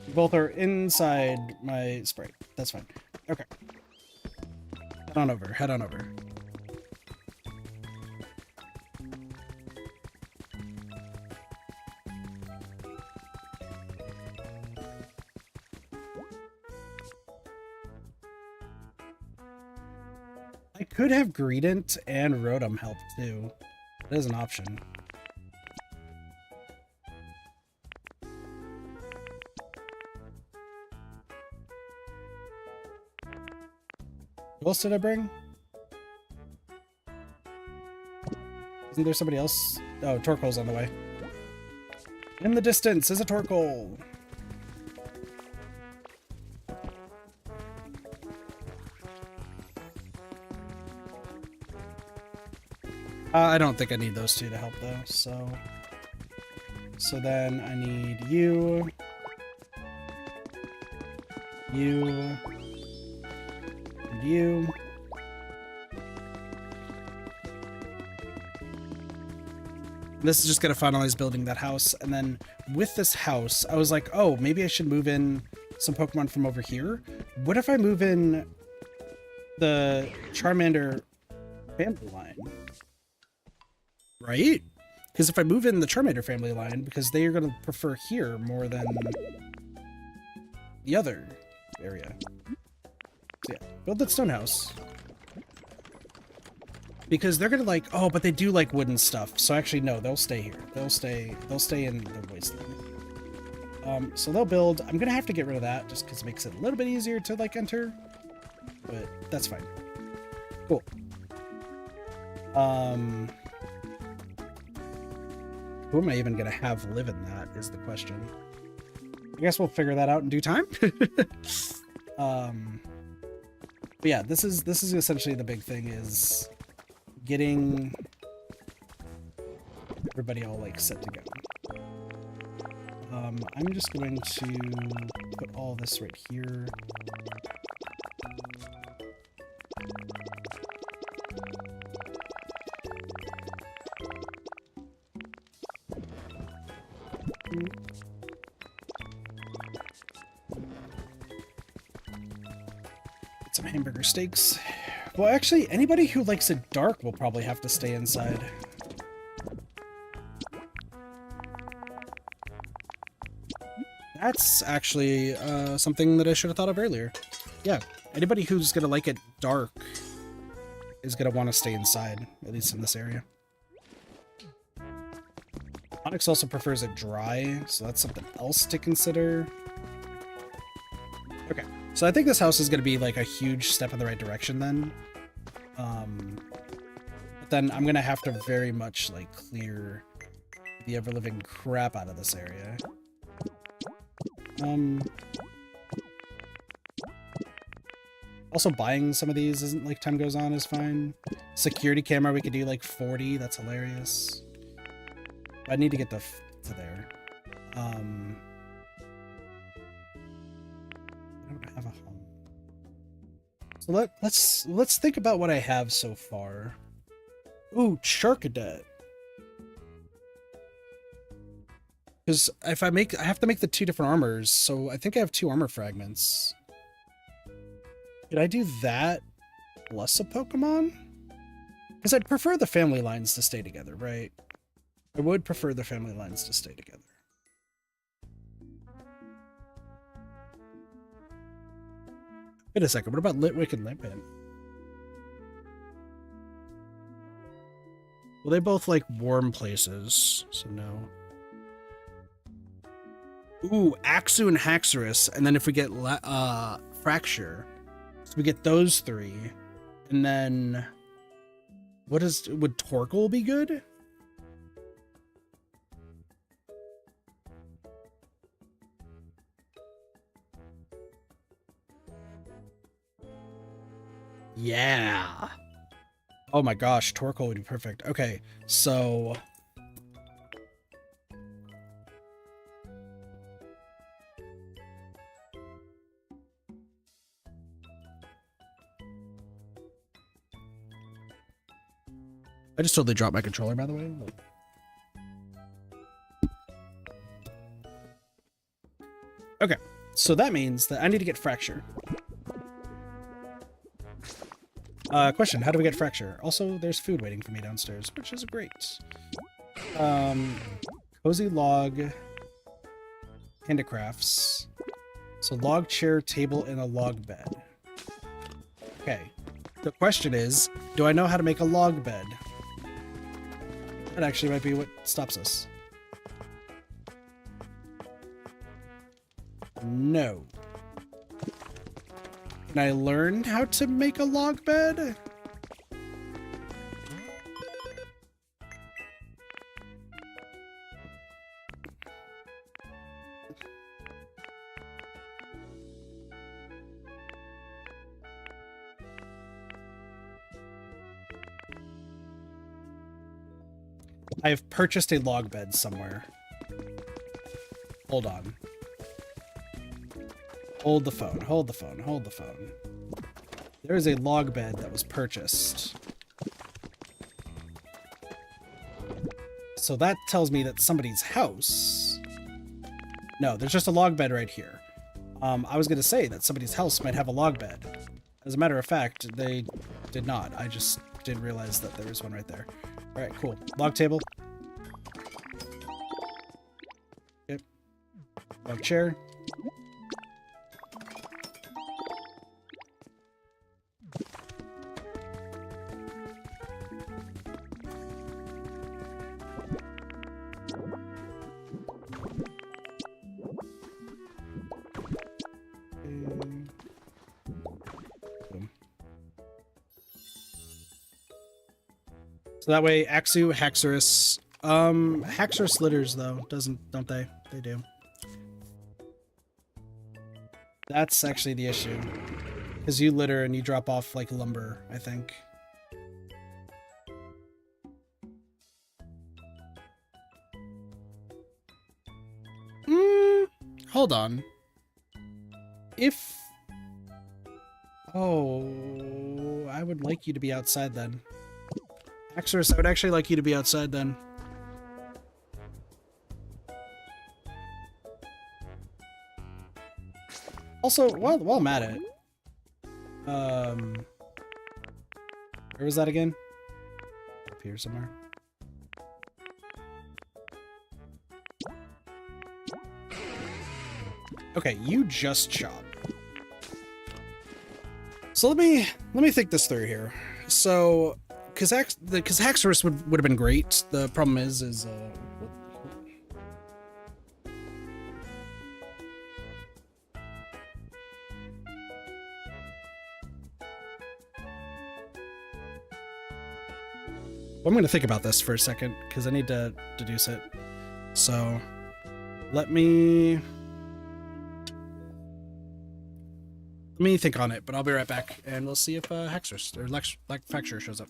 You both are inside my sprite. That's fine. Okay. Head on over. Head on over. I could have Greedent and Rotom help too. That is an option. Who else did I bring? Isn't there somebody else? Oh, Torkoal's on the way. In the distance is a Torkoal. I don't think I need those two to help though, so then I need you, and you. This is just gonna finalize building that house, and then with this house, I was like, oh, maybe I should move in some Pokemon from over here. What if I move in the Charmander family line? Right? Because if I move in the Charmander family line, because they are going to prefer here more than the other area. So yeah, build that stone house. Because they're going to like, oh, but they do like wooden stuff. So actually, no, they'll stay here. They'll stay in the wasteland. So they'll build. I'm going to have to get rid of that just because it makes it a little bit easier to like enter. But that's fine. Cool. Who am I even going to have live in that is the question. I guess we'll figure that out in due time. But yeah, this is essentially the big thing is getting everybody all like set to go. I'm just going to put all this right here. Get some hamburger steaks. Well, actually, anybody who likes it dark will probably have to stay inside. That's actually something that I should have thought of earlier. Yeah, anybody who's gonna like it dark is gonna want to stay inside, at least in this area. Onyx also prefers it dry, so that's something else to consider. Okay, so I think this house is going to be like a huge step in the right direction then. But then I'm going to have to very much like clear the ever-living crap out of this area. Also buying some of these isn't like time goes on is fine. Security camera, we could do like 40, that's hilarious. I need to get to there. I don't have a home. So let's think about what I have so far. Ooh, Charcadet. Because if I have to make the 2 different armors, so I think I have 2 armor fragments. Could I do that plus a Pokemon? Because I'd prefer the family lines to stay together, right? I would prefer the family lines to stay together. Wait a second, what about Litwick and Limpet? Well, they both like warm places, so no. Ooh, Axu and Haxorus, and then if we get Fracture, so we get those 3, and then would Torkoal be good? Yeah. Oh my gosh, Torkoal would be perfect. Okay, so I just totally dropped my controller, by the way. Okay, so that means that I need to get Fracture. Question, how do we get Fracture? Also, there's food waiting for me downstairs, which is great. Cozy log, handicrafts. So log chair, table, and a log bed. Okay. The question is, do I know how to make a log bed? That actually might be what stops us. No. Can I learn how to make a log bed? I have purchased a log bed somewhere. Hold on. Hold the phone, hold the phone, hold the phone. There is a log bed that was purchased. So that tells me that somebody's house... No, there's just a log bed right here. I was going to say that somebody's house might have a log bed. As a matter of fact, they did not. I just didn't realize that there was one right there. Alright, cool. Log table. Okay. Log chair. So that way, Axu, Haxorus. Haxorus litters though, don't they? They do. That's actually the issue. Because you litter and you drop off like lumber, I think. Hold on. If... Oh, I would like you to be outside then. Haxorus, I would actually like you to be outside then. Also, while I'm at it, where was that again? Up here somewhere. Okay, you just chop. So let me think this through here. So, because Haxorus would have been great. The problem is I'm going to think about this for a second because I need to deduce it. So, let me think on it, but I'll be right back, and we'll see if Haxorus or Fracture shows up.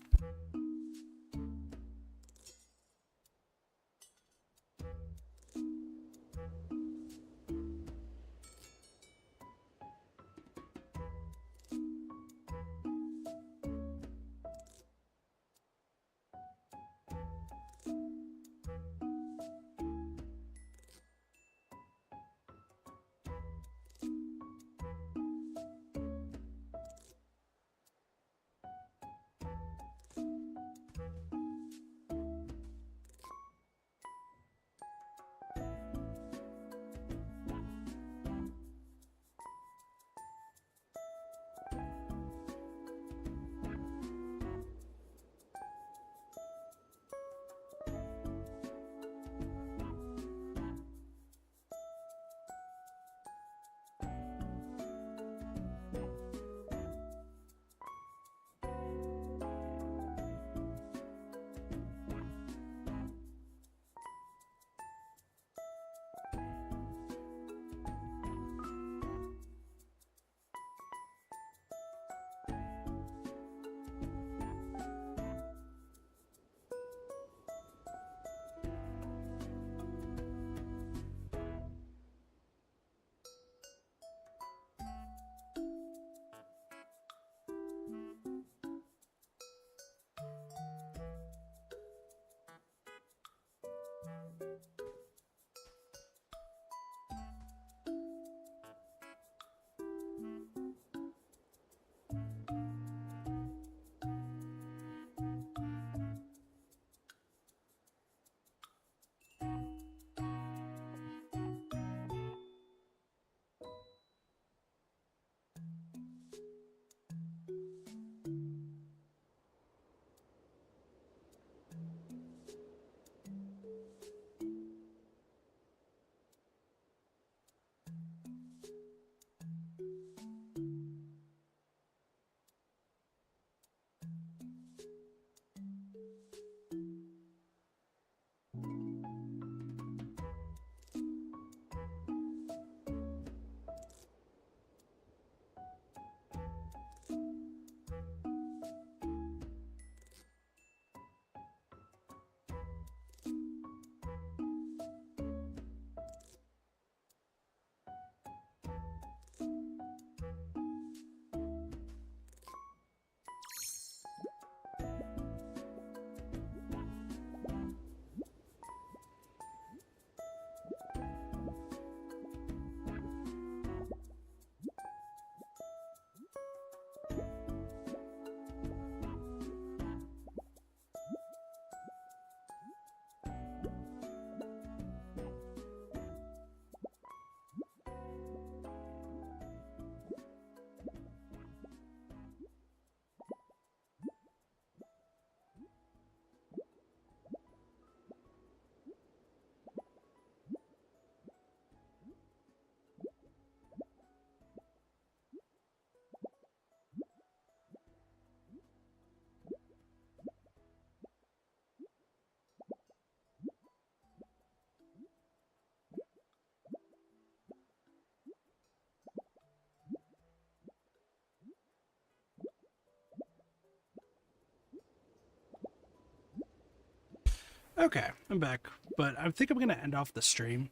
Okay, I'm back, but I think I'm gonna end off the stream.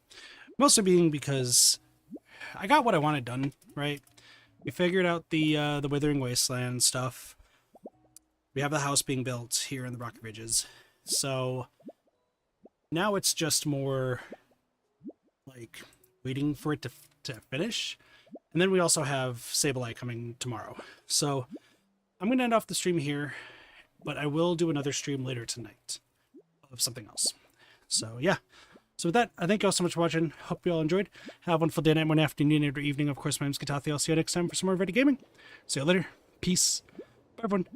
Mostly being because I got what I wanted done, right? We figured out the Withering Wasteland stuff. We have the house being built here in the Rocky Ridges. So now it's just more like waiting for it to finish. And then we also have Sableye coming tomorrow. So I'm going to end off the stream here, but I will do another stream later tonight of something else. So yeah. So with that, I thank you all so much for watching. Hope you all enjoyed. Have a wonderful day, night, morning, afternoon, or evening. Of course, my name's Katathi. I'll see you next time for some more Ready Gaming. See you later. Peace. Bye, everyone.